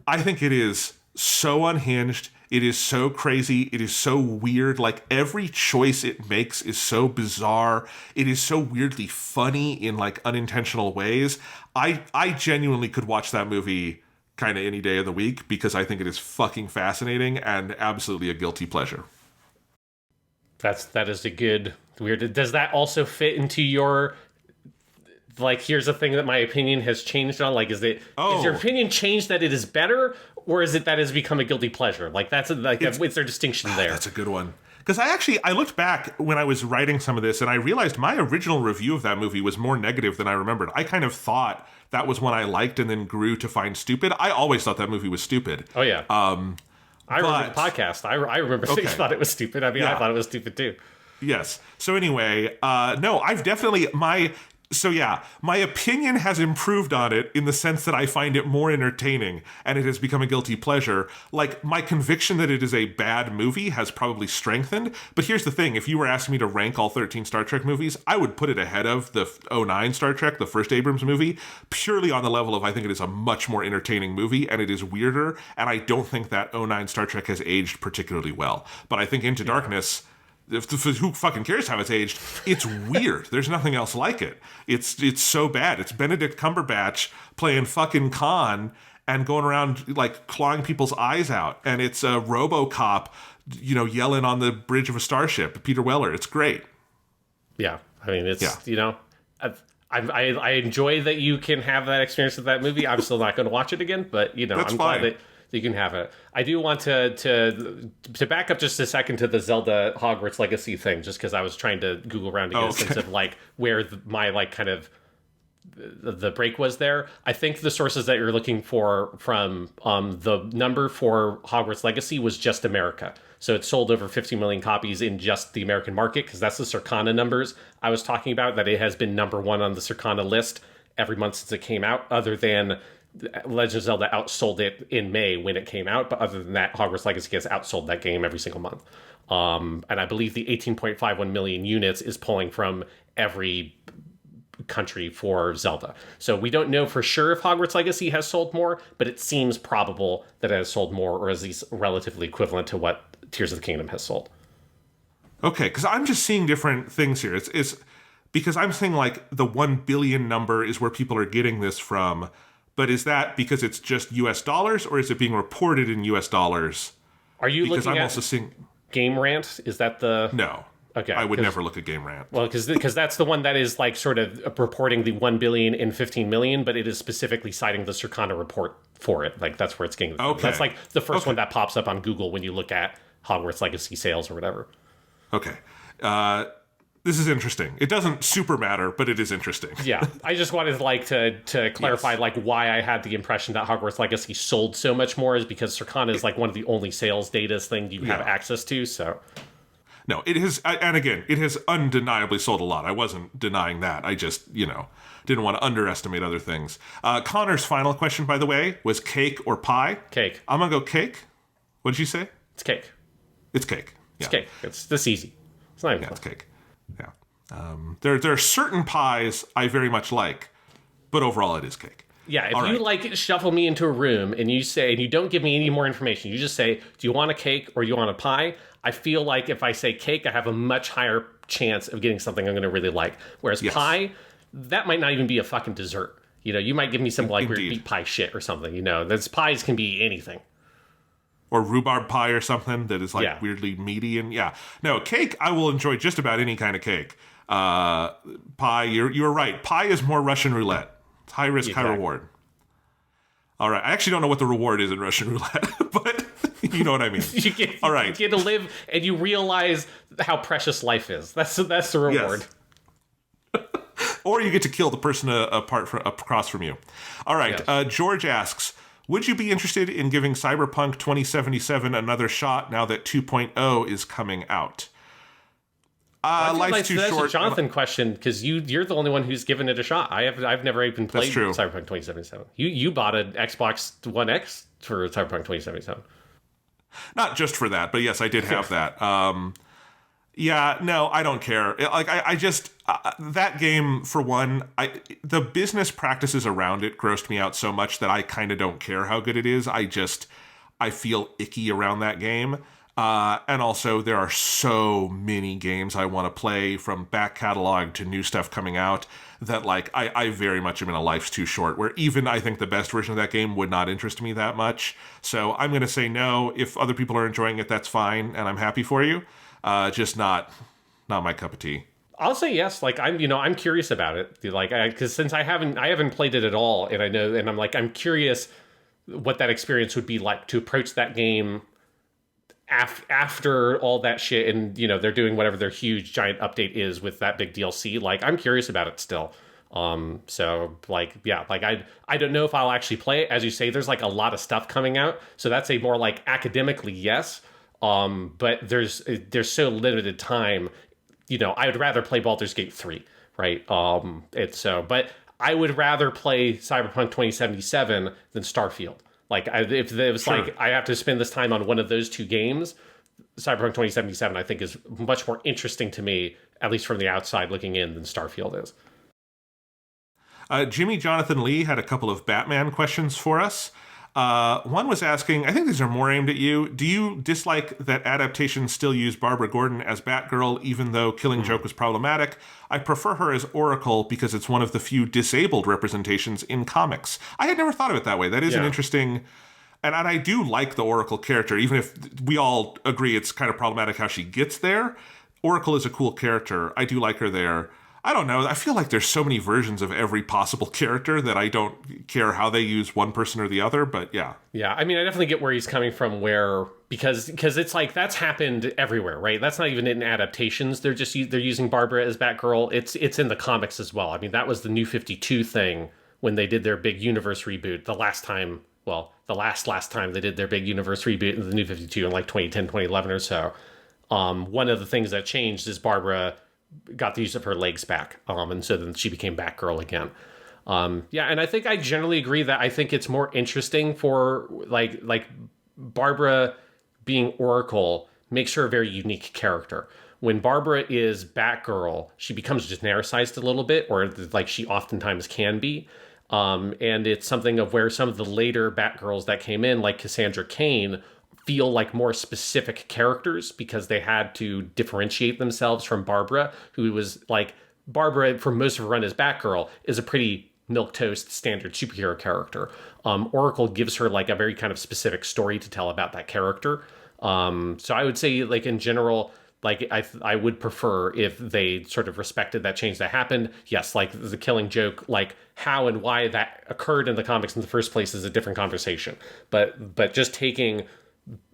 I think it is so unhinged. It is so crazy. It is so weird. Like, every choice it makes is so bizarre. It is so weirdly funny in like unintentional ways. I genuinely could watch that movie kind of any day of the week because I think it is fucking fascinating and absolutely a guilty pleasure. That is a good weird. Does that also fit into your, like, here's the thing that my opinion has changed on? Like, is your opinion changed that it is better, or is it that it's become a guilty pleasure? Like, is there a distinction there? That's a good one. Because I looked back when I was writing some of this, and I realized my original review of that movie was more negative than I remembered. I kind of thought that was one I liked and then grew to find stupid. I always thought that movie was stupid. Oh, yeah. I remember the podcast. I remember things thought it was stupid. I mean, yeah. I thought it was stupid, too. Yes. So anyway, no, I've definitely... So yeah, my opinion has improved on it in the sense that I find it more entertaining and it has become a guilty pleasure. Like, my conviction that it is a bad movie has probably strengthened. But here's the thing. If you were asking me to rank all 13 Star Trek movies, I would put it ahead of the 2009 Star Trek, the first Abrams movie, purely on the level of I think it is a much more entertaining movie and it is weirder. And I don't think that 2009 Star Trek has aged particularly well. But I think Into Darkness... who fucking cares how it's aged? It's weird. There's nothing else like it. It's so bad. It's Benedict Cumberbatch playing fucking Khan and going around like clawing people's eyes out. And it's a RoboCop, yelling on the bridge of a starship. Peter Weller. It's great. Yeah. I mean, it's, I enjoy that you can have that experience with that movie. I'm still not going to watch it again, but I'm glad that you can have it. I do want to back up just a second to the Zelda Hogwarts Legacy thing, just because I was trying to Google around to get a sense of like where my like kind of the break was there. I think the sources that you're looking for from the number for Hogwarts Legacy was just America. So it sold over 50 million copies in just the American market, because that's the Circana numbers I was talking about, that it has been number 1 on the Circana list every month since it came out, other than Legend of Zelda outsold it in May when it came out, but other than that, Hogwarts Legacy has outsold that game every single month. And I believe the 18.51 million units is pulling from every country for Zelda. So we don't know for sure if Hogwarts Legacy has sold more, but it seems probable that it has sold more, or at least relatively equivalent to what Tears of the Kingdom has sold. Okay, because I'm just seeing different things here. It's because I'm saying like the 1 billion number is where people are getting this from, but is that because it's just US dollars, or is it being reported in US dollars? Are you Because looking I'm at also seeing... Game Rant? Is that the... No. Okay. I would never look at Game Rant. Well, because that's the one that is like sort of reporting the 1 billion and 15 million, but it is specifically citing the Circana report for it. Like, that's where it's getting... Okay. That's like the first one that pops up on Google when you look at Hogwarts Legacy sales or whatever. Okay. This is interesting. It doesn't super matter, but it is interesting. Yeah. I just wanted to clarify like why I had the impression that Hogwarts Legacy sold so much more is because Circana is like one of the only sales data thing you have access to, so... No, it has, and again, it has undeniably sold a lot. I wasn't denying that. I just, didn't want to underestimate other things. Connor's final question, by the way, was cake or pie? Cake. I'm going to go cake. What did you say? It's cake. It's cake. It's cake. It's this easy. It's not even it's cake. Yeah. There are certain pies I very much like, but overall it is cake. Yeah, if you like shuffle me into a room and you say, and you don't give me any more information, you just say, do you want a cake or you want a pie? I feel like if I say cake, I have a much higher chance of getting something I'm going to really like. Whereas pie, that might not even be a fucking dessert. You might give me some like weird beet pie shit or something. Those pies can be anything. Or rhubarb pie or something that is like weirdly meaty and No, cake, I will enjoy just about any kind of cake. Pie, you're right. Pie is more Russian roulette. It's high risk, high reward. All right. I actually don't know what the reward is in Russian roulette, but you know what I mean. You get to live and you realize how precious life is. That's the reward. Yes. Or you get to kill the person across from you. All right. Yes. George asks, would you be interested in giving Cyberpunk 2077 another shot now that 2.0 is coming out? Life's too short. That's a Jonathan question because you're the only one who's given it a shot. I've never even played Cyberpunk 2077. You bought an Xbox One X for Cyberpunk 2077. Not just for that, but yes, I did have that. No, I don't care. I just that game for one, the business practices around it grossed me out so much that I kind of don't care how good it is. I feel icky around that game. And also, there are so many games I want to play from back catalog to new stuff coming out that, I very much am in a life's too short, where even I think the best version of that game would not interest me that much. So I'm going to say no. If other people are enjoying it, that's fine, and I'm happy for you. Just not my cup of tea. I'll say yes. I'm curious about it. Because since I haven't played it at all, and I know, and I'm curious what that experience would be like to approach that game after all that shit, and they're doing whatever their huge giant update is with that big DLC. I'm curious about it still. I don't know if I'll actually play it. As you say, there's a lot of stuff coming out, so that's a more academically yes. But there's so limited time. I would rather play Baldur's Gate 3, right? But I would rather play Cyberpunk 2077 than Starfield. If it was I have to spend this time on one of those two games, Cyberpunk 2077 I think is much more interesting to me, at least from the outside looking in, than Starfield is. Jimmy Jonathan Lee had a couple of Batman questions for us. One was asking, I think these are more aimed at you, do you dislike that adaptations still use Barbara Gordon as Batgirl even though Killing Joke was problematic? I prefer her as Oracle because it's one of the few disabled representations in comics. I had never thought of it that way. That is an interesting... And I do like the Oracle character, even if we all agree it's kind of problematic how she gets there. Oracle is a cool character. I do like her there. I don't know. I feel like there's so many versions of every possible character that I don't care how they use one person or the other, but yeah. Yeah, I mean, I definitely get where he's coming from, because it's that's happened everywhere, right? That's not even in adaptations. They're using Barbara as Batgirl. It's in the comics as well. I mean, that was the New 52 thing when they did their big universe reboot the last time they did their big universe reboot in the New 52 in 2010, 2011 or so. One of the things that changed is Barbara got the use of her legs back, and so then she became Batgirl again. And I think I generally agree that I think it's more interesting for like Barbara being Oracle makes her a very unique character. When Barbara is Batgirl, she becomes genericized a little bit, or she oftentimes can be. And it's something of where some of the later Batgirls that came in, like Cassandra Cain, feel like more specific characters because they had to differentiate themselves from Barbara, who was like, Barbara, for most of her run as Batgirl, is a pretty milquetoast standard superhero character. Oracle gives her like a very kind of specific story to tell about that character. So I would say, like, in general, like, I would prefer if they sort of respected that change that happened. Yes, like the Killing Joke, like how and why that occurred in the comics in the first place is a different conversation. But just taking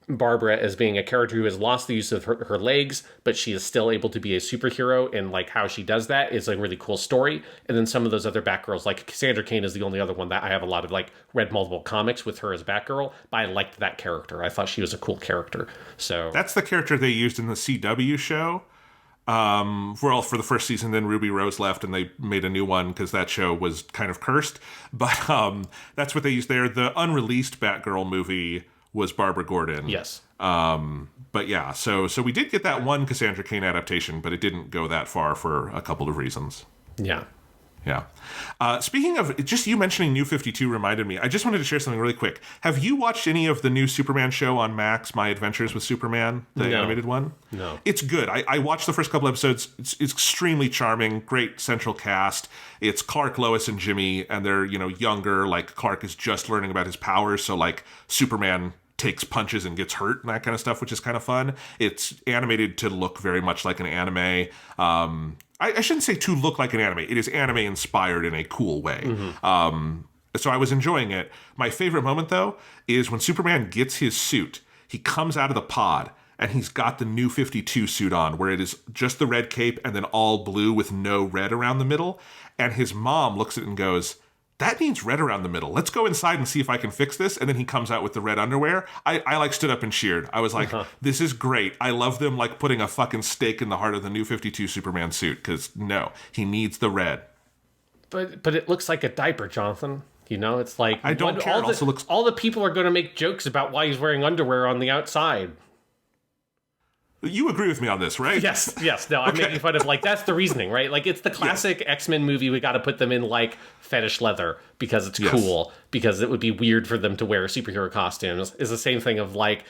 Barbara as being a character who has lost the use of her legs, but she is still able to be a superhero, and like how she does that is a really cool story. And then some of those other Batgirls, like Cassandra Cain is the only other one that I have a lot of, like, read multiple comics with her as Batgirl, but I liked that character. I thought she was a cool character. So that's the character they used in the CW show. Well, for the first season, then Ruby Rose left and they made a new one because that show was kind of cursed. But that's what they used there. The unreleased Batgirl movie was Barbara Gordon. Yes. But yeah, so we did get that one Cassandra Cain adaptation, but it didn't go that far for a couple of reasons. Yeah. Yeah. Speaking of, just you mentioning New 52 reminded me, I just wanted to share something really quick. Have you watched any of the new Superman show on Max, My Adventures with Superman, the animated one? No. It's good. I watched the first couple episodes. It's extremely charming, great central cast. It's Clark, Lois, and Jimmy, and they're, younger. Like, Clark is just learning about his powers, so, like, Superman takes punches and gets hurt and that kind of stuff, which is kind of fun. It's animated to look very much like an anime. I shouldn't say to look like an anime. It is anime inspired in a cool way. Mm-hmm. So I was enjoying it. My favorite moment, though, is when Superman gets his suit. He comes out of the pod, and he's got the New 52 suit on, where it is just the red cape and then all blue with no red around the middle. And his mom looks at it and goes, "That needs red around the middle. Let's go inside and see if I can fix this." And then he comes out with the red underwear. I like stood up and cheered. I was like, This is great. I love them like putting a fucking stake in the heart of the New 52 Superman suit, because no, he needs the red. But it looks like a diaper, Jonathan. It's like, I don't care. All the people are going to make jokes about why he's wearing underwear on the outside. You agree with me on this, right? Yes. No, I'm making fun of, like, that's the reasoning, right? Like, it's the classic X-Men movie. We got to put them in, like, fetish leather because it's cool, because it would be weird for them to wear superhero costumes. Is the same thing of, like,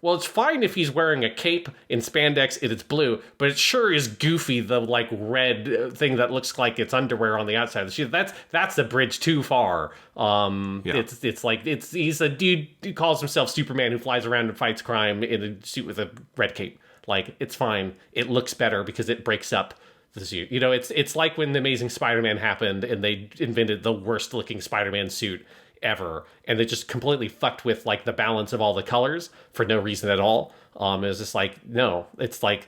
well, it's fine if he's wearing a cape in spandex and it's blue, but it sure is goofy, the, like, red thing that looks like it's underwear on the outside of the shoe. That's a bridge too far. He's a dude who calls himself Superman who flies around and fights crime in a suit with a red cape. Like, it's fine. It looks better because it breaks up the suit. It's like when The Amazing Spider-Man happened and they invented the worst looking Spider-Man suit ever, and they just completely fucked with, like, the balance of all the colors for no reason at all. It was just like, no, it's like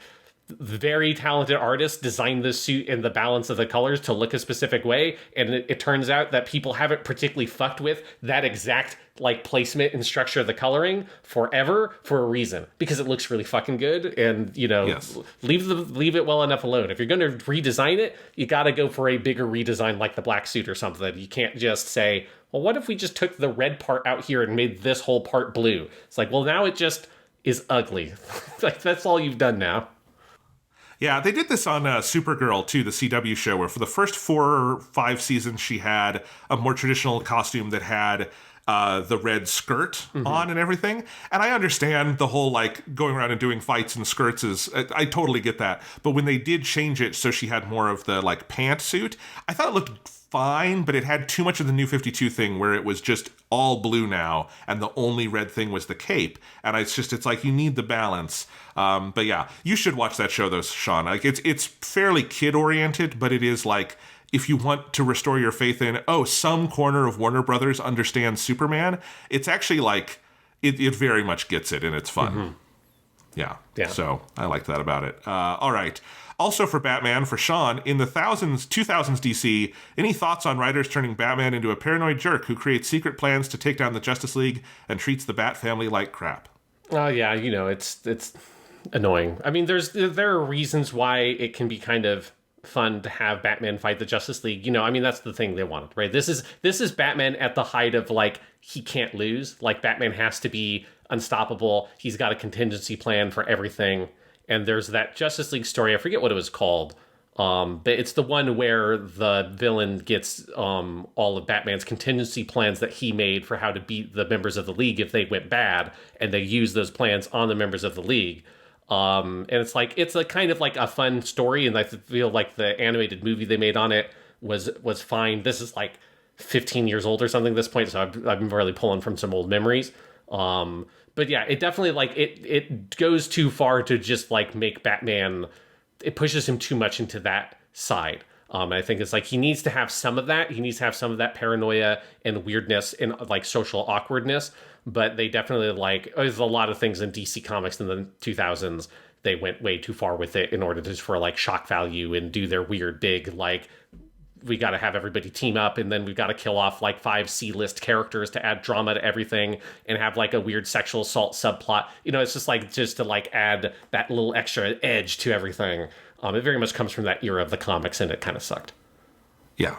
very talented artists designed this suit and the balance of the colors to look a specific way, and it turns out that people haven't particularly fucked with that exact, like, placement and structure of the coloring forever for a reason, because it looks really fucking good. And leave it well enough alone. If you're going to redesign it, you got to go for a bigger redesign, like the black suit or something. You can't just say, well, what if we just took the red part out here and made this whole part blue? It's like, well, now it just is ugly. Like, that's all you've done now. Yeah, they did this on Supergirl, too, the CW show, where for the first 4 or 5 seasons, she had a more traditional costume that had the red skirt on and everything. And I understand the whole, like, going around and doing fights in skirts is, I totally get that. But when they did change it so she had more of the, like, pantsuit, I thought it looked fine, but it had too much of the New 52 thing where it was just all blue now, and the only red thing was the cape. And it's like, you need the balance. But yeah, you should watch that show, though, Sean. Like, it's fairly kid-oriented, but it is like, if you want to restore your faith in, some corner of Warner Brothers understands Superman, it's actually like, it very much gets it, and it's fun. Mm-hmm. Yeah. So I like that about it. All right. Also for Batman, for Sean, in the 2000s DC, any thoughts on writers turning Batman into a paranoid jerk who creates secret plans to take down the Justice League and treats the Bat family like crap? Oh, yeah, it's annoying. I mean, there are reasons why it can be kind of fun to have Batman fight the Justice League. I mean, that's the thing they wanted, right? This is Batman at the height of, like, he can't lose. Like, Batman has to be unstoppable. He's got a contingency plan for everything. And there's that Justice League story, I forget what it was called, But it's the one where the villain gets all of Batman's contingency plans that he made for how to beat the members of the League if they went bad, and they use those plans on the members of the League. And it's a kind of like a fun story, and I feel like the animated movie they made on it was fine. This is like 15 years old or something at this point, so I've been really pulling from some old memories. But yeah, it definitely it goes too far to just like make Batman. It pushes him too much into that side. I think it's like he needs to have some of that. He needs to have some of that paranoia and weirdness and like social awkwardness. But they definitely there's a lot of things in DC Comics in the 2000s. They went way too far with it in order to for like shock value and do their weird big like we got to have everybody team up, and then we've got to kill off like 5 C-list characters to add drama to everything and have like a weird sexual assault subplot. It's just to like add that little extra edge to everything. It very much comes from that era of the comics, and it kind of sucked. Yeah.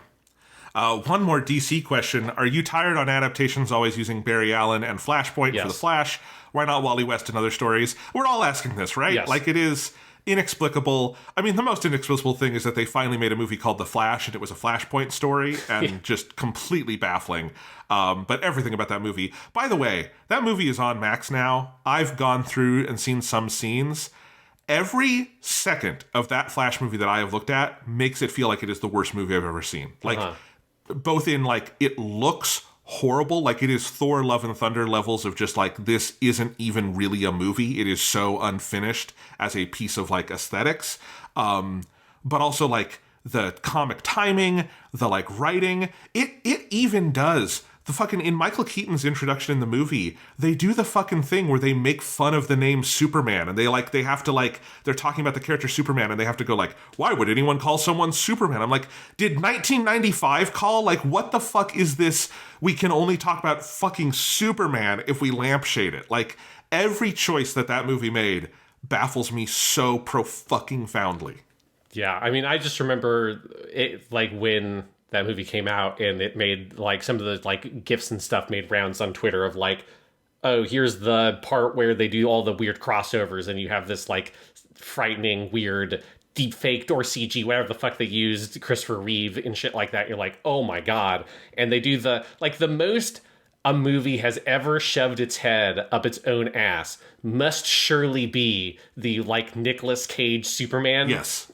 One more DC question. Are you tired on adaptations always using Barry Allen and Flashpoint for the Flash? Why not Wally West and other stories? We're all asking this, right? Yes. Like, it is inexplicable. I mean, the most inexplicable thing is that they finally made a movie called The Flash, and it was a Flashpoint story, and just completely baffling. But everything about that movie. By the way, that movie is on Max now. I've gone through and seen some scenes. Every second of that Flash movie that I have looked at makes it feel like it is the worst movie I've ever seen. Like, both in, like, it looks horrible, like it is Thor Love and Thunder levels of just like, this isn't even really a movie. It is so unfinished as a piece of like aesthetics. But also like the comic timing, the like writing, it even does the fucking, in Michael Keaton's introduction in the movie, they do the fucking thing where they make fun of the name Superman, and they have to like, they're talking about the character Superman, and they have to go like, why would anyone call someone Superman? I'm like, did 1995 call? Like, what the fuck is this? We can only talk about fucking Superman if we lampshade it. Like, every choice that movie made baffles me so pro-fucking-foundly. Yeah, I mean, I just remember it, like, when that movie came out, and it made like some of the like GIFs and stuff made rounds on Twitter of like, oh, here's the part where they do all the weird crossovers, and you have this like frightening, weird, deep faked or CG, whatever the fuck they used, Christopher Reeve and shit like that. You're like, oh my god. And they do the most a movie has ever shoved its head up its own ass must surely be the like Nicolas Cage Superman. Yes.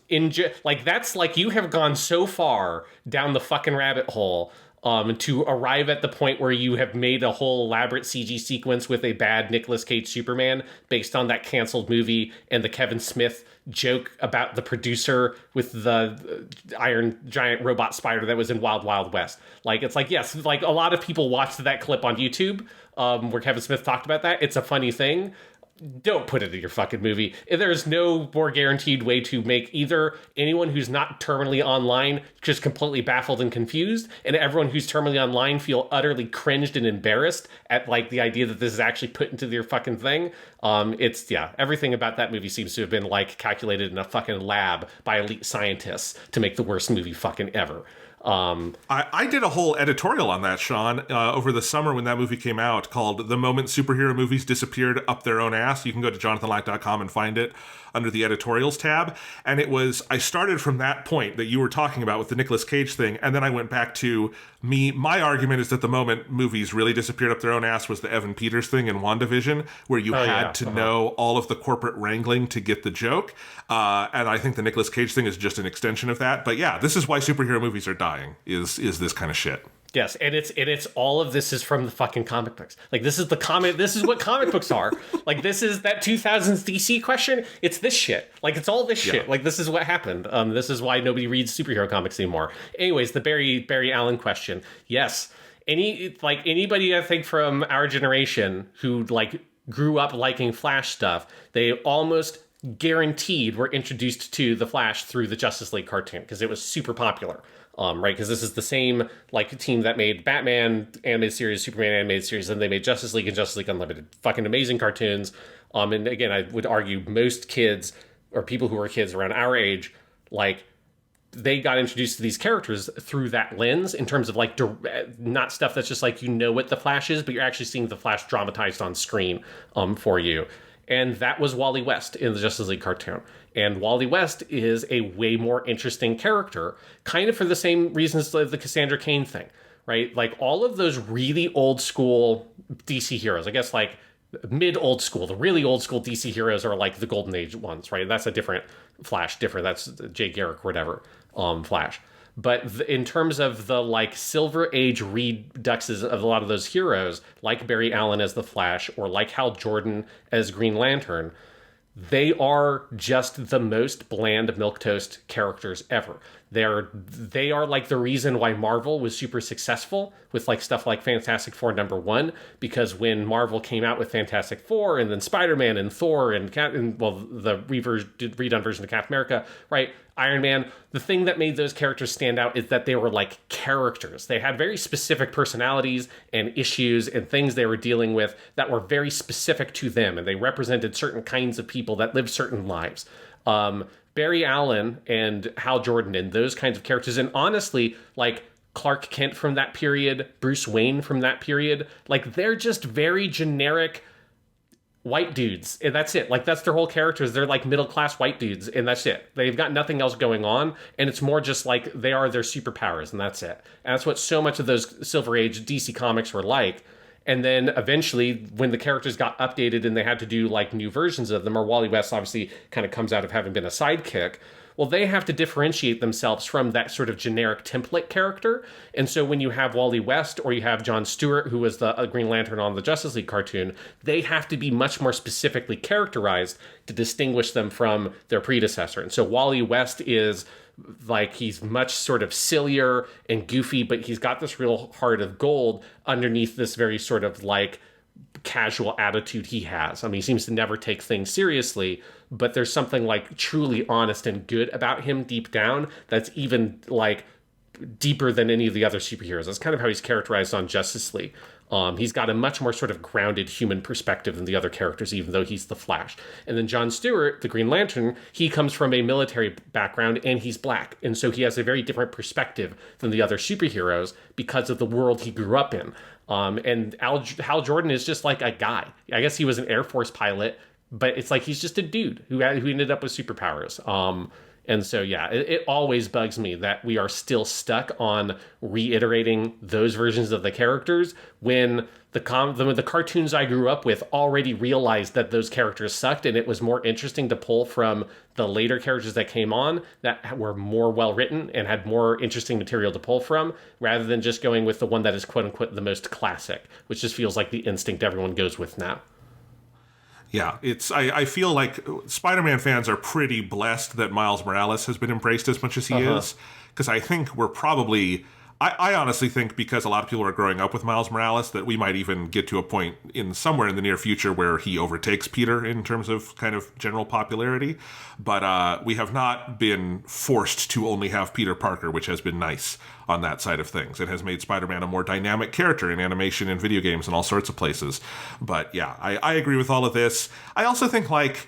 Like, that's like, you have gone so far down the fucking rabbit hole to arrive at the point where you have made a whole elaborate CG sequence with a bad Nicolas Cage Superman based on that canceled movie and the Kevin Smith joke about the producer with the iron giant robot spider that was in Wild Wild West. Like, it's like, yes, like a lot of people watched that clip on YouTube where Kevin Smith talked about that. It's a funny thing. Don't put it in your fucking movie. There's no more guaranteed way to make either anyone who's not terminally online just completely baffled and confused, and everyone who's terminally online feel utterly cringed and embarrassed at like the idea that this is actually put into their fucking thing. Everything about that movie seems to have been like calculated in a fucking lab by elite scientists to make the worst movie fucking ever. I did a whole editorial on that, Sean, over the summer when that movie came out, called The Moment Superhero Movies Disappeared Up Their Own Ass. You can go to jonathanlack.com and find it under the editorials tab. And I started from that point that you were talking about with the Nicolas Cage thing, and then I went back to my argument is that the moment movies really disappeared up their own ass was the Evan Peters thing in WandaVision, where you had to know all of the corporate wrangling to get the joke. And I think the Nicolas Cage thing is just an extension of that. But yeah, this is why superhero movies are dying, is this kind of shit. Yes, and it's all of this is from the fucking comic books. Like, this is what comic books are. Like, this is that 2000s DC question. It's this shit. Like, it's all this shit. Like, this is what happened. This is why nobody reads superhero comics anymore. Anyways, the Barry Allen question. Yes, anybody I think from our generation who like grew up liking Flash stuff, they almost guaranteed were introduced to the Flash through the Justice League cartoon because it was super popular. Right, because this is the same like team that made Batman animated series, Superman animated series, and they made Justice League and Justice League Unlimited. Fucking amazing cartoons. And again, I would argue most kids or people who are kids around our age, like, they got introduced to these characters through that lens in terms of like not stuff that's just like, you know what the Flash is, but you're actually seeing the Flash dramatized on screen for you. And that was Wally West in the Justice League cartoon. And Wally West is a way more interesting character, kind of for the same reasons as the Cassandra Cain thing, right? Like all of those really old school DC heroes, I guess like mid old school, the really old school DC heroes are like the Golden Age ones, right? That's a different Flash, that's Jay Garrick, whatever, Flash. But in terms of the like Silver Age reduxes of a lot of those heroes, like Barry Allen as the Flash or like Hal Jordan as Green Lantern, they are just the most bland milquetoast characters ever. They are like the reason why Marvel was super successful with like stuff like Fantastic Four #1, because when Marvel came out with Fantastic Four and then Spider-Man and Thor and the redone version of Captain America, right? Iron Man, the thing that made those characters stand out is that they were like characters. They had very specific personalities and issues and things they were dealing with that were very specific to them, and they represented certain kinds of people that lived certain lives. Barry Allen and Hal Jordan and those kinds of characters, and honestly, like Clark Kent from that period, Bruce Wayne from that period, like they're just very generic white dudes, and that's it. Like that's their whole characters. They're like middle-class white dudes, and that's it. They've got nothing else going on, and it's more just like they are their superpowers, and that's it. And that's what so much of those Silver Age DC comics were like. And then eventually, when the characters got updated and they had to do like new versions of them, or Wally West obviously kind of comes out of having been a sidekick, well, they have to differentiate themselves from that sort of generic template character. And so when you have Wally West or you have John Stewart, who was the Green Lantern on the Justice League cartoon, they have to be much more specifically characterized to distinguish them from their predecessor. And so Wally West is like, he's much sort of sillier and goofy, but he's got this real heart of gold underneath this very sort of like casual attitude he has. I mean, he seems to never take things seriously, but there's something like truly honest and good about him deep down that's even like deeper than any of the other superheroes. That's kind of how he's characterized on Justice League. He's got a much more sort of grounded human perspective than the other characters, even though he's the Flash. And then John Stewart, the Green Lantern, he comes from a military background and he's black. And so he has a very different perspective than the other superheroes because of the world he grew up in. And Hal Jordan is just like a guy. I guess he was an Air Force pilot, but it's like he's just a dude who ended up with superpowers. And so, yeah, it always bugs me that we are still stuck on reiterating those versions of the characters when the cartoons I grew up with already realized that those characters sucked, and it was more interesting to pull from the later characters that came on that were more well-written and had more interesting material to pull from, rather than just going with the one that is quote-unquote the most classic, which just feels like the instinct everyone goes with now. Yeah, I feel like Spider-Man fans are pretty blessed that Miles Morales has been embraced as much as he is, because I think we're probably... I honestly think because a lot of people are growing up with Miles Morales that we might even get to a point in somewhere in the near future where he overtakes Peter in terms of kind of general popularity. But we have not been forced to only have Peter Parker, which has been nice on that side of things. It has made Spider-Man a more dynamic character in animation and video games and all sorts of places. But yeah, I agree with all of this. I also think like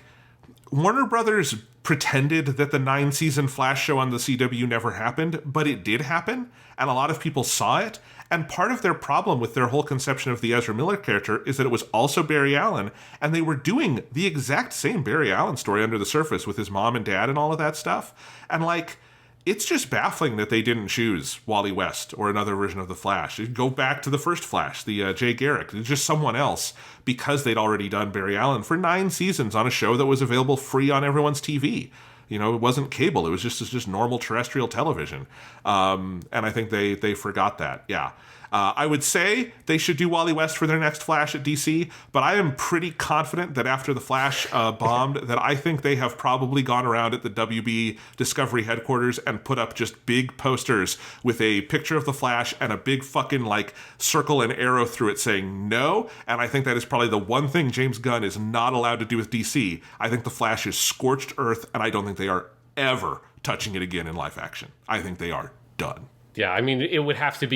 Warner Brothers pretended that the 9-season Flash show on the CW never happened, but it did happen, and a lot of people saw it. And part of their problem with their whole conception of the Ezra Miller character is that it was also Barry Allen, and they were doing the exact same Barry Allen story under the surface with his mom and dad and all of that stuff. And like, it's just baffling that they didn't choose Wally West or another version of the Flash. Go back to the first Flash, the Jay Garrick, just someone else, because they'd already done Barry Allen for 9 seasons on a show that was available free on everyone's TV. You know, it wasn't cable. It was just normal terrestrial television. And I think they forgot that. Yeah. I would say they should do Wally West for their next Flash at DC, but I am pretty confident that after the Flash bombed, that I think they have probably gone around at the WB Discovery headquarters and put up just big posters with a picture of the Flash and a big fucking like circle and arrow through it saying no. And I think that is probably the one thing James Gunn is not allowed to do with DC. I think the Flash is scorched earth, and I don't think they are ever touching it again in live action. I think they are done. Yeah, I mean, we'd have to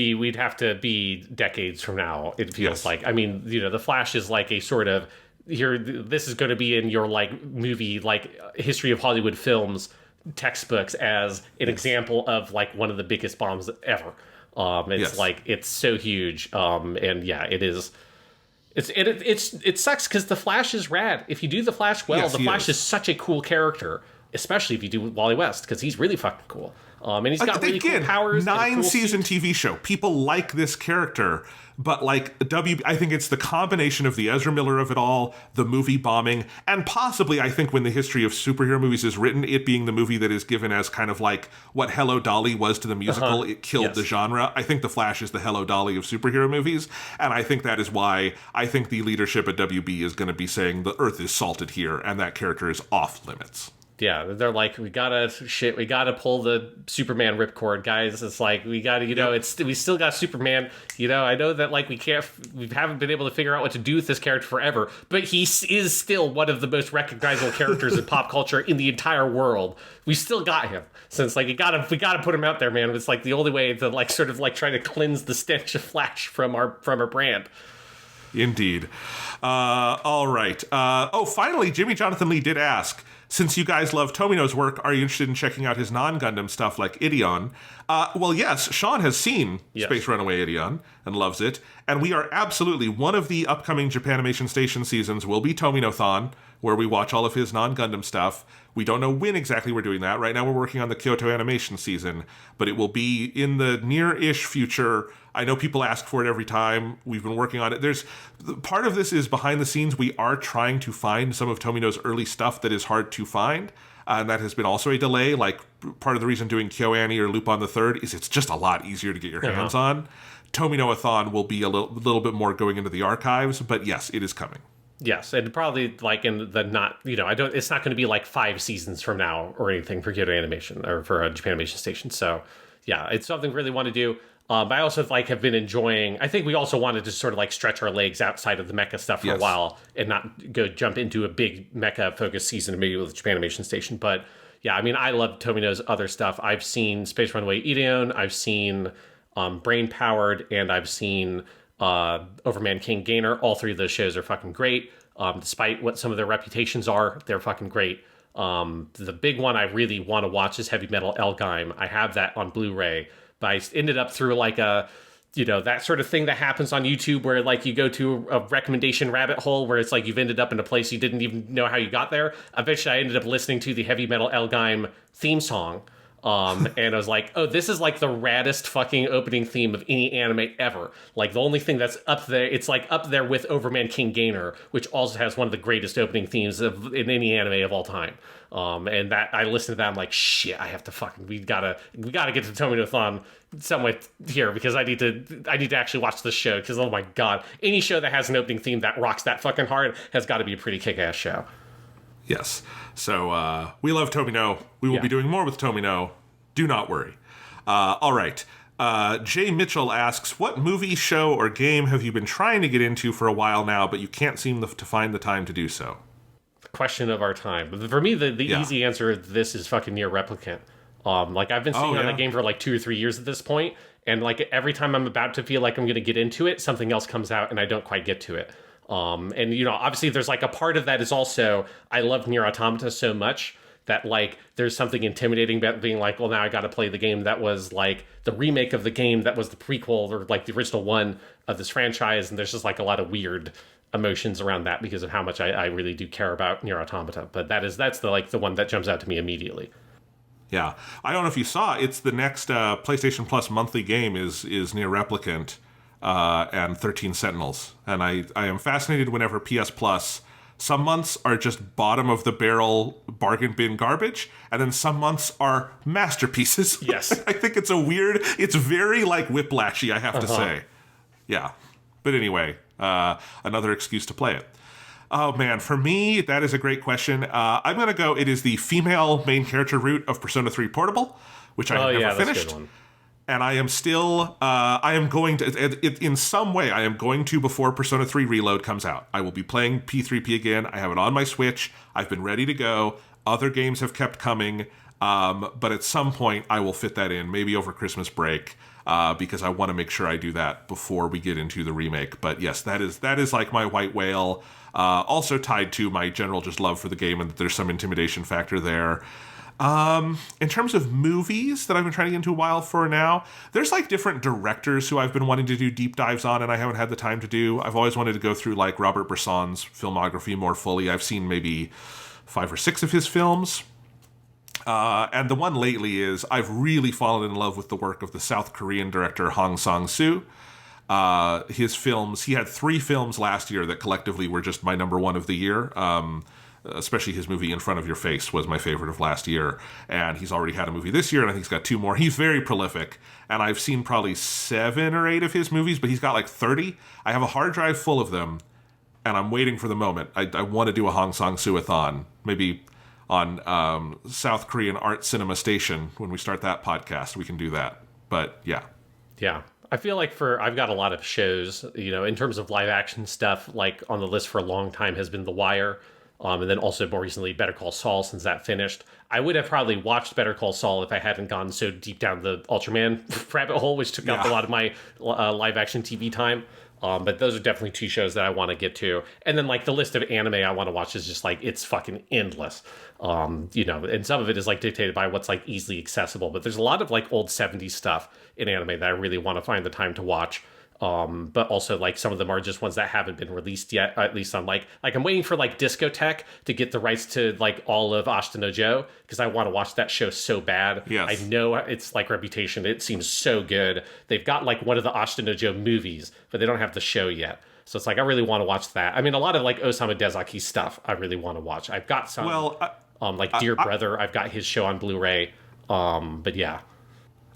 be decades from now, it feels like. I mean, you know, The Flash is like a sort of, this is going to be in your, like, movie, like, history of Hollywood films textbooks as an example of, like, one of the biggest bombs ever. It's like, it's so huge. And yeah, it is It sucks because the Flash is rad. If you do the Flash well, Yes, the he Flash is. is such a cool character, especially if you do Wally West, because he's really fucking cool. And he's got really cool powers. And a cool Nine-season suit. TV show. People like this character, but like I think it's the combination of the Ezra Miller of it all, the movie bombing, and possibly, I think, when the history of superhero movies is written, it being the movie that is given as kind of like what Hello Dolly was to the musical. It killed the genre. I think The Flash is the Hello Dolly of superhero movies, and I think that is why I think the leadership at WB is going to be saying the Earth is salted here, and that character is off limits. Yeah, they're like, we gotta pull the Superman ripcord, guys. It's like we gotta, we still got Superman. I know that like we haven't been able to figure out what to do with this character forever, but he is still one of the most recognizable characters in pop culture in the entire world. We still got him, so it's like we gotta put him out there, man. It's like the only way to like sort of like try to cleanse the stench of Flash from our brand. Indeed. All right. Finally, Jimmy Jonathan Lee did ask, since you guys love Tomino's work, are you interested in checking out his non-Gundam stuff like Ideon? Well, yes, Sean has seen Space Runaway Ideon and loves it, and we are absolutely, one of the upcoming Japanimation Station seasons will be Tomino-thon, where we watch all of his non-Gundam stuff. We don't know when exactly we're doing that. Right now we're working on the Kyoto Animation season, but it will be in the near-ish future. I know people ask for it every time. We've been working on it. Part of this is behind the scenes. We are trying to find some of Tomino's early stuff that is hard to find. And that has been also a delay. Like, part of the reason doing KyoAni or Lupin the Third is it's just a lot easier to get your hands on. Tomino-a-thon will be a little bit more going into the archives, but yes, it is coming. Yes, and probably like in the not, it's not going to be like 5 seasons from now or anything for Kyoto Animation or for a Japanimation Station. So yeah, it's something we really want to do. But I also have been enjoying. I think we also wanted to sort of like stretch our legs outside of the mecha stuff for a while and not go jump into a big mecha focused season maybe with Japanimation Station. But yeah, I mean, I love Tomino's other stuff. I've seen Space Runaway Ideon, I've seen Brain Powered, and I've seen Overman King Gainer. All 3 of those shows are fucking great. Despite what some of their reputations are, they're fucking great. The big one I really want to watch is Heavy Metal Elgheim. I have that on Blu-ray. But I ended up through like a, that sort of thing that happens on YouTube where like you go to a recommendation rabbit hole where it's like you've ended up in a place you didn't even know how you got there. Eventually I ended up listening to the Heavy Metal Elgheim theme song. And I was like, oh, this is like the raddest fucking opening theme of any anime ever. Like the only thing that's up there, it's like up there with Overman King Gainer, which also has one of the greatest opening themes in any anime of all time. And that I listened to that, I'm like, shit, I have to fucking, we gotta get to Tomino-thon some way here because I need to actually watch this show because oh my god, any show that has an opening theme that rocks that fucking hard has got to be a pretty kick-ass show. Yes. So we love Tomino. We will be doing more with Tomino. Do not worry. All right. Jay Mitchell asks, what movie, show, or game have you been trying to get into for a while now, but you can't seem to find the time to do so? Question of our time. But for me, the easy answer to this is fucking Nier Replicant. Like I've been sitting on that game for like 2 or 3 years at this point, and like every time I'm about to feel like I'm going to get into it, something else comes out and I don't quite get to it. And obviously there's like a part of that is also I love Nier Automata so much that like there's something intimidating about being like, well, now I got to play the game that was like the remake of the game that was the prequel or like the original one of this franchise, and there's just like a lot of weird emotions around that because of how much I really do care about Nier Automata. But that's the one that jumps out to me immediately. Yeah, I don't know if you saw, it's the next PlayStation Plus monthly game is Nier Replicant and 13 Sentinels, and I am fascinated whenever PS Plus. Some months are just bottom of the barrel bargain bin garbage, and then some months are masterpieces. Yes. I think it's very like whiplashy, I have to say. Yeah. But anyway, another excuse to play it. Oh man, for me, that is a great question. I'm going to go, it is the female main character route of Persona 3 Portable, which I have never finished. That's a good one. And I am still, I am going to, in some way, I am going to before Persona 3 Reload comes out. I will be playing P3P again. I have it on my Switch. I've been ready to go. Other games have kept coming. But at some point, I will fit that in, maybe over Christmas break, because I want to make sure I do that before we get into the remake. But yes, that is like my white whale. Also tied to my general just love for the game and that there's some intimidation factor there. In terms of movies that I've been trying to get into a while for now, there's like different directors who I've been wanting to do deep dives on and I haven't had the time to do. I've always wanted to go through like Robert Bresson's filmography more fully. I've seen maybe 5 or 6 of his films. And the one lately is I've really fallen in love with the work of the South Korean director Hong Sang-soo. His films, he had 3 films last year that collectively were just my number one of the year. Especially his movie In Front of Your Face was my favorite of last year. And he's already had a movie this year, and I think he's got 2 more. He's very prolific, and I've seen probably 7 or 8 of his movies, but he's got like 30. I have a hard drive full of them, and I'm waiting for the moment. I want to do a Hong Sang-soo-a-thon, maybe on South Korean Art Cinema Station. When we start that podcast, we can do that. But yeah. Yeah. I feel like I've got a lot of shows, in terms of live action stuff, like on the list for a long time has been The Wire. And then also more recently, Better Call Saul, since that finished. I would have probably watched Better Call Saul if I hadn't gone so deep down the Ultraman rabbit hole, which took up a lot of my live action TV time. But those are definitely 2 shows that I want to get to. And then like the list of anime I want to watch is just like, it's fucking endless. And some of it is like dictated by what's like easily accessible. But there's a lot of like old 70s stuff in anime that I really want to find the time to watch. But also like some of them are just ones that haven't been released yet. At least I'm like I'm waiting for like Discotek to get the rights to like all of Ashita no Joe, because I want to watch that show so bad. Yes. I know it's like Reputation. It seems so good. They've got like one of the Ashita no Joe movies, but they don't have the show yet. So it's like I really want to watch that. I mean, a lot of like Osamu Dezaki stuff I really want to watch. I've got some like Dear Brother. I've got his show on Blu-ray. But yeah.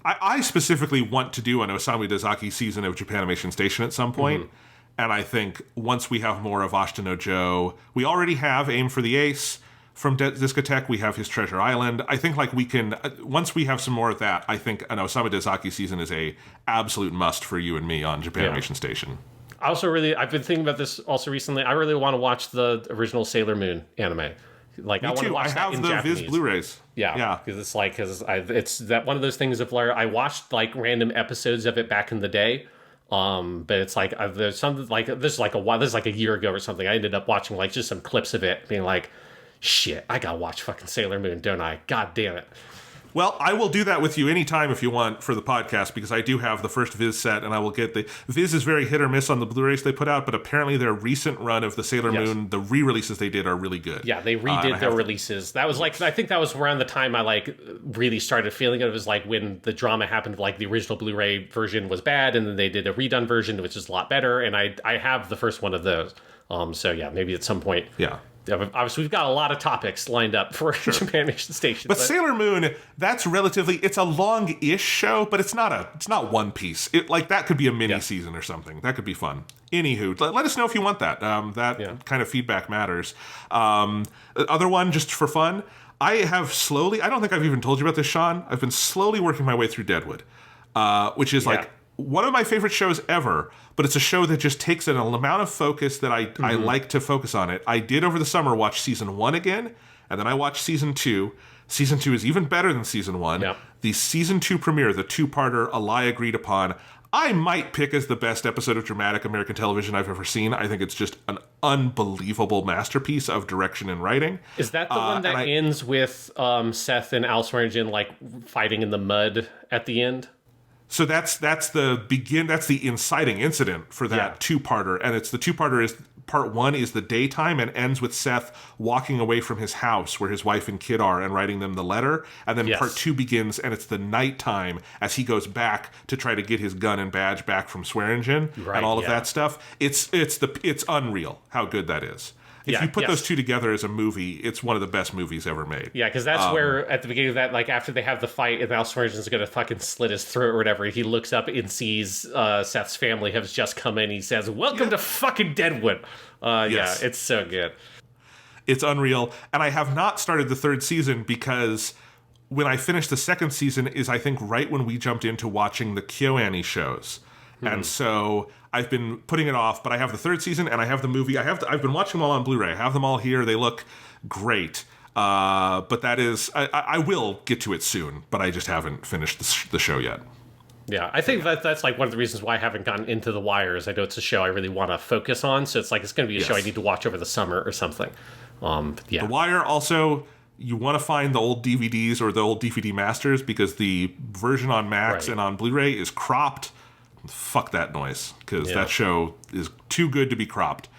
I specifically want to do an Osamu Dezaki season of Japanimation Station at some point. Mm-hmm. And I think once we have more of Ashita no Joe, we already have Aim for the Ace from Discotek. We have his Treasure Island. I think like we can, once we have some more of that, I think an Osamu Dezaki season is a absolute must for you and me on Japanimation Station. I've been thinking about this also recently. I really want to watch the original Sailor Moon anime. Like, me I want to watch that in Japanese. I have the Viz Blu-rays. Yeah. Because it's that one of those things of where I watched like random episodes of it back in the day. But it's like there's something like this is like a year ago or something. I ended up watching like just some clips of it, being like, shit, I gotta watch fucking Sailor Moon, don't I? God damn it. Well, I will do that with you anytime if you want for the podcast, because I do have the first Viz set, and I will get the Viz is very hit or miss on the Blu-rays they put out, but apparently their recent run of the Sailor Moon, the re-releases they did are really good. Yeah, they redid their releases. That was like, I think that was around the time I like really started feeling it. It was like when the drama happened, like the original Blu-ray version was bad, and then they did a redone version, which is a lot better, and I have the first one of those. So yeah, maybe at some point. Yeah. Obviously, we've got a lot of topics lined up for Japanimation Station. But Sailor Moon, that's it's a long-ish show, but it's not One Piece. Like that could be a mini season or something. That could be fun. Anywho, let us know if you want that. Kind of feedback matters. Other one, just for fun, I don't think I've even told you about this, Sean. I've been slowly working my way through Deadwood, which is like one of my favorite shows ever, but it's a show that just takes an amount of focus that I like to focus on it. I did over the summer watch season 1 again, and then I watched season 2. Season 2 is even better than season 1. Yep. The season 2 premiere, the 2-parter, A Lie Agreed Upon, I might pick as the best episode of dramatic American television I've ever seen. I think it's just an unbelievable masterpiece of direction and writing. Is that the one that ends with Seth and Al Swearingen like fighting in the mud at the end? So that's the inciting incident for that 2-parter, and it's the 2-parter is part 1 is the daytime and ends with Seth walking away from his house where his wife and kid are and writing them the letter, and then part 2 begins and it's the nighttime as he goes back to try to get his gun and badge back from Swearingen and all of that stuff. It's unreal how good that is. If you put those two together as a movie, it's one of the best movies ever made. Yeah, because that's where, at the beginning of that, like, after they have the fight and Al Swearingen's going to fucking slit his throat or whatever, he looks up and sees Seth's family has just come in. He says, welcome to fucking Deadwood. Yeah, it's so good. It's unreal. And I have not started the 3rd season because when I finished the 2nd season is, I think, right when we jumped into watching the KyoAni shows. And so I've been putting it off, but I have the 3rd season and I have the movie. I've been watching them all on Blu-ray. I have them all here. They look great. But that is, I will get to it soon, but I just haven't finished the show yet. Yeah, I think that's like one of the reasons why I haven't gotten into The Wire is I know it's a show I really want to focus on. So it's like, it's going to be a show I need to watch over the summer or something. The Wire also, you want to find the old DVDs or the old DVD masters, because the version on Max and on Blu-ray is cropped. Fuck that noise, because that show is too good to be cropped.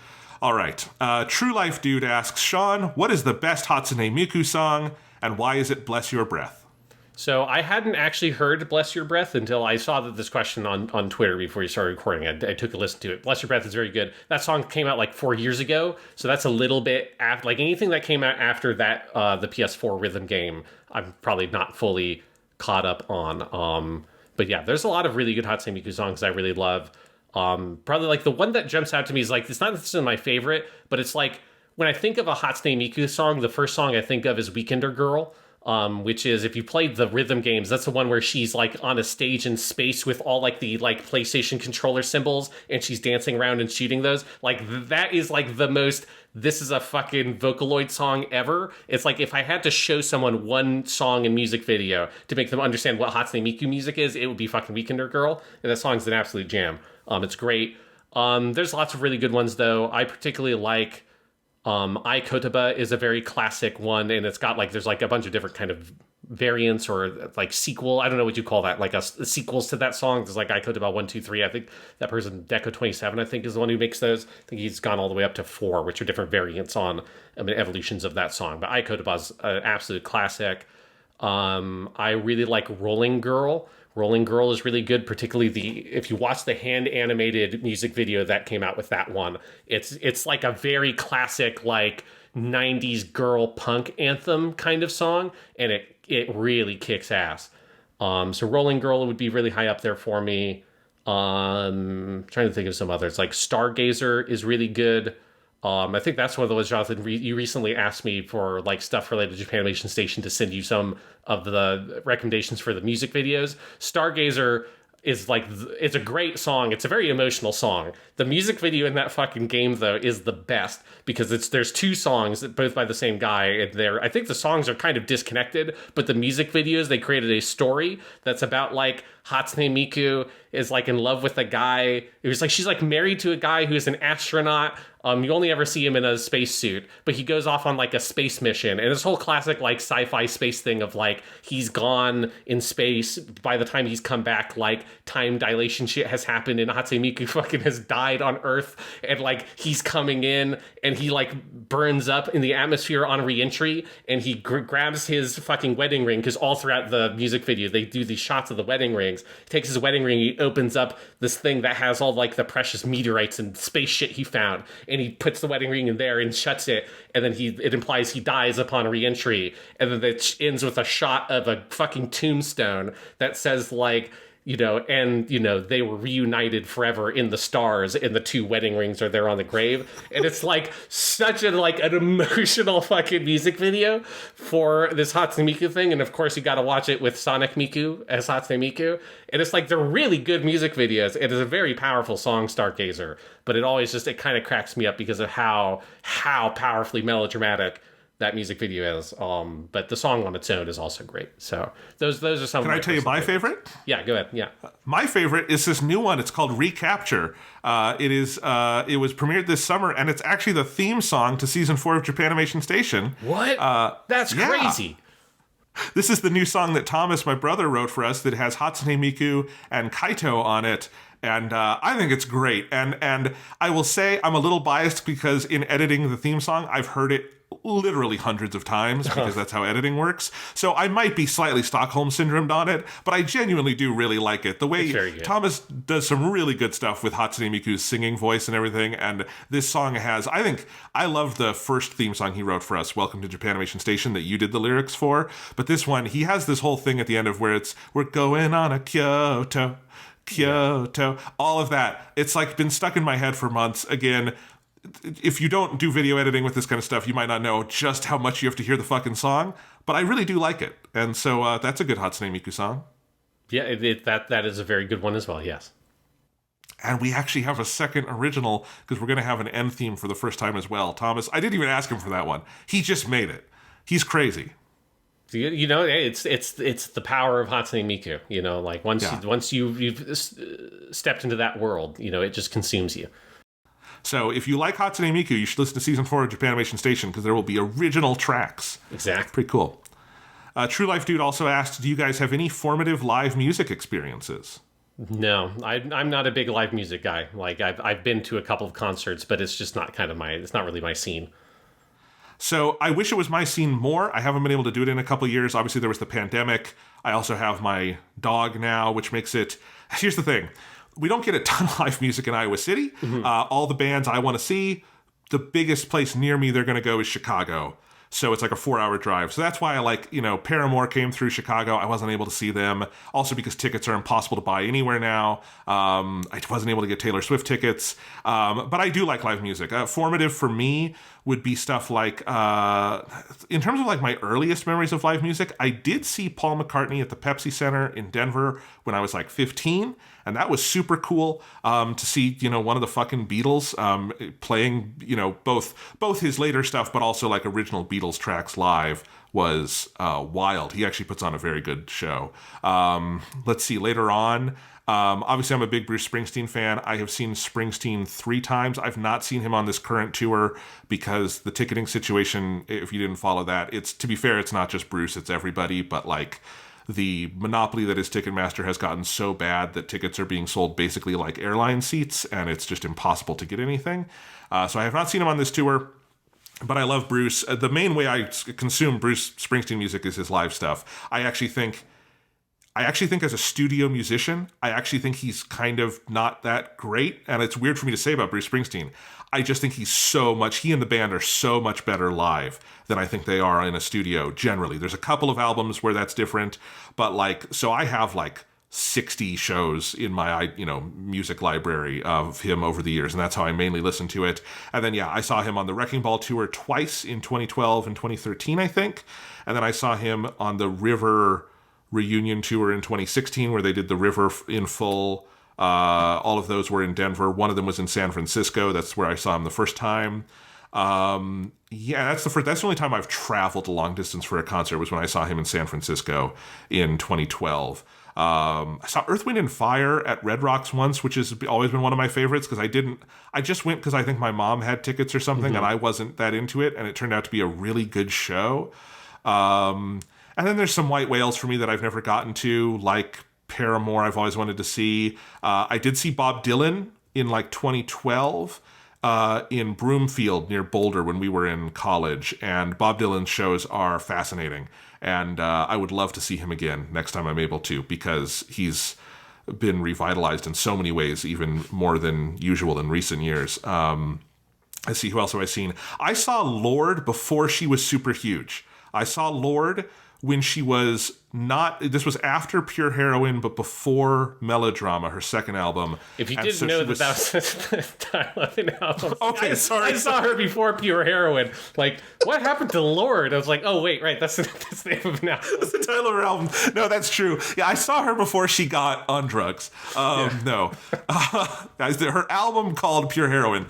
All right. True Life Dude asks, Sean, what is the best Hatsune Miku song, and why is it Bless Your Breath? So I hadn't actually heard Bless Your Breath until I saw that this question on Twitter before you started recording. I took a listen to it. Bless Your Breath is very good. That song came out like 4 years ago, so that's a little bit after, like anything that came out after that, the PS4 rhythm game, I'm probably not fully caught up on. But yeah, there's a lot of really good Hatsune Miku songs I really love. Probably like the one that jumps out to me is like, it's not necessarily my favorite, but it's like when I think of a Hatsune Miku song, the first song I think of is Weekender Girl. Which is, if you played the rhythm games, that's the one where she's like on a stage in space with all like the like PlayStation controller symbols, and she's dancing around and shooting those. Like that is like the most, this is a fucking Vocaloid song ever. It's like if I had to show someone one song and music video to make them understand what Hatsune Miku music is, it would be fucking Weekender Girl. And that song's an absolute jam. It's great. There's lots of really good ones though. I particularly like Ai Kotoba is a very classic one, and it's got like, there's like a bunch of different kind of variants or like sequel. I don't know what you call that, like a sequels to that song. There's like Ai Kotoba 1, 2, 3. I think that person, Deco27, I think is the one who makes those. I think he's gone all the way up to 4, which are different variants on, evolutions of that song. But Ai Kotoba's an absolute classic. I really like Rolling Girl. Rolling Girl is really good, particularly if you watch the hand animated music video that came out with that one. It's like a very classic like 90s girl punk anthem kind of song, and it really kicks ass. So Rolling Girl would be really high up there for me. Trying to think of some others, like Stargazer is really good. I think that's one of those, Jonathan, you recently asked me for like stuff related to Japanimation Station to send you some of the recommendations for the music videos. Stargazer is like, it's a great song. It's a very emotional song. The music video in that fucking game though is the best, because there's 2 songs both by the same guy, and I think the songs are kind of disconnected, but the music videos, they created a story that's about like Hatsune Miku is like in love with a guy. It was like she's like married to a guy who's an astronaut. You only ever see him in a spacesuit, but he goes off on like a space mission, and this whole classic like sci-fi space thing of like he's gone in space. By the time he's come back, like time dilation shit has happened, and Hatsune Miku fucking has died on Earth, and like he's coming in, and he like burns up in the atmosphere on re-entry, and he grabs his fucking wedding ring, because all throughout the music video they do these shots of the wedding rings. He takes his wedding ring, he opens up this thing that has all like the precious meteorites and space shit he found, and he puts the wedding ring in there and shuts it, and then it implies he dies upon re-entry, and then it ends with a shot of a fucking tombstone that says like, and they were reunited forever in the stars, and the 2 wedding rings are there on the grave. And it's like such an emotional fucking music video for this Hatsune Miku thing. And of course you got to watch it with Sonic Miku as Hatsune Miku. And it's like, they're really good music videos. It is a very powerful song, Stargazer, but it kind of cracks me up because of how powerfully melodramatic that music video is. But the song on its own is also great. So those are some. Can I tell you my favorite? Yeah, go ahead. Yeah, my favorite is this new one. It's called Recapture. It was premiered this summer, and it's actually the theme song to season 4 of Japanimation Station. What? That's crazy. This is the new song that Thomas, my brother, wrote for us that has Hatsune Miku and Kaito on it. And I think it's great. And I will say I'm a little biased because in editing the theme song, I've heard it literally hundreds of times because that's how editing works. So I might be slightly Stockholm syndromed on it, but I genuinely do really like it. The way Thomas does some really good stuff with Hatsune Miku's singing voice and everything, and this song I love the first theme song he wrote for us, Welcome to Japanimation Station, that you did the lyrics for, but this one, he has this whole thing at the end of where we're going on a Kyoto, all of that. It's like been stuck in my head for months. Again, if you don't do video editing with this kind of stuff, you might not know just how much you have to hear the fucking song, but I really do like it. And so that's a good Hatsune Miku song. Yeah, that is a very good one as well, yes. And we actually have a second original because we're going to have an end theme for the first time as well. Thomas, I didn't even ask him for that one. He just made it. He's crazy. It's the power of Hatsune Miku. Like once you've stepped into that world, it just consumes you. So if you like Hatsune Miku, you should listen to Season 4 of Japanimation Station, because there will be original tracks. Exactly. Pretty cool. True Life Dude also asked, do you guys have any formative live music experiences? No, I'm not a big live music guy. Like, I've been to a couple of concerts, but it's just not it's not really my scene. So I wish it was my scene more. I haven't been able to do it in a couple of years. Obviously, there was the pandemic. I also have my dog now, which makes it... Here's the thing. We don't get a ton of live music in Iowa City. Mm-hmm. All the bands I want to see, the biggest place near me they're going to go is Chicago. So it's like a 4-hour drive. So that's why I like, Paramore came through Chicago. I wasn't able to see them. Also because tickets are impossible to buy anywhere now. I wasn't able to get Taylor Swift tickets. But I do like live music. Formative for me would be stuff like, in terms of like my earliest memories of live music, I did see Paul McCartney at the Pepsi Center in Denver when I was like 15. And that was super cool to see, one of the fucking Beatles playing, both his later stuff, but also like original Beatles tracks live was wild. He actually puts on a very good show. Let's see, later on, obviously I'm a big Bruce Springsteen fan. I have seen Springsteen 3 times. I've not seen him on this current tour because the ticketing situation, if you didn't follow that, to be fair, it's not just Bruce, it's everybody, but like... The monopoly that is Ticketmaster has gotten so bad that tickets are being sold basically like airline seats, and it's just impossible to get anything. So I have not seen him on this tour, but I love Bruce. The main way I consume Bruce Springsteen music is his live stuff. I actually think as a studio musician, I actually think he's kind of not that great, and it's weird for me to say about Bruce Springsteen. I just think he and the band are so much better live than I think they are in a studio generally. There's a couple of albums where that's different, but so I have 60 shows in my, music library of him over the years, and that's how I mainly listen to it. And then, I saw him on the Wrecking Ball tour twice in 2012 and 2013, I think. And then I saw him on the River reunion tour in 2016 where they did the River in full. All of those were in Denver. One of them was in San Francisco. That's where I saw him the first time. That's the only time I've traveled long distance for a concert was when I saw him in San Francisco in 2012. I saw Earth, Wind, and Fire at Red Rocks once, which has always been one of my favorites because I just went because I think my mom had tickets or something, and I wasn't that into it, and it turned out to be a really good show. And then there's some white whales for me that I've never gotten to, like Paramore I've always wanted to see. I did see Bob Dylan in 2012 in Broomfield near Boulder when we were in college, and Bob Dylan's shows are fascinating, and I would love to see him again next time I'm able to, because he's been revitalized in so many ways, even more than usual in recent years. Let's see, who else have I seen? I saw Lorde before she was super huge. I saw Lorde when she was not... This was after Pure Heroine, but before Melodrama, her second album. If you didn't know that was the title of the album. Okay, sorry. I saw her before Pure Heroine. What happened to Lorde? I was like, oh, wait, right, that's the name of it now. That's the title of her album. No, that's true. Yeah, I saw her before she got on drugs. No. Guys, her album called Pure Heroine.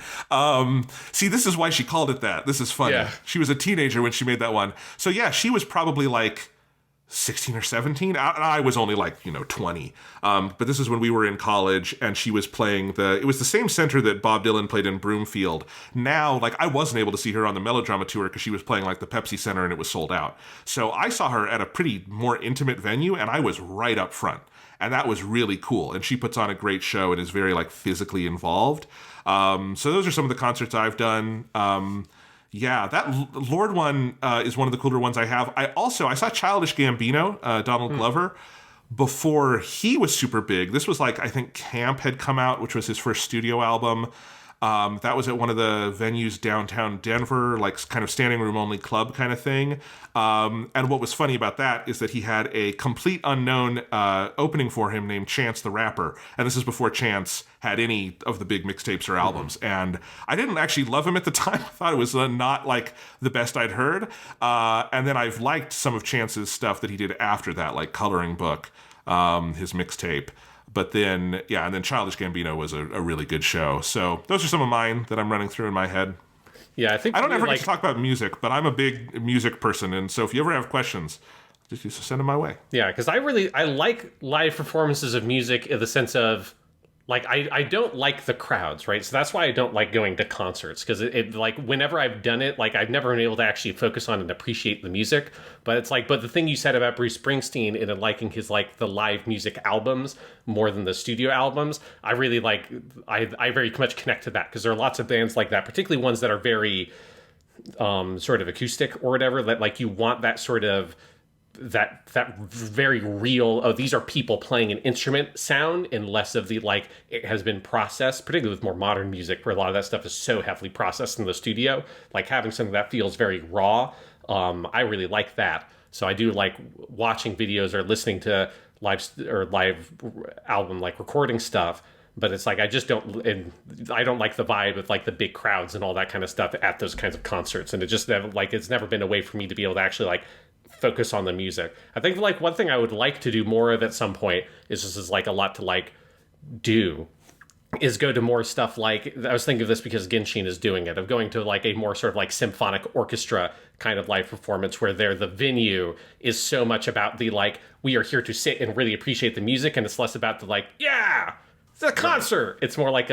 See, this is why she called it that. This is funny. Yeah. She was a teenager when she made that one. So, yeah, she was probably 16 or 17. I was only 20. But this is when we were in college, and she was playing it was the same center that Bob Dylan played in Broomfield. Now, I wasn't able to see her on the Melodrama tour because she was playing the Pepsi Center and it was sold out. So I saw her at a pretty more intimate venue, and I was right up front. And that was really cool. And she puts on a great show and is very physically involved. So those are some of the concerts I've done. Yeah, that Lorde one is one of the cooler ones I have. I saw Childish Gambino, Donald Glover, before he was super big. This was I think Camp had come out, which was his first studio album. That was at one of the venues downtown Denver, kind of standing room only club kind of thing. And what was funny about that is that he had a complete unknown opening for him named Chance the Rapper. And this is before Chance had any of the big mixtapes or albums. And I didn't actually love him at the time. I thought it was not the best I'd heard. And then I've liked some of Chance's stuff that he did after that, like Coloring Book, his mixtape. But then, and then Childish Gambino was a really good show. So those are some of mine that I'm running through in my head. Yeah, I think I don't ever get to talk about music, but I'm a big music person, and so if you ever have questions, just send them my way. Yeah, because I like live performances of music in the sense of like I don't like the crowds, right? So that's why I don't like going to concerts, because it like whenever I've done it, like I've never been able to actually focus on and appreciate the music. But it's like, but the thing you said about Bruce Springsteen and liking his like the live music albums more than the studio albums, I really like. I very much connect to that, because there are lots of bands like that, particularly ones that are very sort of acoustic or whatever, that like you want that sort of that very real, oh, these are people playing an instrument sound, and less of the like it has been processed, particularly with more modern music where a lot of that stuff is so heavily processed in the studio. Like having something that feels very raw, I really like that. So I do like watching videos or listening to live album like recording stuff. But it's like I just don't, and I don't like the vibe with like the big crowds and all that kind of stuff at those kinds of concerts. And it just like it's never been a way for me to be able to actually like focus on the music. I think like one thing I would like to do more of at some point is like a lot to like do is go to more stuff. Like I was thinking of this because Genshin is doing it, of going to like a more sort of like symphonic orchestra kind of live performance where the venue is so much about the like we are here to sit and really appreciate the music, and it's less about the like it's a concert. It's more like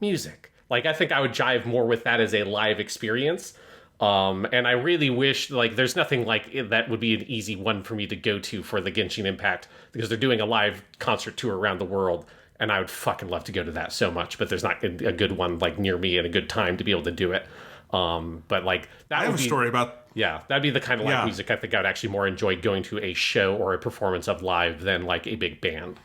music. Like I think I would jive more with that as a live experience. And I really wish, like, there's nothing like that would be an easy one for me to go to for the Genshin Impact, because they're doing a live concert tour around the world, and I would fucking love to go to that so much, but there's not a good one like near me and a good time to be able to do it. But like that, I have a story about. Yeah, that'd be the kind of live music I think I would actually more enjoy going to a show or a performance of live than like a big band.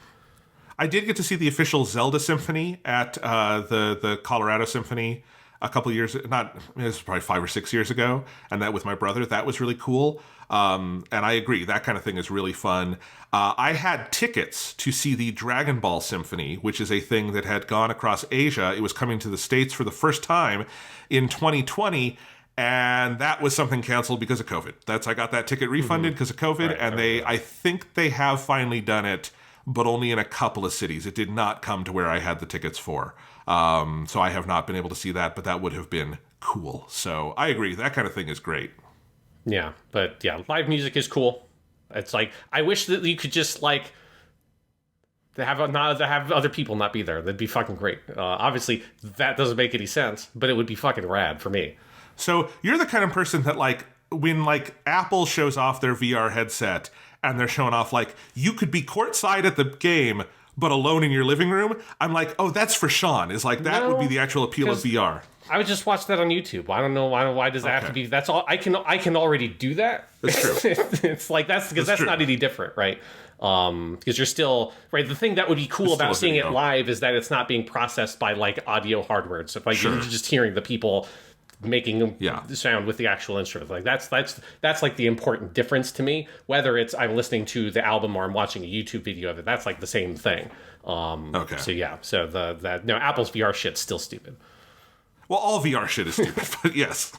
I did get to see the official Zelda Symphony at the Colorado Symphony a couple years, it was probably 5 or 6 years ago, and that with my brother. That was really cool. And I agree, that kind of thing is really fun. I had tickets to see the Dragon Ball Symphony, which is a thing that had gone across Asia. It was coming to the States for the first time in 2020, and that was something canceled because of COVID. I got that ticket refunded because of COVID, I think they have finally done it, but only in a couple of cities. It did not come to where I had the tickets for. So I have not been able to see that, but that would have been cool. So I agree. That kind of thing is great. Yeah, but yeah, live music is cool. It's like, I wish that you could just like to have other people not be there. That'd be fucking great. Obviously, that doesn't make any sense, but it would be fucking rad for me. So you're the kind of person that like, when like Apple shows off their VR headset and they're showing off like, you could be courtside at the game, but alone in your living room, I'm like, oh, that's for Sean. Is like that would be the actual appeal of VR. I would just watch that on YouTube. I don't know why does that have to be? That's all I can already do that. That's true. It's like that's not any different, right? Because you're still right. The thing that would be cool about seeing it live is that it's not being processed by like audio hardware. So like you're just hearing the people making the sound with the actual instrument. Like that's like the important difference to me. Whether it's I'm listening to the album or I'm watching a YouTube video of it, that's like the same thing. So yeah. So Apple's VR shit's still stupid. Well, all VR shit is stupid, but yes.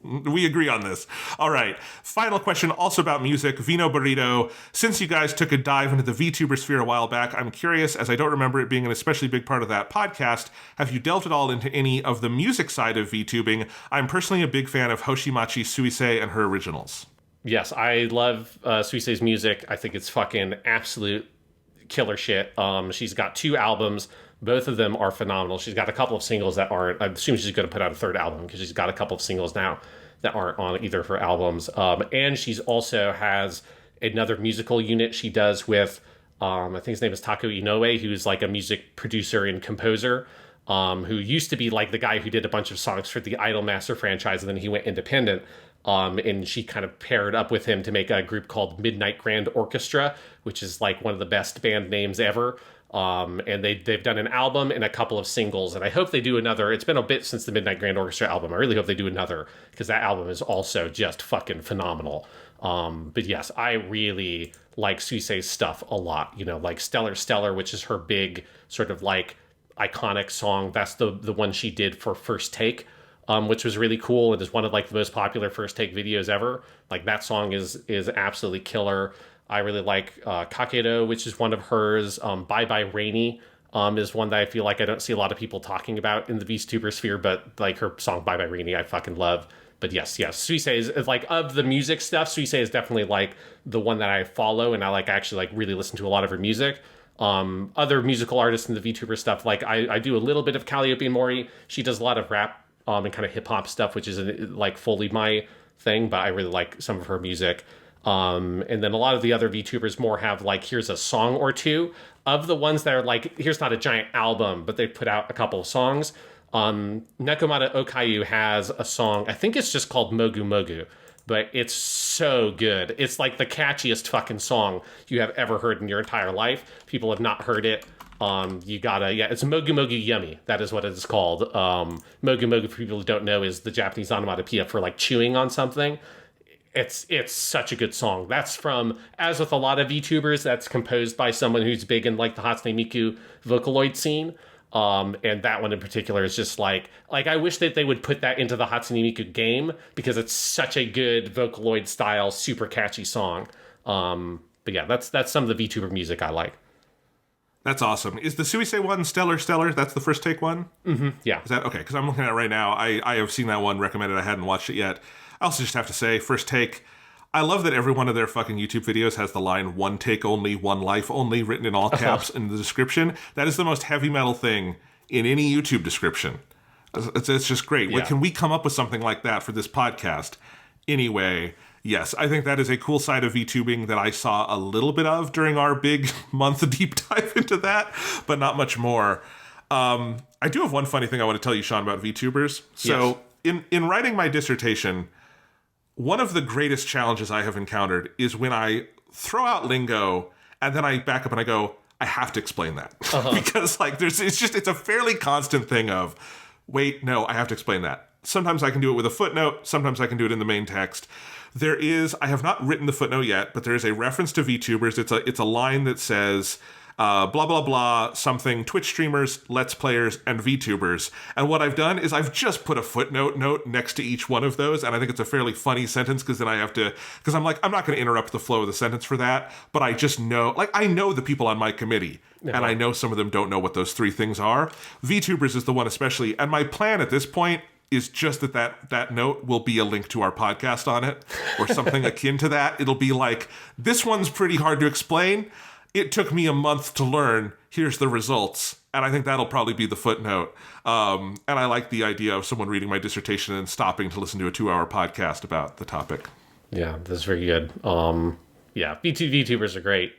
We agree on this. All right. Final question, also about music. Vino Burrito. Since you guys took a dive into the VTuber sphere a while back, I'm curious, as I don't remember it being an especially big part of that podcast, have you delved at all into any of the music side of VTubing? I'm personally a big fan of Hoshimachi Suisei and her originals. Yes, I love Suisei's music. I think it's fucking absolute killer shit. She's got 2 albums. Both of them are phenomenal. She's got a couple of singles that aren't. I assume she's going to put out a 3rd album because she's got a couple of singles now that aren't on either of her albums. And she's also has another musical unit she does with, I think his name is Taku Inoue, who's like a music producer and composer, who used to be like the guy who did a bunch of songs for the Idolmaster franchise, and then he went independent. And she kind of paired up with him to make a group called Midnight Grand Orchestra, which is like one of the best band names ever. And they've done an album and a couple of singles, and I hope they do another. It's been a bit since the Midnight Grand Orchestra album. I really hope they do another, because that album is also just fucking phenomenal. But yes, I really like Suisei's stuff a lot. You know, like Stellar, which is her big sort of like iconic song. That's the one she did for First Take, which was really cool. It is one of like the most popular First Take videos ever. Like that song is absolutely killer. I really like Kakedo, which is one of hers. Bye Bye Rainy is one that I feel like I don't see a lot of people talking about in the VTuber sphere, but like her song Bye Bye Rainy, I fucking love. But yes, Suisei is like, of the music stuff, Suisei is definitely like the one that I follow, and I like actually like really listen to a lot of her music. Other musical artists in the VTuber stuff, like I do a little bit of Calliope Mori. She does a lot of rap and kind of hip hop stuff, which isn't like fully my thing, but I really like some of her music. And then a lot of the other VTubers more have like, here's a song or two of the ones that are like, here's not a giant album, but they put out a couple of songs. Nekomata Okayu has a song, I think it's just called Mogu Mogu, but it's so good. It's like the catchiest fucking song you have ever heard in your entire life. People have not heard it. You gotta, it's Mogu Mogu Yummy. That is what it is called. Mogu Mogu, for people who don't know, is the Japanese onomatopoeia for like chewing on something. It's such a good song. That's from, as with a lot of VTubers, that's composed by someone who's big in like the Hatsune Miku Vocaloid scene. And that one in particular is just like I wish that they would put that into the Hatsune Miku game, because it's such a good Vocaloid style, super catchy song. But yeah, that's some of the VTuber music I like. That's awesome. Is the Suisei one Stellar? That's the First Take one? Mm-hmm, yeah. Is that okay? Because I'm looking at it right now. I have seen that one recommended. I hadn't watched it yet. I also just have to say, First Take, I love that every one of their fucking YouTube videos has the line, one take only, one life only, written in all caps in the description. That is the most heavy metal thing in any YouTube description. It's just great. Yeah. Can we come up with something like that for this podcast? Anyway, yes, I think that is a cool side of VTubing that I saw a little bit of during our big month deep dive into that, but not much more. I do have one funny thing I want to tell you, Sean, about VTubers. So in writing my dissertation, one of the greatest challenges I have encountered is when I throw out lingo and then I back up and I go, I have to explain that. Because like it's a fairly constant thing of, wait, no, I have to explain that. Sometimes I can do it with a footnote. Sometimes I can do it in the main text. I have not written the footnote yet, but there is a reference to VTubers. It's a line that says, blah, blah, blah, something, Twitch streamers, Let's Players, and VTubers. And what I've done is I've just put a footnote note next to each one of those, and I think it's a fairly funny sentence, because then because I'm like, I'm not going to interrupt the flow of the sentence for that, but I just know, like, I know the people on my committee, and I know some of them don't know what those three things are. VTubers is the one especially, and my plan at this point is just that note will be a link to our podcast on it, or something akin to that. It'll be like, this one's pretty hard to explain. It took me a month to learn. Here's the results. And I think that'll probably be the footnote. And I like the idea of someone reading my dissertation and stopping to listen to a 2-hour podcast about the topic. Yeah, that's very good. VTubers are great.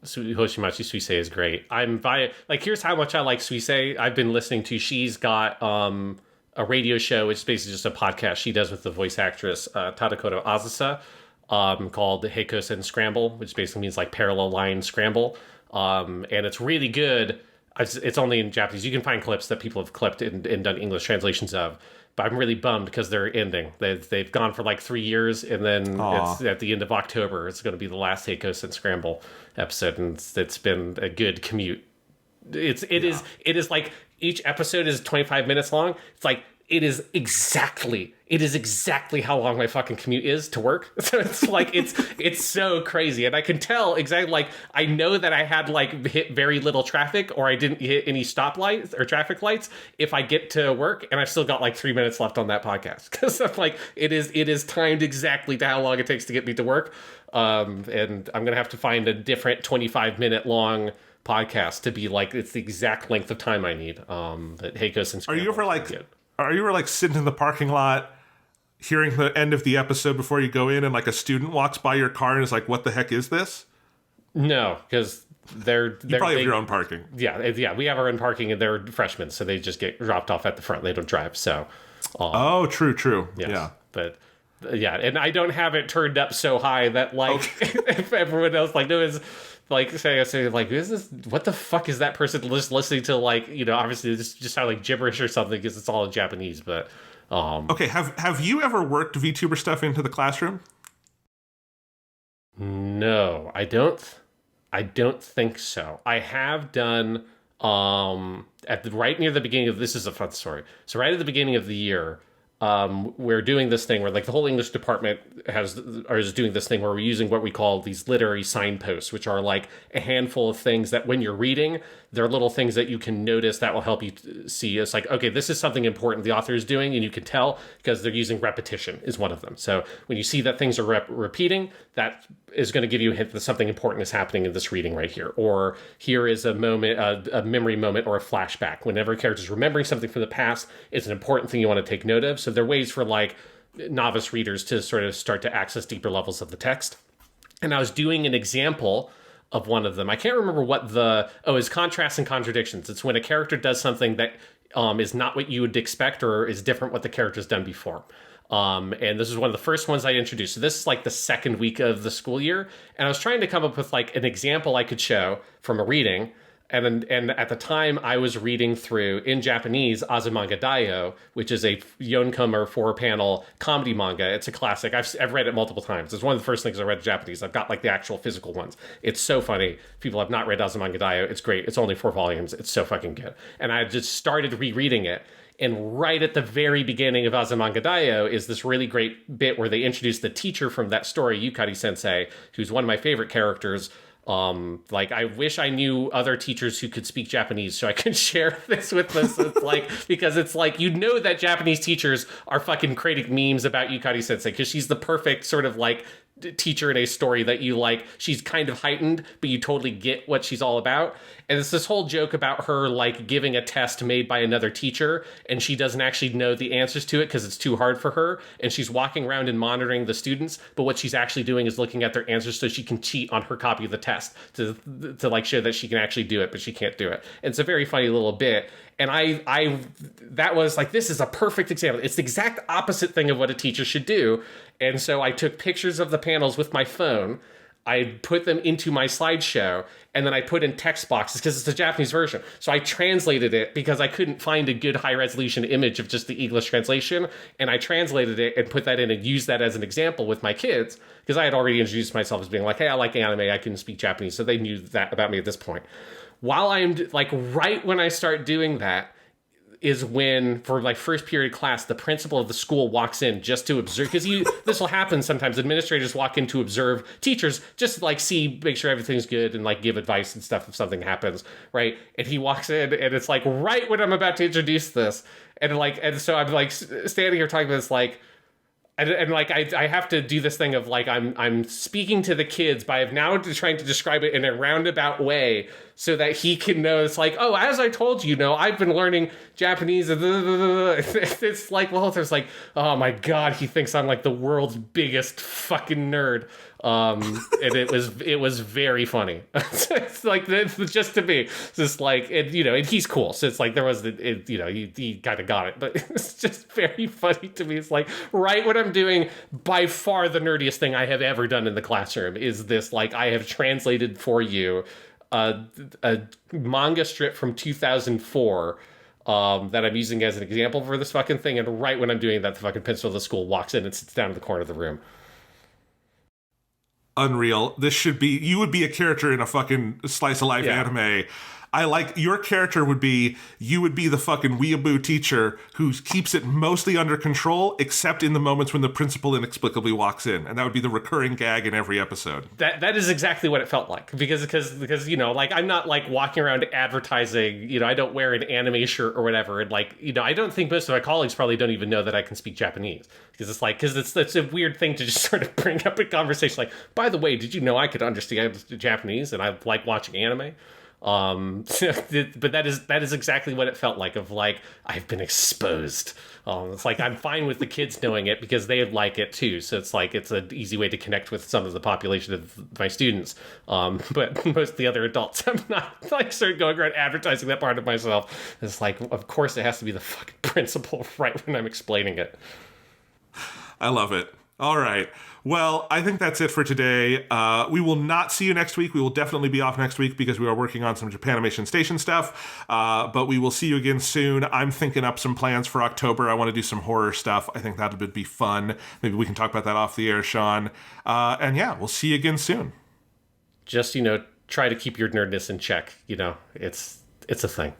Hoshimachi Suisei is great. Here's how much I like Suisei. I've been listening to, she's got a radio show, which is basically just a podcast she does with the voice actress Tadakoto Azusa, called the Heikosen Scramble, which basically means like parallel line scramble. And it's really good. It's only in Japanese. You can find clips that people have clipped and done English translations of. But I'm really bummed because they're ending. They've gone for like 3 years, and then it's at the end of October. It's going to be the last Heikosen Scramble episode, and it's been a good commute. It is like each episode is 25 minutes long. It's like it is exactly how long my fucking commute is to work. So it's like it's so crazy, and I can tell exactly, like, I know that I had like hit very little traffic, or I didn't hit any stoplights or traffic lights if I get to work, and I've still got like 3 minutes left on that podcast, because I'm like, it is timed exactly to how long it takes to get me to work. And I'm gonna have to find a different 25-minute long podcast to be like, it's the exact length of time I need. That Heikosen Scramble. Are you ever like sitting in the parking lot, hearing the end of the episode before you go in, and like a student walks by your car and is like, "What the heck is this?" No, because you probably have your own parking. Yeah, we have our own parking, and they're freshmen, so they just get dropped off at the front. They don't drive, so. True. Yes, yeah, but. Yeah, and I don't have it turned up so high that like if everyone else like knows. Like say like, is this, what the fuck is that person just listening to, like, you know, obviously this just sound like gibberish or something because it's all in Japanese, but okay, have you ever worked VTuber stuff into the classroom? No, I don't think so. I have done right near the beginning of, this is a fun story. So right at the beginning of the year, we're doing this thing where like the whole English department is doing this thing where we're using what we call these literary signposts, which are like a handful of things that when you're reading, they're little things that you can notice that will help you see. It's like, okay, this is something important the author is doing, and you can tell because they're using repetition is one of them. So when you see that things are repeating, that is going to give you a hint that something important is happening in this reading right here. Or here is a moment, a memory moment or a flashback. Whenever a character is remembering something from the past, it's an important thing you want to take note of. So there are ways for like novice readers to sort of start to access deeper levels of the text. And I was doing an example of one of them. I can't remember what is contrasts and contradictions. It's when a character does something that is not what you would expect or is different what the character's done before. And this is one of the first ones I introduced. So this is like the second week of the school year. And I was trying to come up with like an example I could show from a reading. And at the time, I was reading through, in Japanese, Azumanga Daioh, which is a Yoncomer 4-panel comedy manga. It's a classic. I've read it multiple times. It's one of the first things I read in Japanese. I've got like the actual physical ones. It's so funny. If people have not read Azumanga Daioh, it's great. It's only 4 volumes. It's so fucking good. And I just started rereading it. And right at the very beginning of Azumanga Daioh is this really great bit where they introduce the teacher from that story, Yukari Sensei, who's one of my favorite characters. Like I wish I knew other teachers who could speak Japanese so I could share this with this. It's like, because it's like, you know that Japanese teachers are fucking creating memes about Yukari Sensei because she's the perfect sort of like teacher in a story that you like. She's kind of heightened, but you totally get what she's all about. And it's this whole joke about her like giving a test made by another teacher and she doesn't actually know the answers to it because it's too hard for her. And she's walking around and monitoring the students, but what she's actually doing is looking at their answers so she can cheat on her copy of the test to like show that she can actually do it, but she can't do it. And it's a very funny little bit. And that was like, this is a perfect example. It's the exact opposite thing of what a teacher should do. And so I took pictures of the panels with my phone. I put them into my slideshow, and then I put in text boxes because it's the Japanese version. So I translated it because I couldn't find a good high-resolution image of just the English translation, and I translated it and put that in and used that as an example with my kids because I had already introduced myself as being like, hey, I like anime, I can speak Japanese, so they knew that about me at this point. While I'm, like, right when I start doing that, is when, for like first period class, the principal of the school walks in just to observe, because this will happen sometimes. Administrators walk in to observe teachers, just to like see, make sure everything's good and like give advice and stuff if something happens, right? And he walks in and it's like right when I'm about to introduce this. And so I'm like standing here talking about this like, and like I have to do this thing of like I'm speaking to the kids, but I'm now trying to describe it in a roundabout way so that he can know. It's like, oh, as I told you, I've been learning Japanese. It's like, well, there's like, oh my god, he thinks I'm like the world's biggest fucking nerd. And it was very funny. It's like, it's just to me, it's just like, and he's cool. So it's like, there was, he kind of got it, but it's just very funny to me. It's like, right when I'm doing by far the nerdiest thing I have ever done in the classroom is this, like, I have translated for you a manga strip from 2004 that I'm using as an example for this fucking thing. And right when I'm doing that, the fucking principal of the school walks in and sits down in the corner of the room. Unreal. You would be a character in a fucking slice of life anime. I like your character you would be the fucking weeaboo teacher who keeps it mostly under control, except in the moments when the principal inexplicably walks in. And that would be the recurring gag in every episode. That is exactly what it felt like. Because like, I'm not like walking around advertising, I don't wear an anime shirt or whatever. And like, I don't think most of my colleagues probably don't even know that I can speak Japanese. Because it's a weird thing to just sort of bring up in conversation. Like, by the way, did you know I could understand Japanese and I like watching anime? But that is exactly what it felt like, of like, I've been exposed. It's like, I'm fine with the kids knowing it because they like it too. So it's like, it's an easy way to connect with some of the population of my students. But most of the other adults, I'm not like sort of going around advertising that part of myself. It's like, of course it has to be the fucking principal right when I'm explaining it. I love it. All right. Well, I think that's it for today. We will not see you next week. We will definitely be off next week because we are working on some Japanimation Station stuff. But we will see you again soon. I'm thinking up some plans for October. I want to do some horror stuff. I think that would be fun. Maybe we can talk about that off the air, Sean. And yeah, we'll see you again soon. Just, try to keep your nerdness in check. It's a thing.